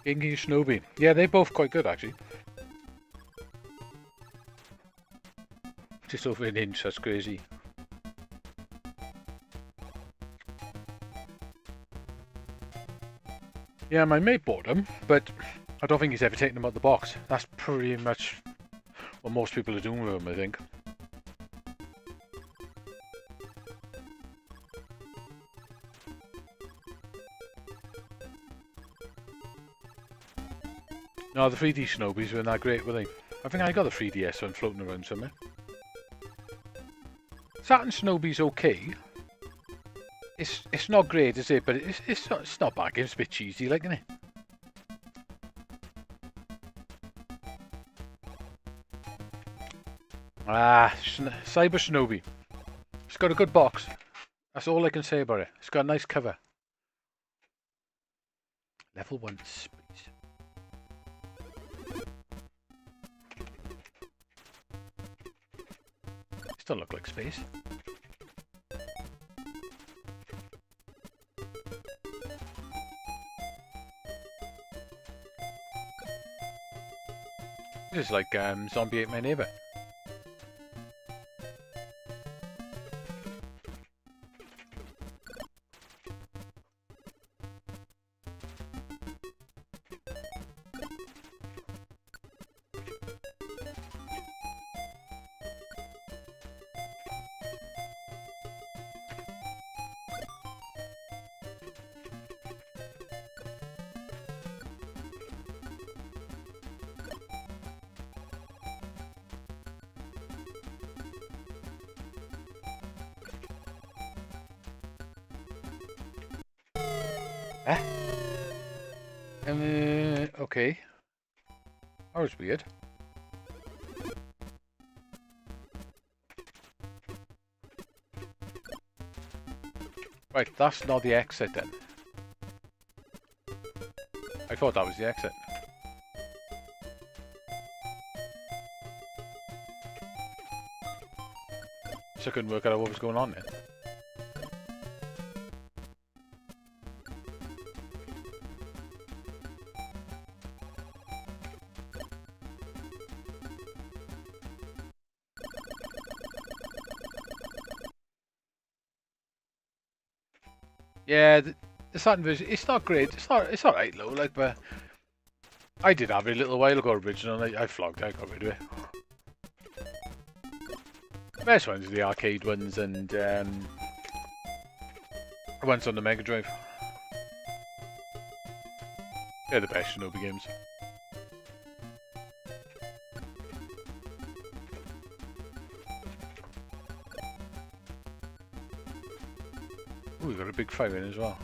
Inky and Shinobi. Yeah, they're both quite good actually. Just over an inch, that's crazy. Yeah, my mate bought them, but I don't think he's ever taken them out of the box. That's pretty much what most people are doing with them, I think. No, the 3D Shinobis weren't that great, were they? I think I got the 3DS one floating around somewhere. Saturn Shinobi's okay. It's not great, is it? But it's not bad. It's a bit cheesy, like, isn't it? Ah, Cyber Shinobi. It's got a good box. That's all I can say about it. It's got a nice cover. Level 1 space. Still look like space. This is like Zombie Ate My Neighbor. Eh? Okay. That was weird. Right, that's not the exit then. I thought that was the exit. So I couldn't work out what was going on there. Yeah, the Saturn version, it's not great. It's alright though, like, but I did have it a little while ago original, and I flogged it, I got rid of it. Best ones are the arcade ones and the ones on the Mega Drive. They're the best Shinobi games. Ooh, we've got a big fire in as well.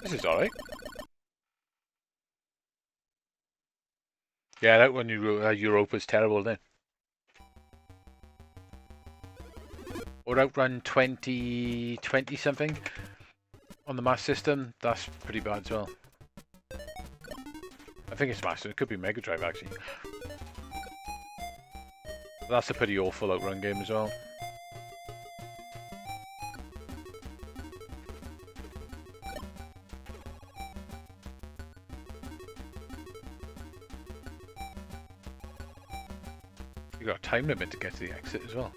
This is alright. Yeah, that one Europa's terrible, isn't it? Or Outrun 2020 something on the Master System, that's pretty bad as well. I think it's Master, it could be Mega Drive actually. But that's a pretty awful Outrun game as well. You got a time limit to get to the exit as well.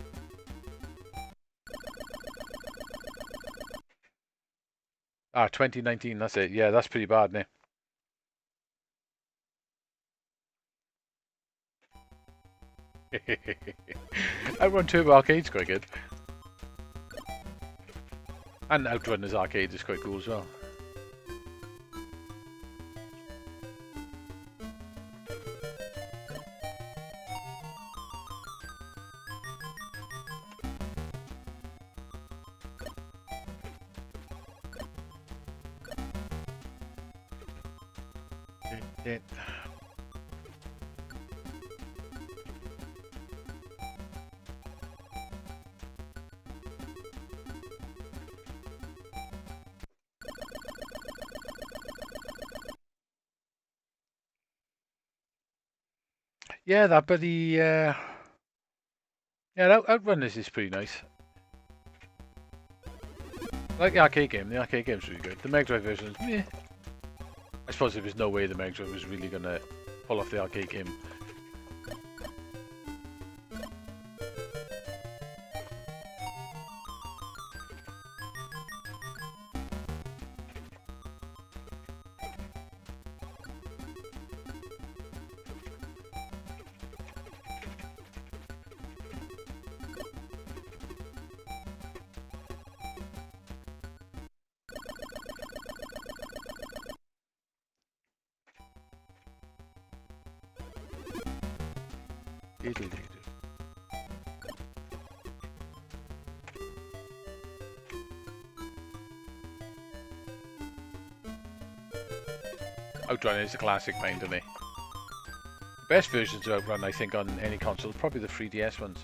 Ah, 2019, that's it. Yeah, that's pretty bad, isn't it? Outrun Turbo Arcade's quite good. And Outrunner's Arcade is quite cool as well. Yeah, that, but yeah, Outrunners is pretty nice. I like the arcade game. The arcade game's really good. The Mega Drive version is meh. I suppose there was no way the Mega Drive was really gonna pull off the arcade game. Outrun is a classic, mind to me. The best versions of Outrun, I think, on any console, probably the 3DS ones.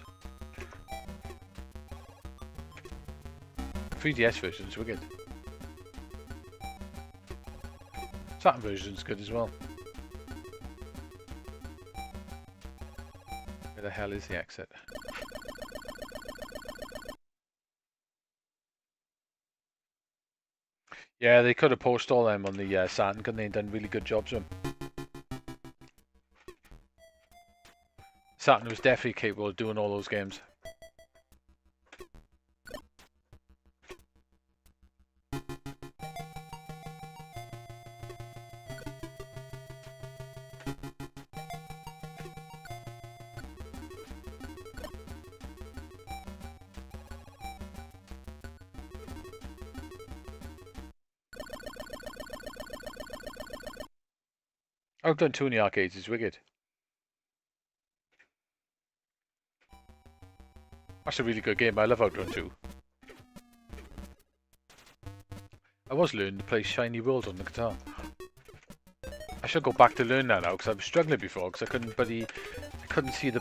3DS version's wicked. Saturn version's good as well. Where the hell is the exit? Yeah, they could have posted all them on the Saturn, couldn't they? And done really good jobs with them. Saturn was definitely capable of doing all those games. Outrun 2 in the arcades is wicked. That's a really good game. I love Outrun 2. I was learning to play Shiny World on the guitar. I should go back to learn that now because I was struggling before because I couldn't see the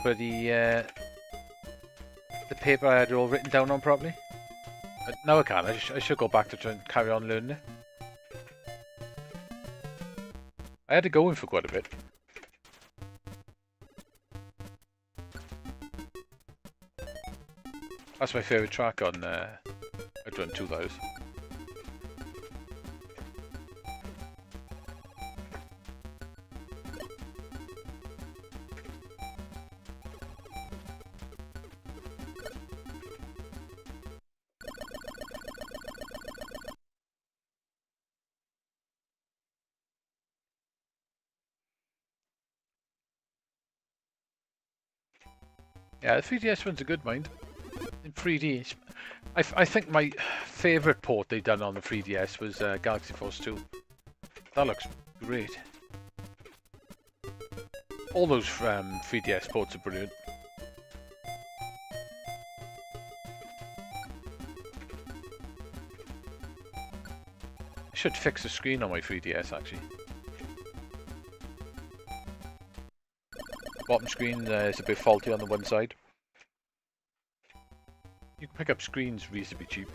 paper I had it all written down on properly. But now I can. I should go back to try and carry on learning it. I had to go in for quite a bit. That's my favourite track on Outrun 2, that is. Yeah, the 3DS one's a good mind. In 3D, I think my favourite port they done on the 3DS was Galaxy Force 2. That looks great. All those 3DS ports are brilliant. I should fix the screen on my 3DS actually. The bottom screen is a bit faulty on the one side. You can pick up screens reasonably cheap.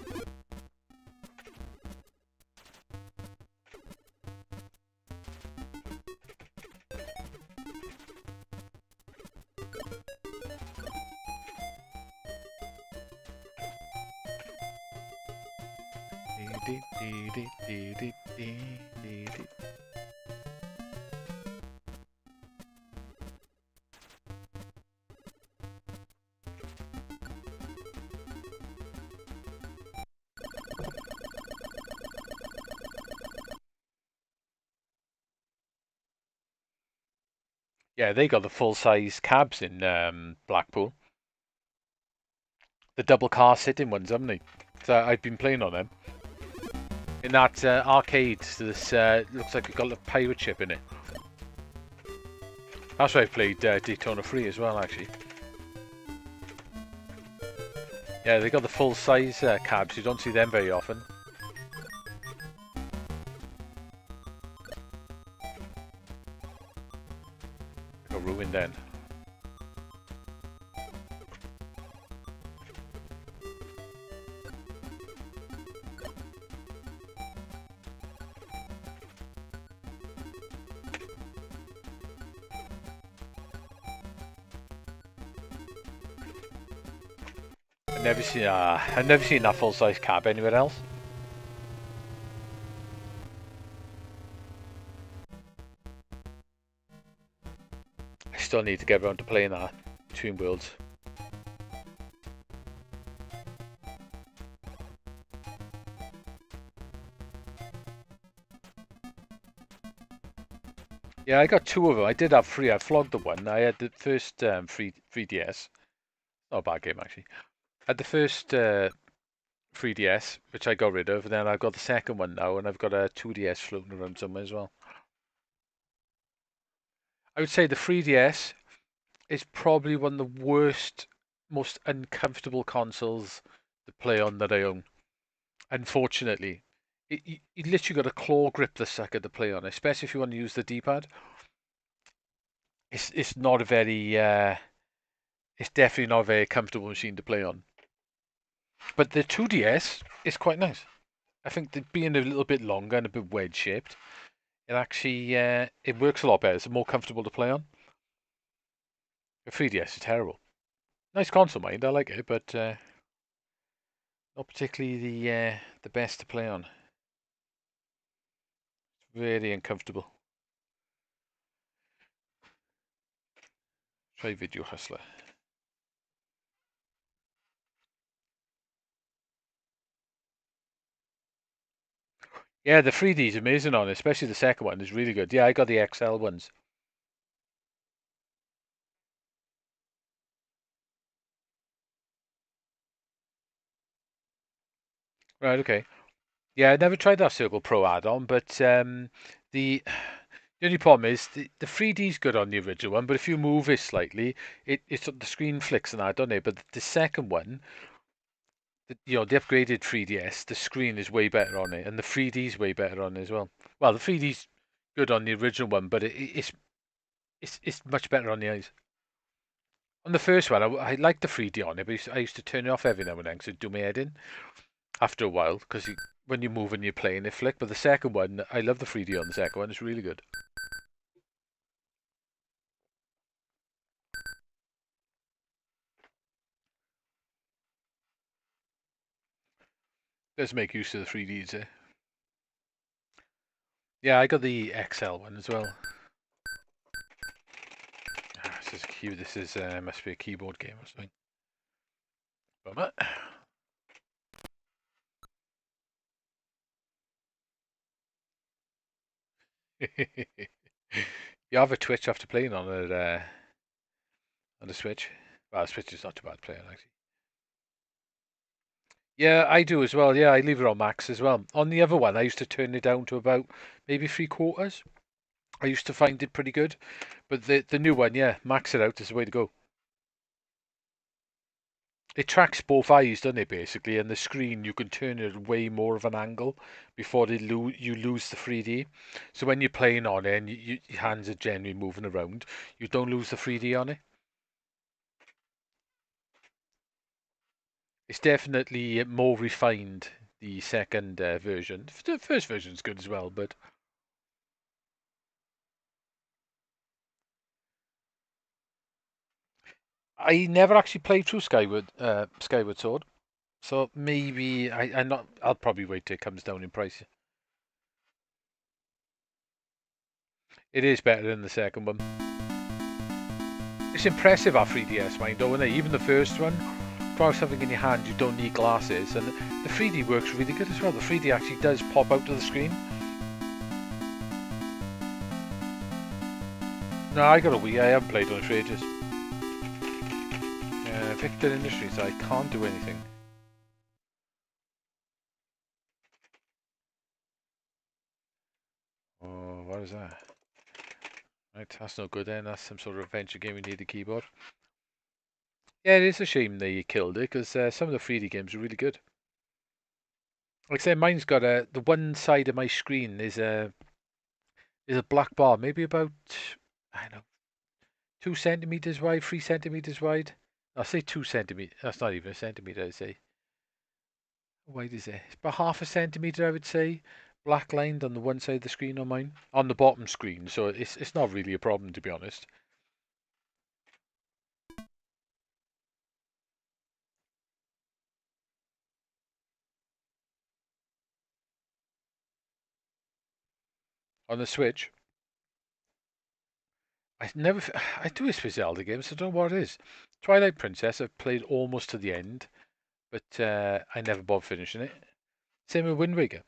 Yeah, they got the full-size cabs in Blackpool. The double car sitting ones, haven't they? So I've been playing on them. In that arcade, this looks like it's got a pirate ship in it. That's why I played Daytona 3 as well, actually. Yeah, they got the full-size cabs. You don't see them very often. Got ruined then. I've never seen that full size cab anywhere else. I still need to get around to playing that Between Worlds. Yeah, I got two of them. I did have three. I flogged the one. I had the first 3DS. Not a bad game actually. I had the first 3DS, which I got rid of, and then I've got the second one now, and I've got a 2DS floating around somewhere as well. I would say the 3DS is probably one of the worst, most uncomfortable consoles to play on that I own. Unfortunately, you literally got a claw grip the sucker to play on, especially if you want to use the D-pad. It's not a very it's definitely not a very comfortable machine to play on. But the 2DS is quite nice. I think that being a little bit longer and a bit wedge shaped, it actually it works a lot better. It's more comfortable to play on. The 3DS is terrible. Nice console, mind. I like it, but not particularly the best to play on. Very uncomfortable. Try Video Hustler. Yeah, the 3D is amazing on it, especially the second one is really good. Yeah, I got the XL ones. Right, okay. Yeah, I never tried that Circle Pro add-on, but the the only problem is the 3D is good on the original one, but if you move it slightly, it's the screen flicks and that, don't it? But the second one, the upgraded 3DS, the screen is way better on it, and the 3D is way better on it as well. Well, the 3D's good on the original one, but it's much better on the eyes. On the first one, I liked the 3D on it, but I used to turn it off every now and then because it'd do my head in after a while, because when you move and you're playing, it flick. But the second one, I love the 3D on the second one. It's really good. Does make use of the 3Ds there. Yeah, I got the XL one as well. This is cute. This is must be a keyboard game or something. Bummer. You have a Twitch after playing on the Switch. Well, the Switch is not too bad playing actually. Yeah, I do as well. Yeah, I leave it on max as well. On the other one, I used to turn it down to about maybe 3/4. I used to find it pretty good, but the new one, yeah, max it out is the way to go. It tracks both eyes, doesn't it, basically? And the screen, you can turn it way more of an angle before you lose the 3D. So when you're playing on it and your hands are generally moving around, you don't lose the 3D on it. It's definitely more refined, the second version. The first version's good as well, but I never actually played through Skyward Sword. So maybe I'm not. I'll probably wait till it comes down in price. It is better than the second one. It's impressive our 3DS mind, though, isn't it? Even the first one, to have something in your hand, you don't need glasses, and the 3D works really good as well. The 3D actually does pop out to the screen. No, I got a Wii. I haven't played on it for ages. Victor Industries. I can't do anything. Oh, what is that? Right, that's no good then. That's some sort of adventure game. We need a keyboard. Yeah, it is a shame they killed it because some of the 3D games are really good. Like I say, mine's got the one side of my screen is a black bar, maybe about I don't know 2 centimeters wide, 3 centimeters wide. I'll say 2 centimeters. That's not even a centimeter. I'd say. How wide is it? It's about half a centimeter, I would say. Black lined on the one side of the screen on mine, on the bottom screen. So it's not really a problem to be honest. On the Switch, I never. I do this with Zelda games. I don't know what it is. Twilight Princess, I've played almost to the end, but I never bothered finishing it. Same with Wind Waker.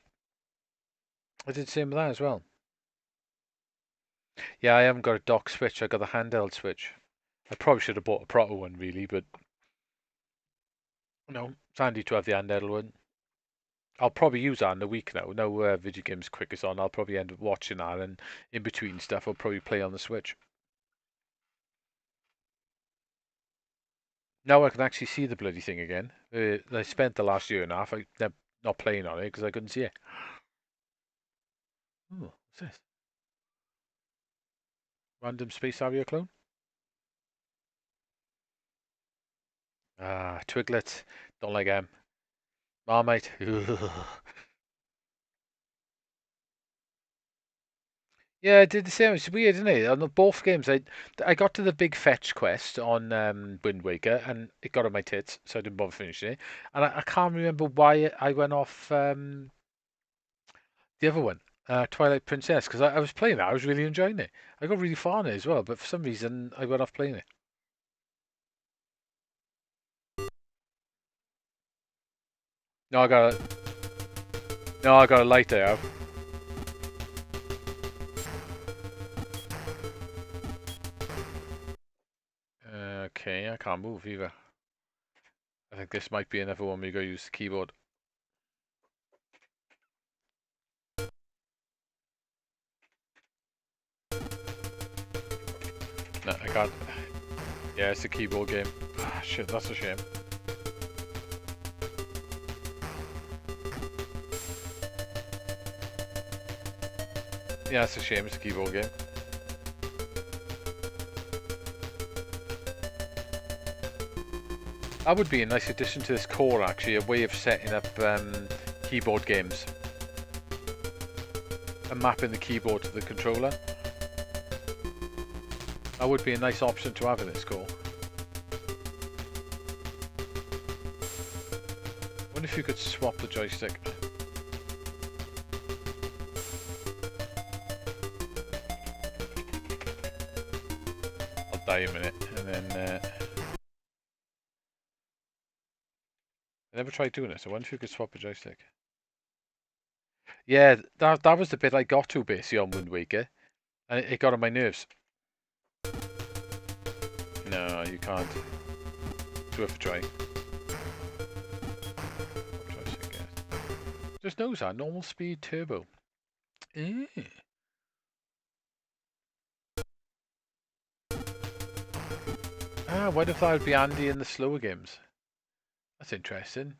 I did the same with that as well. Yeah, I haven't got a dock Switch. I got a handheld Switch. I probably should have bought a proper one, really, but no, it's handy to have the handheld one. I'll probably use that in the week now. No video games quick is on. I'll probably end up watching that, and in between stuff, I'll probably play on the Switch. Now I can actually see the bloody thing again. I spent the last year and a half not playing on it because I couldn't see it. Oh, what's this? Random Space Harrier clone? Ah, Twiglet. Don't like him. Marmite. Yeah, I did the same. It's weird, isn't it? On both games, I got to the big fetch quest on Wind Waker, and it got on my tits, so I didn't bother finishing it. And I can't remember why I went off the other one, Twilight Princess, because I was playing that. I was really enjoying it. I got really far in it as well, but for some reason, I went off playing it. No, I got a light there. Okay, I can't move either. I think this might be another one where you got to use the keyboard. No, I can't. Yeah, it's a keyboard game. Ah, shit, that's a shame. Yeah, it's a shame. It's a keyboard game. That would be a nice addition to this core, actually, a way of setting up keyboard games and mapping the keyboard to the controller. That would be a nice option to have in this core. I wonder if you could swap the joystick. I'll die a minute, and then I never tried doing it, so I wonder if you could swap a joystick. Yeah, that was the bit I got to basically on Wind Waker, and it got on my nerves. No, you can't. It's worth a try. Just knows that normal speed turbo. Ah, what if that would be Andy in the slower games? That's interesting.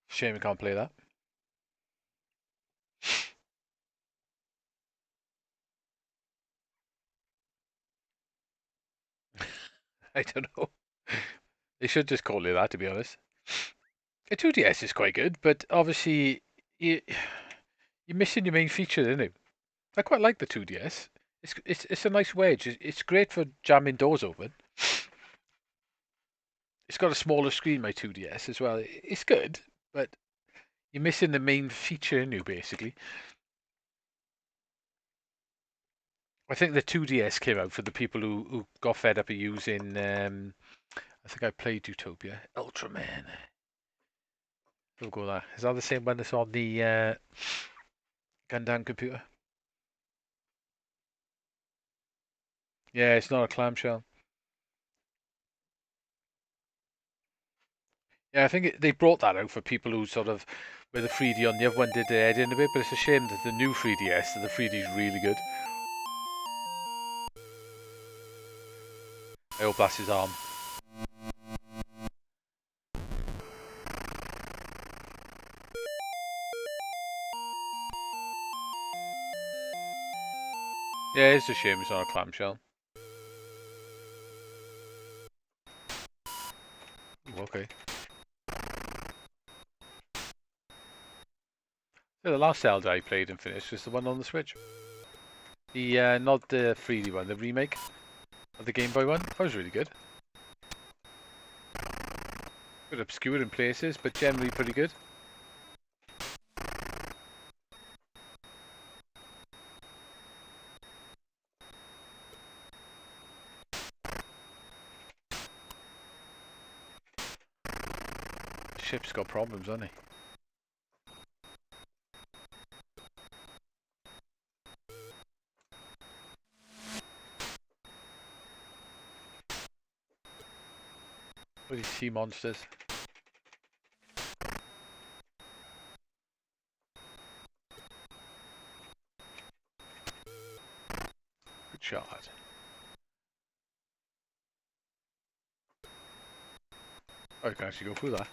Shame we can't play that. I don't know. They should just call it that, to be honest. The 2DS is quite good, but obviously you're missing your main feature, isn't it? I quite like the 2DS. It's a nice wedge. It's great for jamming doors open. It's got a smaller screen, my 2DS as well. It's good, but you're missing the main feature in you, basically. I think the 2DS came out for the people who got fed up of using. I think I played Utopia. Ultraman. We'll go there. Is that the same one that's on the Gundam computer? Yeah, it's not a clamshell. Yeah, I think they brought that out for people who sort of, with the 3D on the other one did the editing a bit, but it's a shame that the new 3DS, the 3D is really good. I hope that's his arm. Yeah, it's a shame it's not a clamshell. Ooh, okay. Yeah, the last Zelda I played and finished was the one on the Switch. The not the 3D one, the remake of the Game Boy one. That was really good. Bit obscure in places, but generally pretty good. The ship's got problems, hasn't he? Bloody sea monsters. Good shot. Oh, you can actually go through that.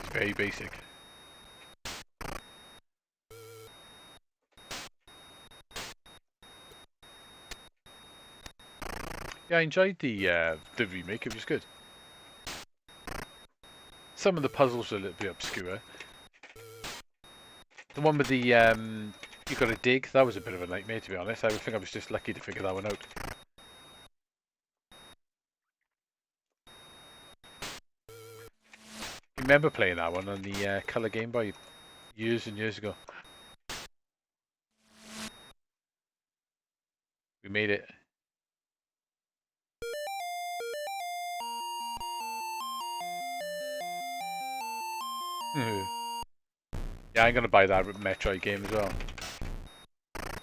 It's very basic. Yeah, I enjoyed the remake. It was good. Some of the puzzles are a little bit obscure. The one with the you got to dig. That was a bit of a nightmare, to be honest. I think I was just lucky to figure that one out. Remember playing that one on the Color Game Boy years and years ago. We made it. Yeah, I'm gonna buy that Metroid game as well. I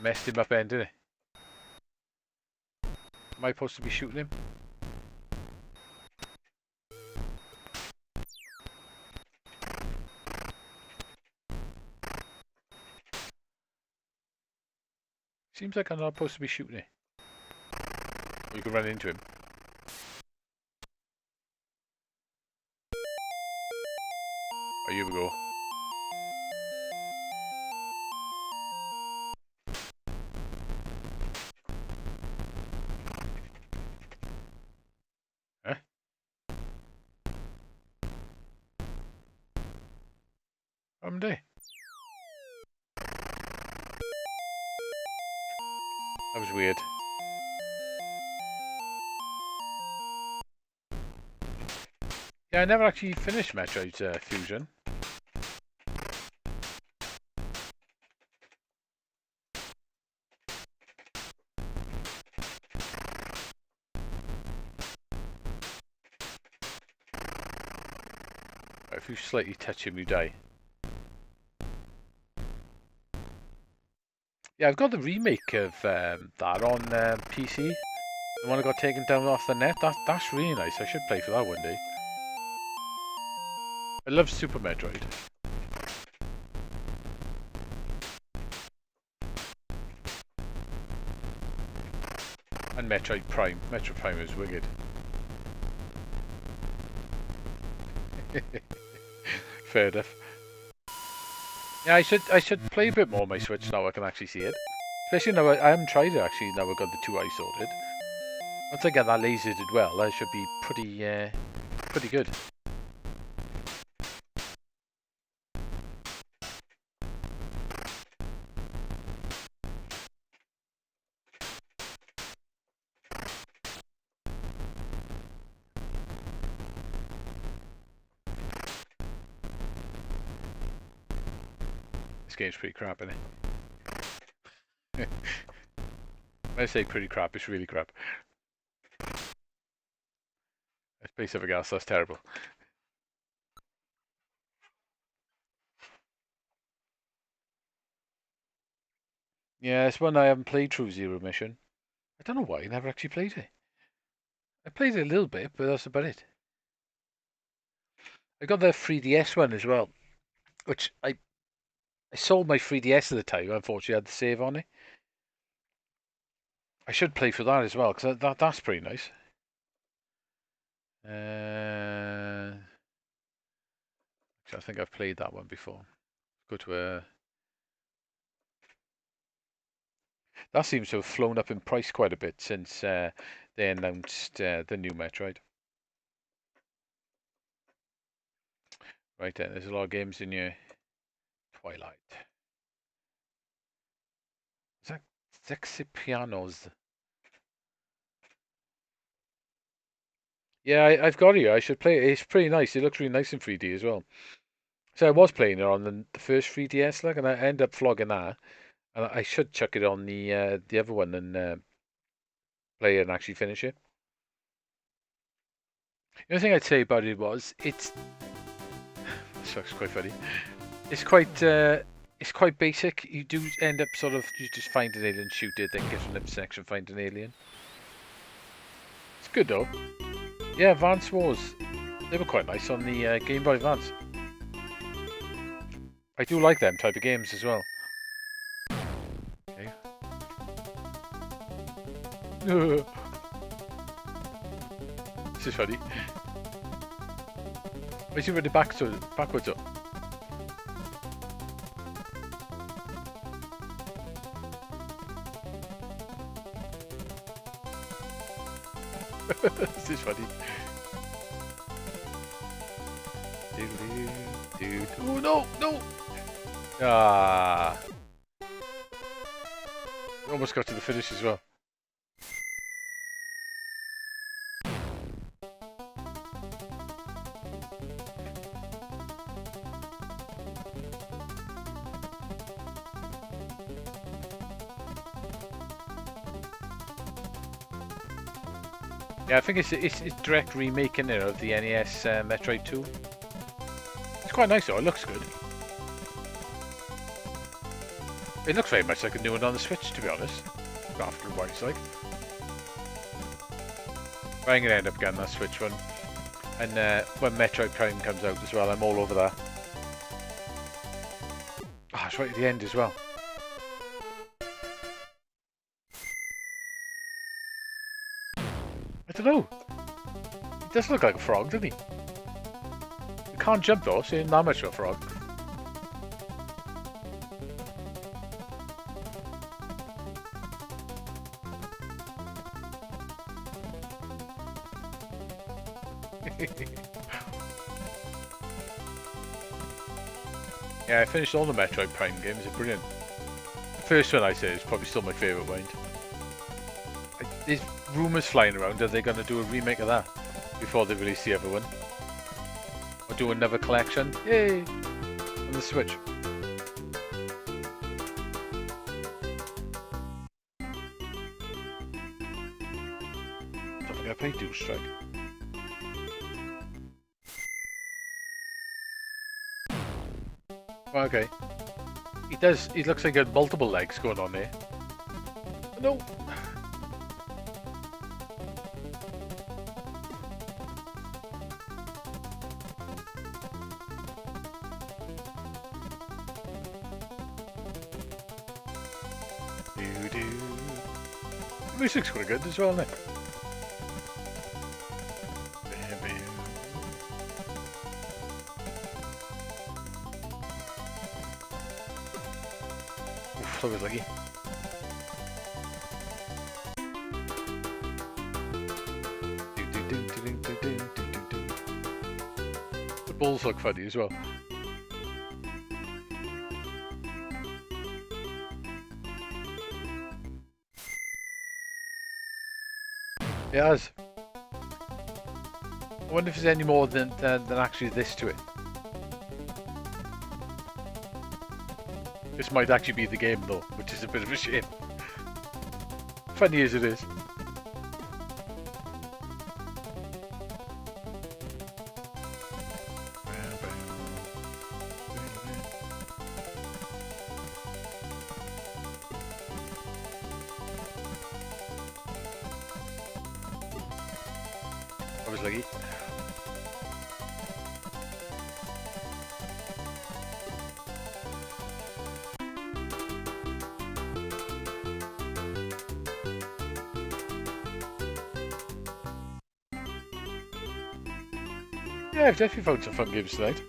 messed him up, didn't I? Am I supposed to be shooting him? Seems like I'm not supposed to be shooting it. Or you can run into him. Oh, here we go. Huh? I'm there. That was weird. Yeah, I never actually finished Metroid Fusion. Right, if you slightly touch him, you die. Yeah, I've got the remake of that on PC. The one that got taken down off the net. That's really nice. I should play for that one day. I love Super Metroid. And Metroid Prime. Metroid Prime is wicked. Fair enough. Yeah, I should play a bit more on my Switch now I can actually see it. Especially now I haven't tried it actually. Now I've got the two eyes sorted. Once I get that laser did well, I should be pretty good. This game's pretty crap, isn't it? When I say pretty crap, it's really crap. Let's play something else. That's terrible. Yeah, it's one I haven't played through Zero Mission. I don't know why I never actually played it. I played it a little bit, but that's about it. I got the 3DS one as well, which I sold my 3DS at the time. Unfortunately, I had the save on it. I should play for that as well because that's pretty nice. I think I've played that one before. Go to a. That seems to have flown up in price quite a bit since they announced the new Metroid. Right then, there's a lot of games in here. Twilight. Is that Sexy Pianos? Yeah, I've got it here. I should play it. It's pretty nice. It looks really nice in 3D as well. So I was playing it on the first 3DS, like, and I ended up flogging that. And I should chuck it on the other one and play it and actually finish it. The only thing I'd say about it was this looks quite funny. It's quite basic. You do end up sort of you just find an alien, shoot it, then get from the section, find an alien. It's good though. Yeah, Advance Wars. They were quite nice on the Game Boy Advance. I do like them type of games as well. Okay. This is funny. Why is he running backwards up? This is funny. Oh no, no! Ah! Almost got to the finish as well. Yeah, I think it's direct remaking it of the NES Metroid 2. It's quite nice though, it looks good. It looks very much like a new one on the Switch, to be honest. After what it's like. But I'm going to end up getting that Switch one. And when Metroid Prime comes out as well, I'm all over that. Ah, it's right at the end as well. I don't know. He does look like a frog, doesn't he? He can't jump though, so he's not much of a frog. Yeah, I finished all the Metroid Prime games, they're brilliant. The first one I say is probably still my favourite one. There's rumours flying around, are they going to do a remake of that before they release the other one? Or do another collection? Yay! On the Switch. Don't think I played Dual Strike. Oh, okay. He looks like he had multiple legs going on there. No! The music's quite good as well, isn't it? Oof, that was lucky. The balls look funny as well. It has. I wonder if there's any more than actually this to it. This might actually be the game though, which is a bit of a shame. Funny as it is. I was lucky. Yeah, I've definitely found some fun games tonight.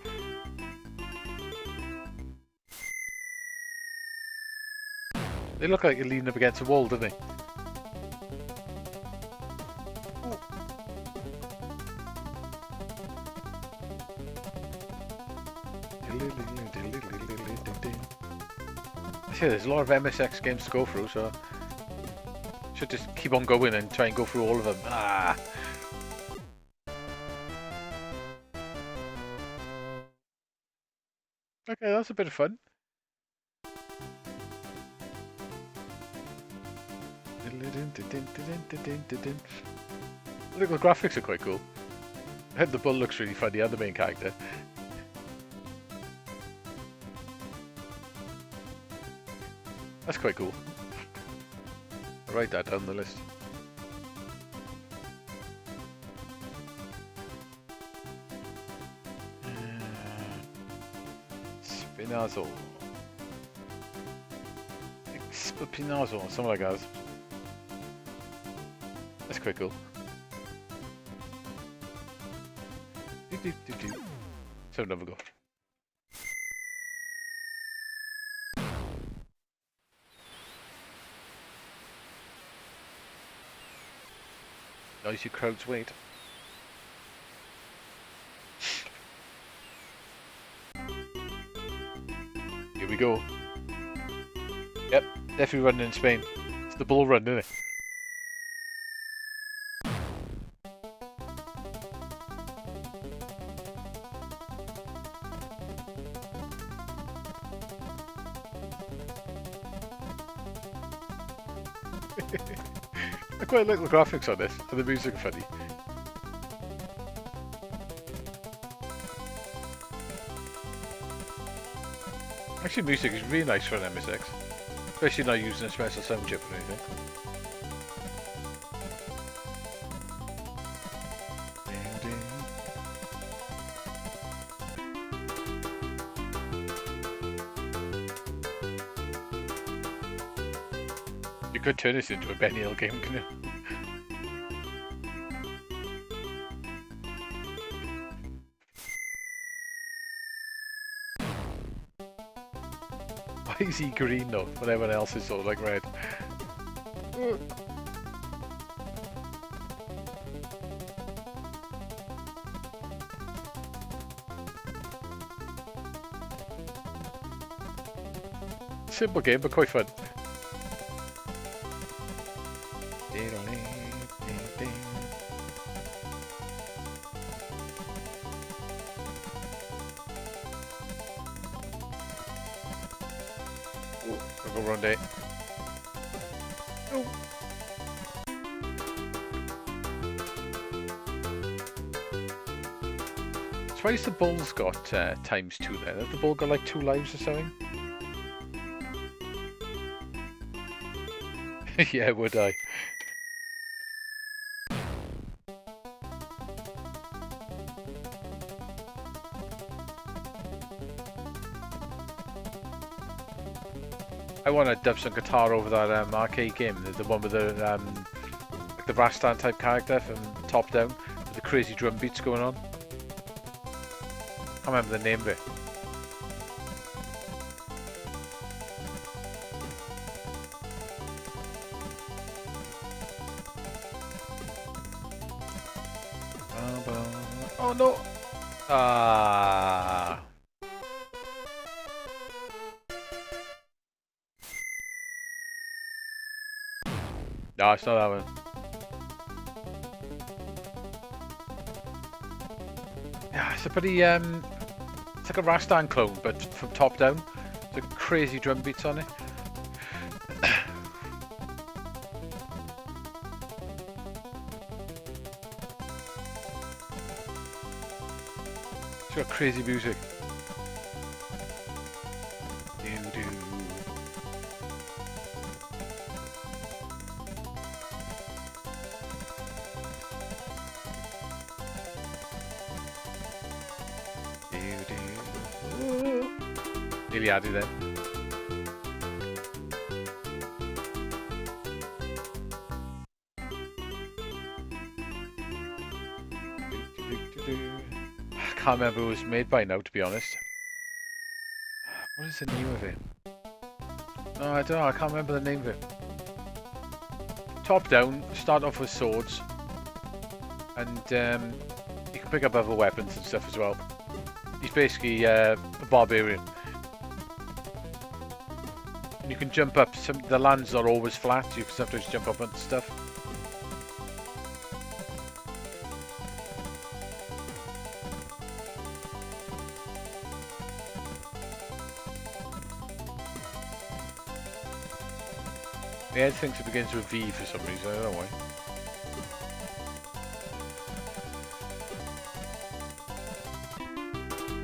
They look like you're leaning up against a wall, don't they? See, there's a lot of MSX games to go through, so should just keep on going and try and go through all of them. Ah. Okay, that's a bit of fun. Look, the graphics are quite cool. The bull looks really funny, the main character. That's quite cool. I'll write that down the list. Spinazo. Spinazo, something like that. That's quite cool. Let's have another go. Noisy crowds wait. Here we go. Yep, definitely running in Spain. It's the bull run, isn't it? I quite like the graphics on this, and the music are funny. Actually, music is really nice for an MSX, especially not using a special sound chip or anything. You could turn this into a Benny Hill game, couldn't you? Why is he green though, when everyone else is sort of like red? Simple game, but quite fun. I'll go run day. Oh. So why has the bull's got ×2 then? Has the bull got like 2 lives or something? Yeah, would I? I want to dub some guitar over that arcade game, the one with the like the Rastan type character from top down, with the crazy drum beats going on. I can't remember the name of it. Oh no! Ah. No, it's not that one. Yeah, it's a pretty it's like a Rastan clone, but from top down. It's like crazy drum beats on it. It's got crazy music. Nearly had it then. I can't remember who it was made by now, to be honest. What is the name of it? No, I don't know. I can't remember the name of it. Top down, start off with swords, and you can pick up other weapons and stuff as well. He's basically a barbarian. And you can jump up. The land's not always flat. You can sometimes jump up and stuff. The head thinks it begins with V for some reason. I don't know why.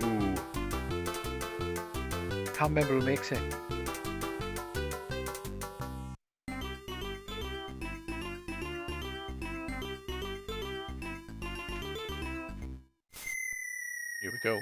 Ooh. Can't remember who makes it. Here we go.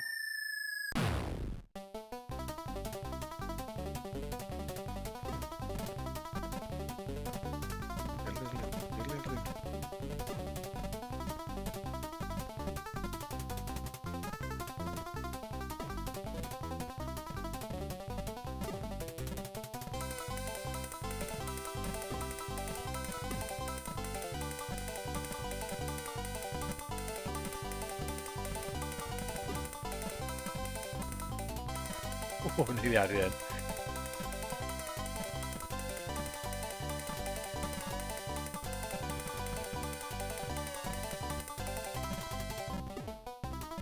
Oh, nearly had it in.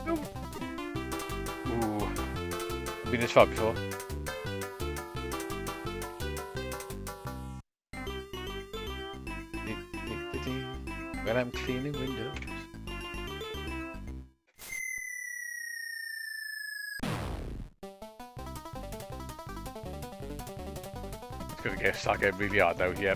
Ooh. Been this far before. When I'm cleaning windows. It's gonna start getting really hard now, yeah.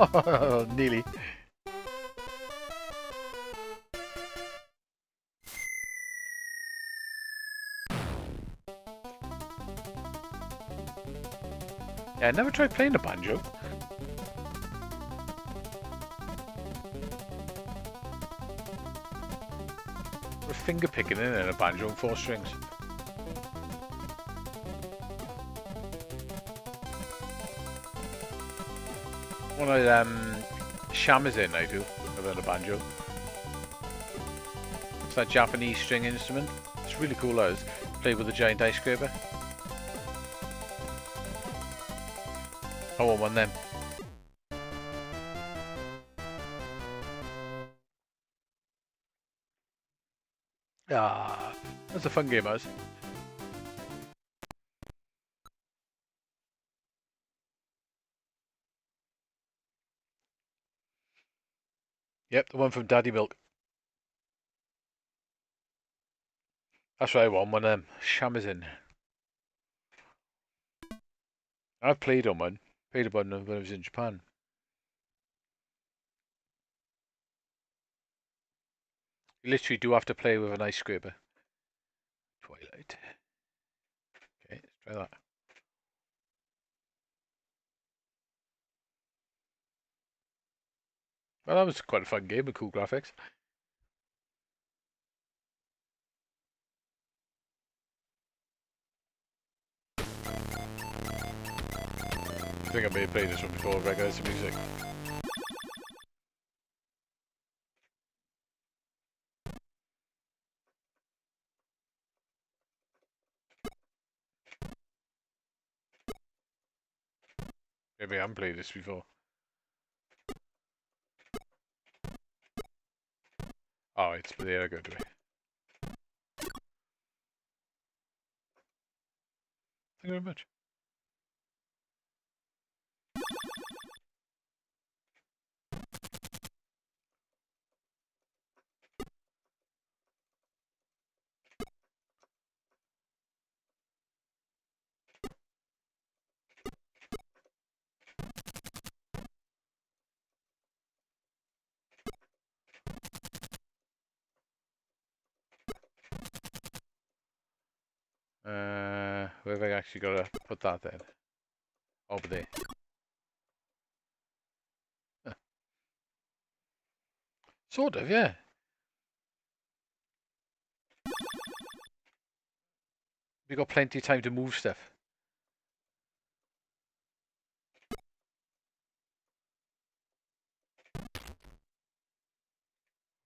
Oh, nearly. Yeah, I never tried playing the banjo. We're finger picking in a banjo and 4 strings. One of them shamas in I do, other than a banjo. It's that Japanese string instrument. It's really cool as played with a giant ice scraper. I want one of them. Ah, that's a fun game, as. Yep, the one from Daddy Milk. That's what I want, one of them. Shamas in. I've played on one. Played on one when I was in Japan. You literally do have to play with an ice scraper. Twilight. Okay, let's try that. Well, that was quite a fun game with cool graphics. I think I may have played this one before, regular music. Maybe I haven't played this before. Oh, it's there I go to it. Thank you very much. Where have I actually got to put that then? Over there. Huh. Sort of, yeah. We got plenty of time to move stuff.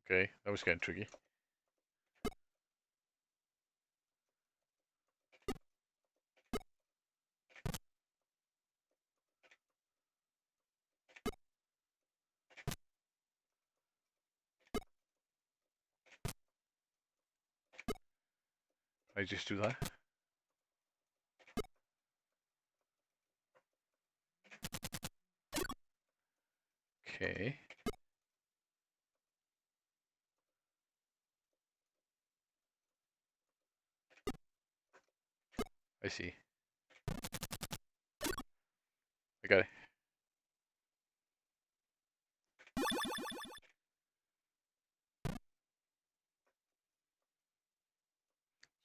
Okay, that was getting tricky. I just do that. Okay. I see. I got it.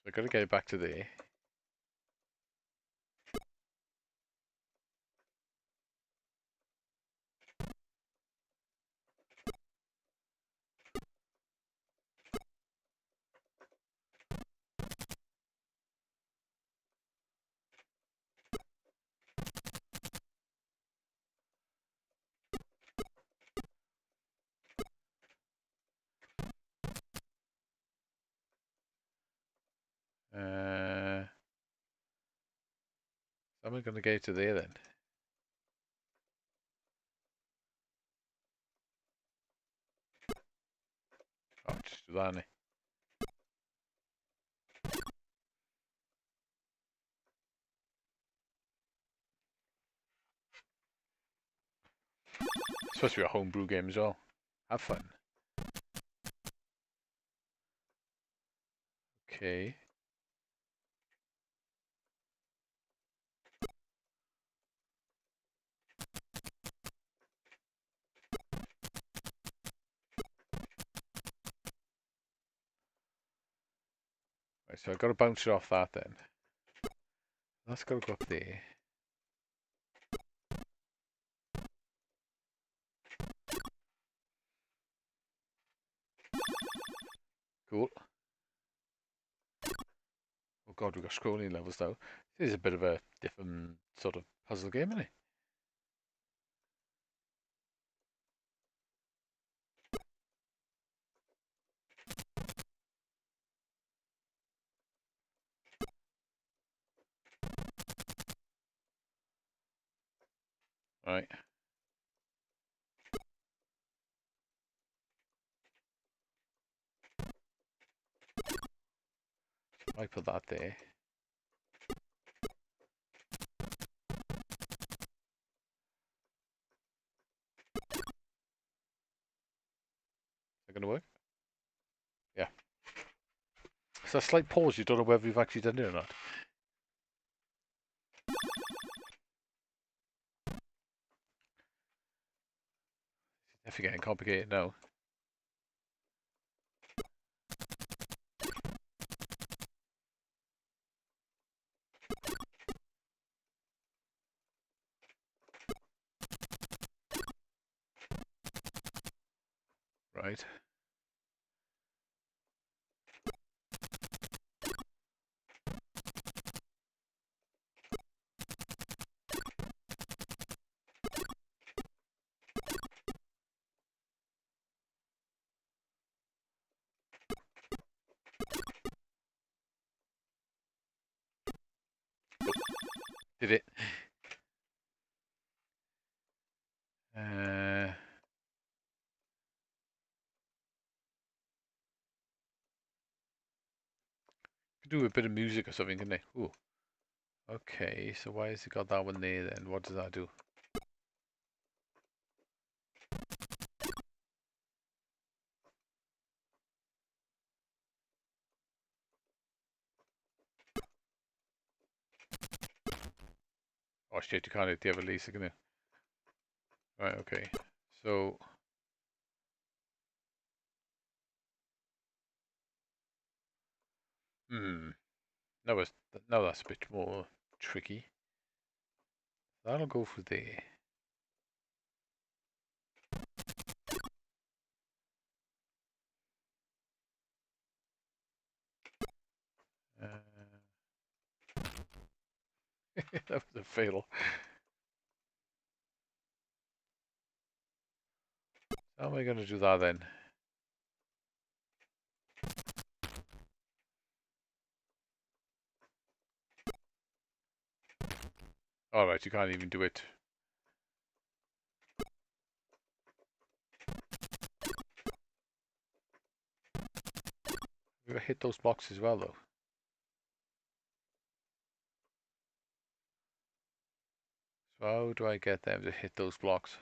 So I got to get it back to there. I'm going to get it to there then. Oh, just do that. It's supposed to be a homebrew game as well. Have fun. Okay. Right, so I've got to bounce it off that then. That's got to go up there. Cool. Oh god, we've got scrolling levels now. This is a bit of a different sort of puzzle game, isn't it? Right. I put that there. Is that going to work? Yeah. So a slight pause. You don't know whether we've actually done it or not. It's definitely getting complicated now. Right. Did it. Uh, could do a bit of music or something, couldn't it? Ooh. Okay, so why has it got that one there then? What does that do? Oh shit, you can't hit the other laser, can you? Right, okay. So, hmm. Now, now that's a bit more tricky. That'll go for there. Uh, that was a fail. How am I going to do that then? Alright, you can't even do it. We hit those blocks as well, though. So how do I get them to hit those blocks?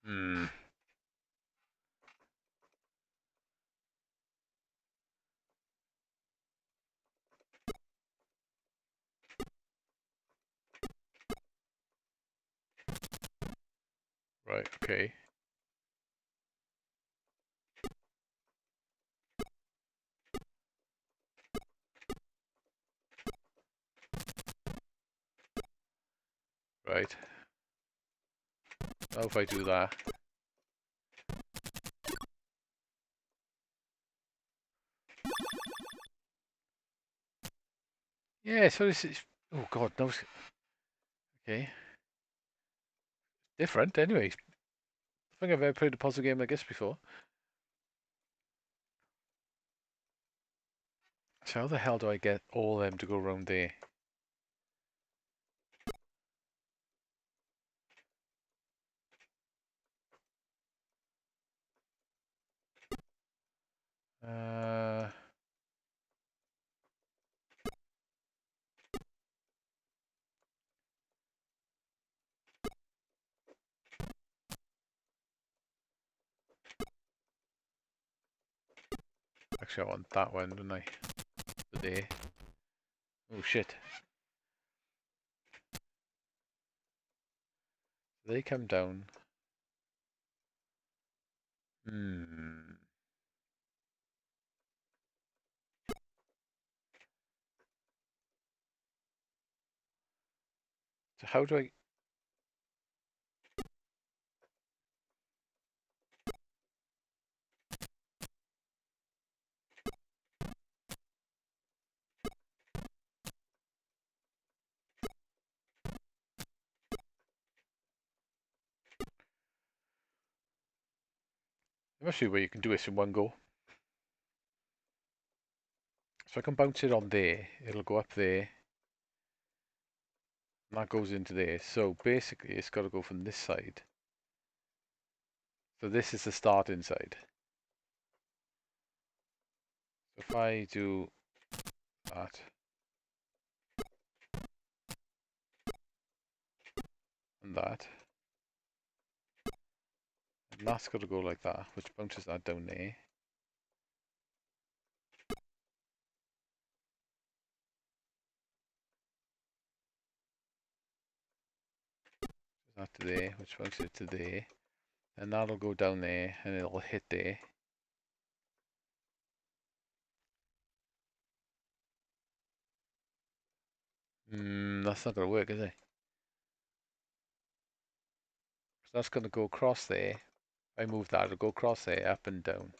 Hmm. Right, okay. Right. Now if I do that. Yeah, so this is... Oh god, no. Okay. Different, anyway. I think I've ever played a puzzle game like this before. So how the hell do I get all them to go around there? Uh... Actually, I want that one, don't I? There. Oh shit. They come down. Hmm. So how do I... There must be a way you can do this in one go. So I can bounce it on there. It'll go up there. And that goes into there. So basically, it's got to go from this side. So this is the starting side. So if I do that and that, and that's got to go like that, which bounces that down there. That to there, which bounces it to there. And that'll go down there, and it'll hit there. That's not going to work, is it? So that's going to go across there. I move that, it'll go across there, up and down.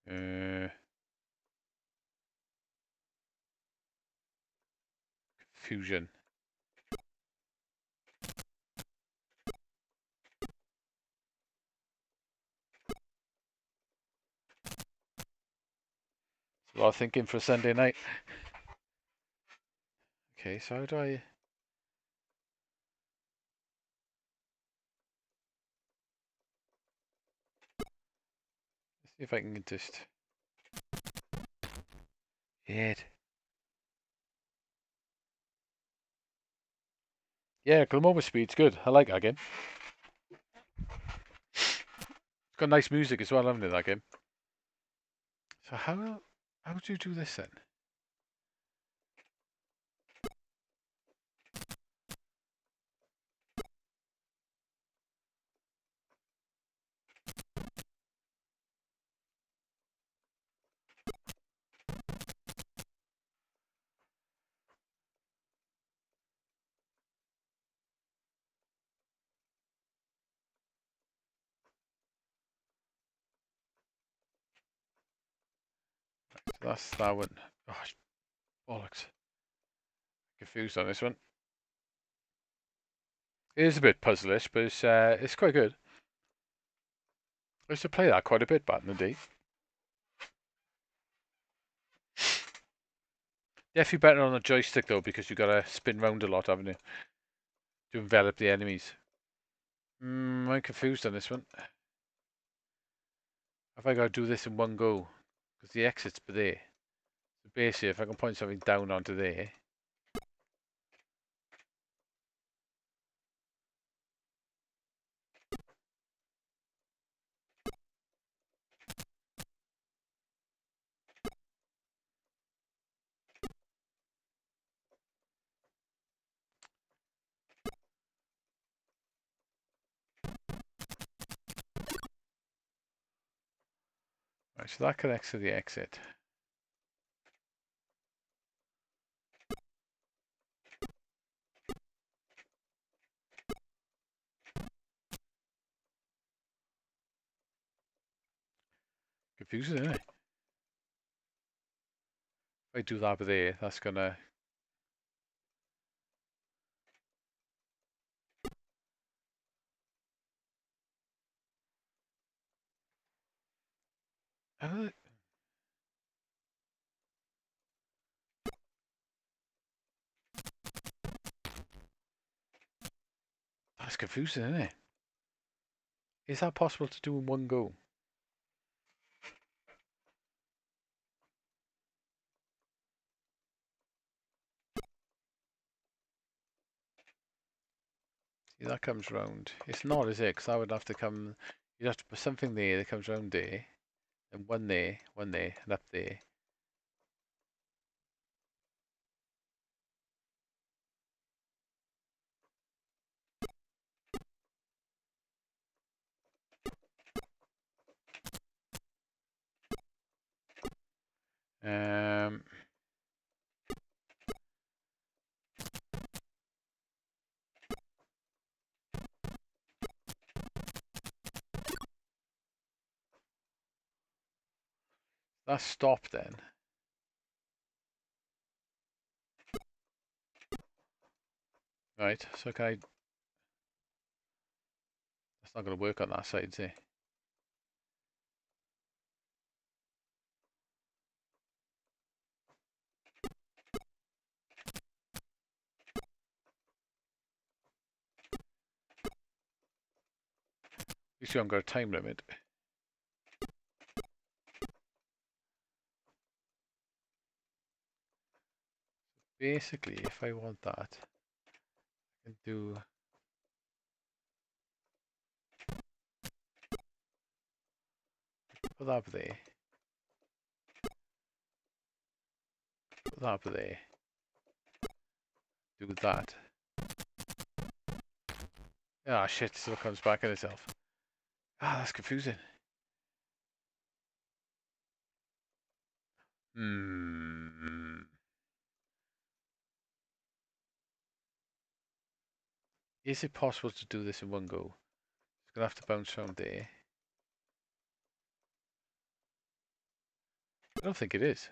Uh, Fusion. It's a lot of thinking for a Sunday night. Okay, so how do I... Let's see if I can just... Hit. Yeah, Glomova speed's good. I like that game. It's got nice music as well, haven't it, that game? So how do you do this then? that's that one. Oh, bollocks. Confused on this one. It is a bit puzzlish, but it's quite good. I used to play that quite a bit back in the day. Definitely better on a joystick though, because you gotta spin round a lot, haven't you? To envelop the enemies. I'm confused on this one. Have I got to do this in one go? Because the exit's there. So basically, if I can point something down onto there. Right, so that connects to the exit. Confusing, isn't it? If I do that there, that's gonna... That's confusing, isn't it? Is that possible to do in one go? See, that comes round. It's not, is it? Because I would have to come... You'd have to put something there that comes round there. And one there, and up there. Um, that's stop then. Right, so can I... That's not going to work on that side, is it? At least you haven't got a time limit. Basically, if I want that, I can do... Put that up there. Put that up there. Do that. Ah, shit, still comes back on itself. Ah, that's confusing. Hmm. Is it possible to do this in one go? It's going to have to bounce around there. I don't think it is.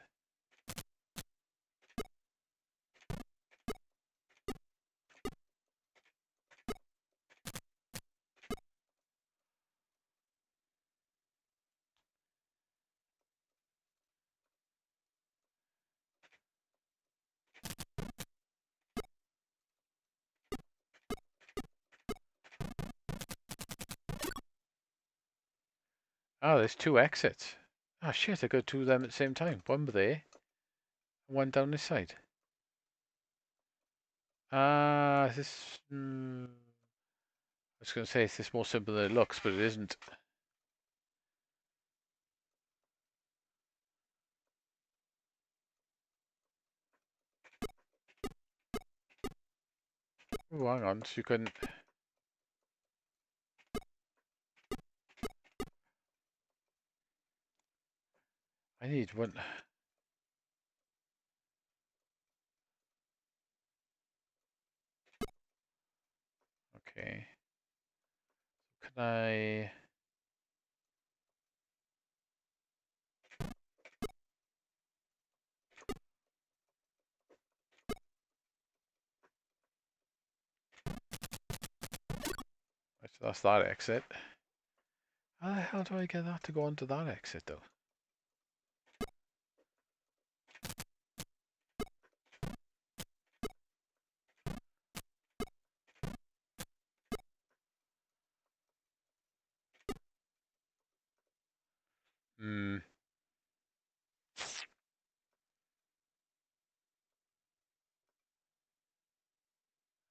Ah, there's two exits. Ah, shit, I got two of them at the same time. One there, and one down this side. Ah, this... I was going to say it's this more simple than it looks, but it isn't. Oh, hang on, so you can... I need one... Okay. Can I... So that's that exit. How the hell do I get that to go onto that exit though? Hmm.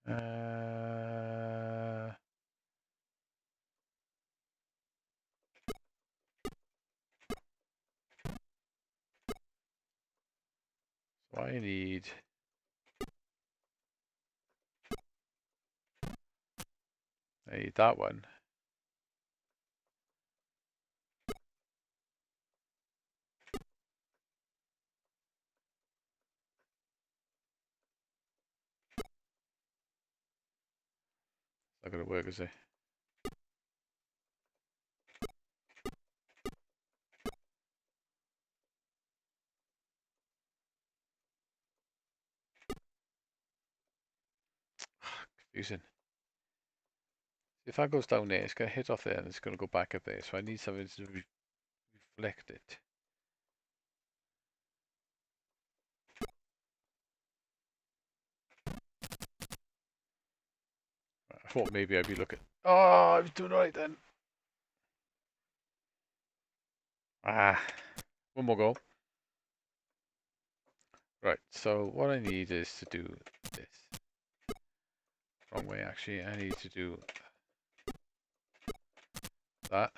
Uh, so I need that one. Not gonna work, is it? Confusing. If that goes down there, it's gonna hit off there and it's gonna go back up there. So I need something to reflect it. I thought maybe I'd be looking. Oh, I was doing right then. Ah, one more go. Right, so what I need is to do this. Wrong way, actually. I need to do that.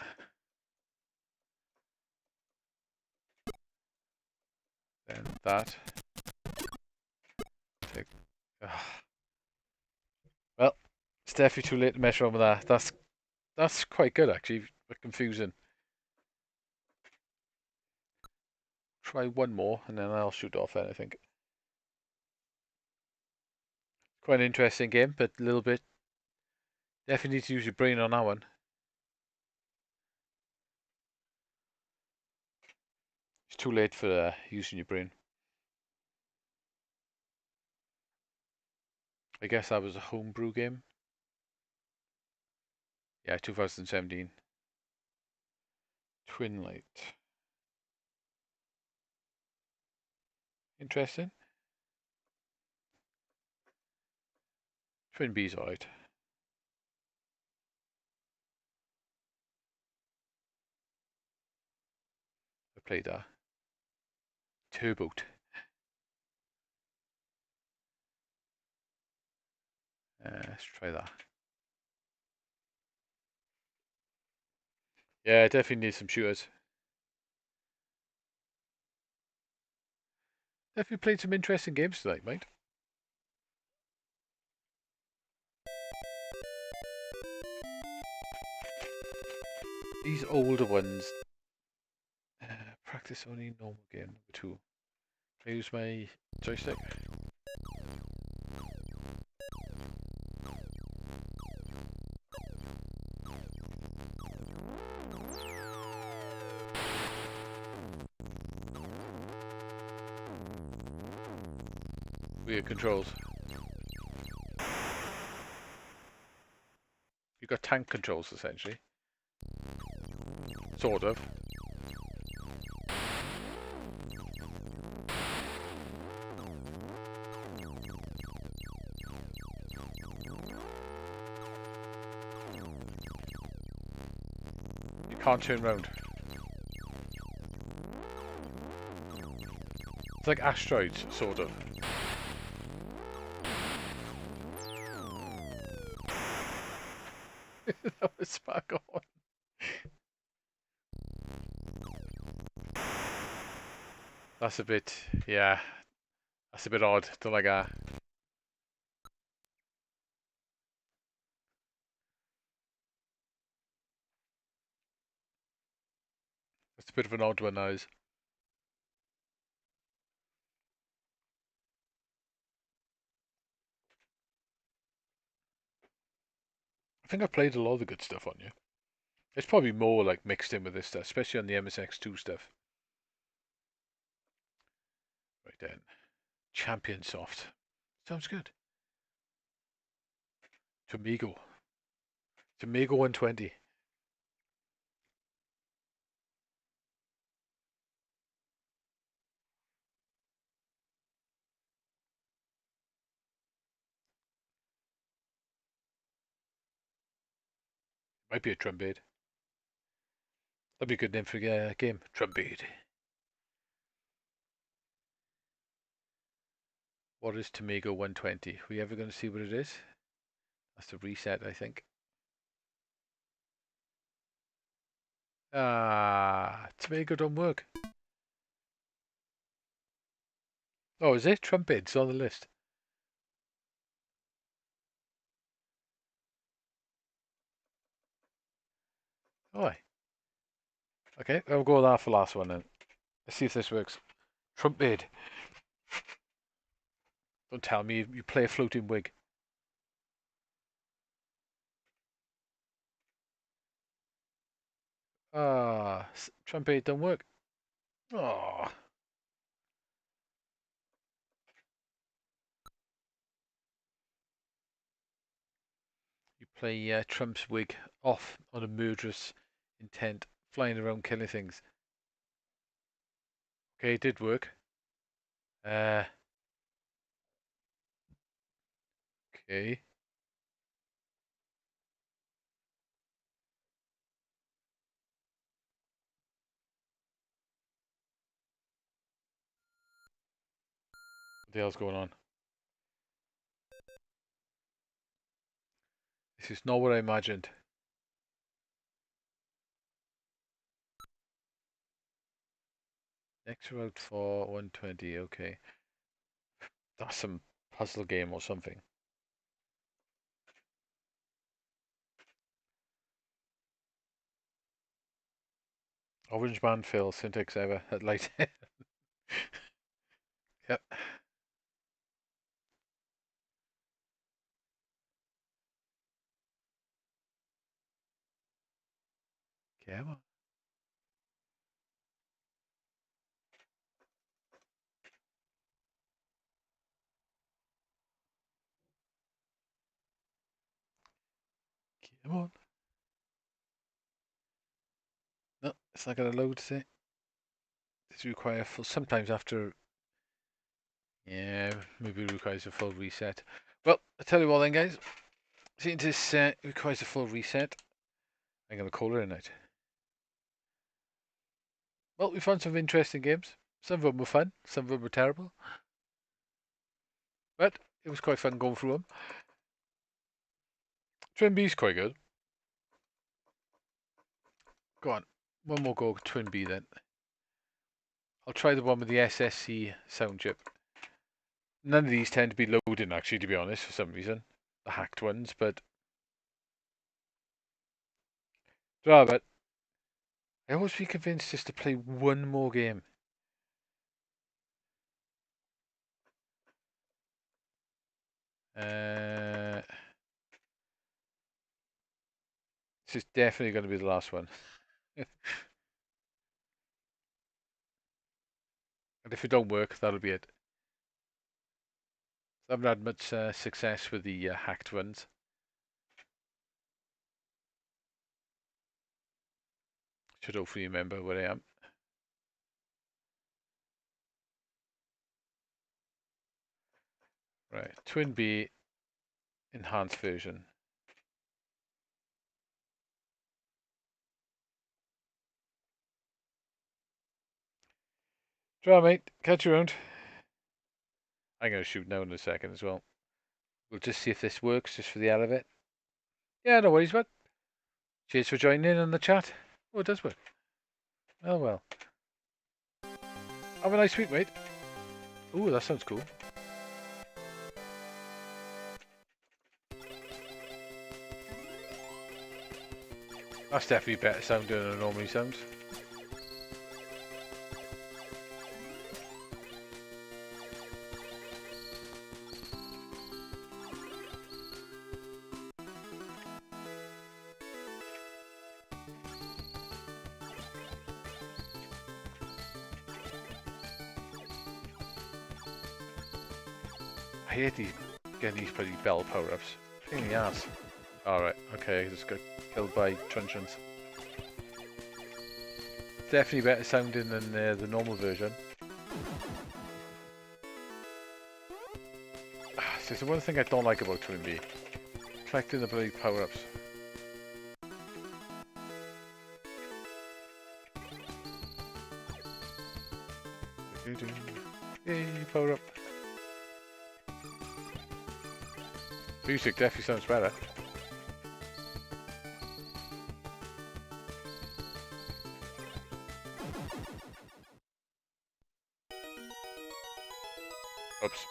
Then that. Take. Ah. Well, it's definitely too late to mess around with that. That's quite good, actually, but confusing. Try one more, and then I'll shoot off then, I think. Quite an interesting game, but a little bit. Definitely need to use your brain on that one. It's too late for using your brain. I guess that was a homebrew game. Yeah, 2017. Twin Light. Interesting. Twin B's alright. I played that. Turbo. Let's try that. Yeah, definitely need some shooters. Definitely played some interesting games tonight, mate. These older ones. Practice only normal game number 2. Can I use my joystick? Weird controls. You've got tank controls essentially. Sort of. You can't turn round. It's like asteroids, sort of. That was spark on. That's a bit, yeah, that's a bit odd. Don't like that. That's a bit of an odd one, those. I think I played a lot of the good stuff on you. It's probably more like mixed in with this stuff, especially on the MSX2 stuff. Right then. Champion Soft. Sounds good. Tomigo. Tomago 120. Might be a trumpet. That'd be a good name for a game. Trumpet. What is Tomago 120? Are we ever going to see what it is? That's the reset, I think. Ah, Tomago don't work. Oh, is it? Trumpets on the list. Oh, okay. I'll go with that for last one then. Let's see if this works. Trumpet. Don't tell me you play a floating wig. Ah, trumpet don't work. Oh, you play Trump's wig off on a murderous intent, flying around killing things. Okay, it did work. Uh, okay. What the hell's going on? This is not what I imagined. X route for 120. Okay, that's some puzzle game or something. Orange man Phil, syntax ever at light. Yep. Come on. Come on. No, it's not going to load today. This require full. Sometimes after. Yeah, maybe it requires a full reset. Well, I tell you what then, guys. Since this requires a full reset, I'm going to call it a night. Well, we found some interesting games. Some of them were fun, some of them were terrible. But it was quite fun going through them. Twin B's quite good. Go on. One more go, Twin B then. I'll try the one with the SSC sound chip. None of these tend to be loading, actually, to be honest, for some reason. The hacked ones, but. But I always be convinced just to play one more game. This is definitely going to be the last one. And if it don't work, that'll be it. I haven't had much success with the hacked ones. Should hopefully remember where I am. Right, Twin B enhanced version. Try, mate. Catch you around. I'm going to shoot now in a second as well. We'll just see if this works, just for the hell of it. Yeah, no worries, bud. Cheers for joining in on the chat. Oh, it does work. Oh, well. Have a nice week, mate. Ooh, that sounds cool. That's definitely better sounding than it normally sounds. I hate these, getting these bloody bell power-ups. Pain in the ass. Alright, okay, I just got killed by truncheons. Definitely better sounding than the normal version. So the one thing I don't like about Twin B. Collecting the bloody power-ups. Yay, power-up. Music definitely sounds better. Oops.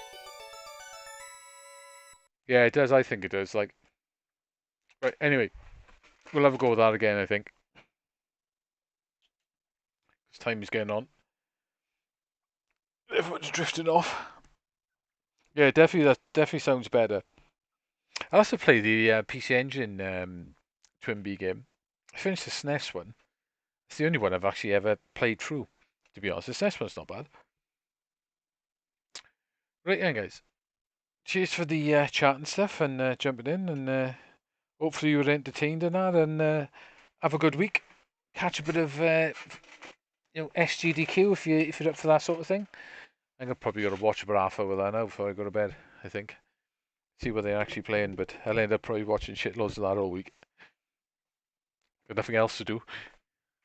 Yeah, it does. I think it does. Like, right. Anyway, we'll have a go with that again. I think. As time is getting on. Everyone's drifting off. Yeah, definitely. That definitely sounds better. I also play the PC Engine Twin B game. I finished the SNES one. It's the only one I've actually ever played through. To be honest, the SNES one's not bad. Right, yeah, guys. Cheers for the chat and stuff and jumping in, and hopefully you were entertained in that, and have a good week. Catch a bit of SGDQ if you're up for that sort of thing. I'm gonna probably gotta watch about half hour that now before I go to bed. I think see what they're actually playing, but I'll end up probably watching shitloads of that all week. Got nothing else to do,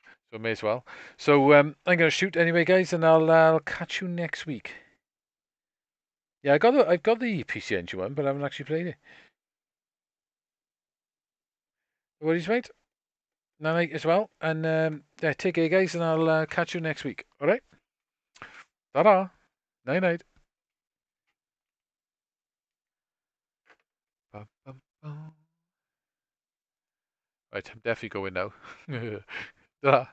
so I may as well. So I'm gonna shoot anyway, guys, and I'll catch you next week. Yeah, I've got the PC Engine one, but I haven't actually played it. What is mate? Night as well, and yeah, take care, guys, and I'll catch you next week. All right, ta-da, night night. Bum, bum, bum. Right, I'm definitely going now. Ta.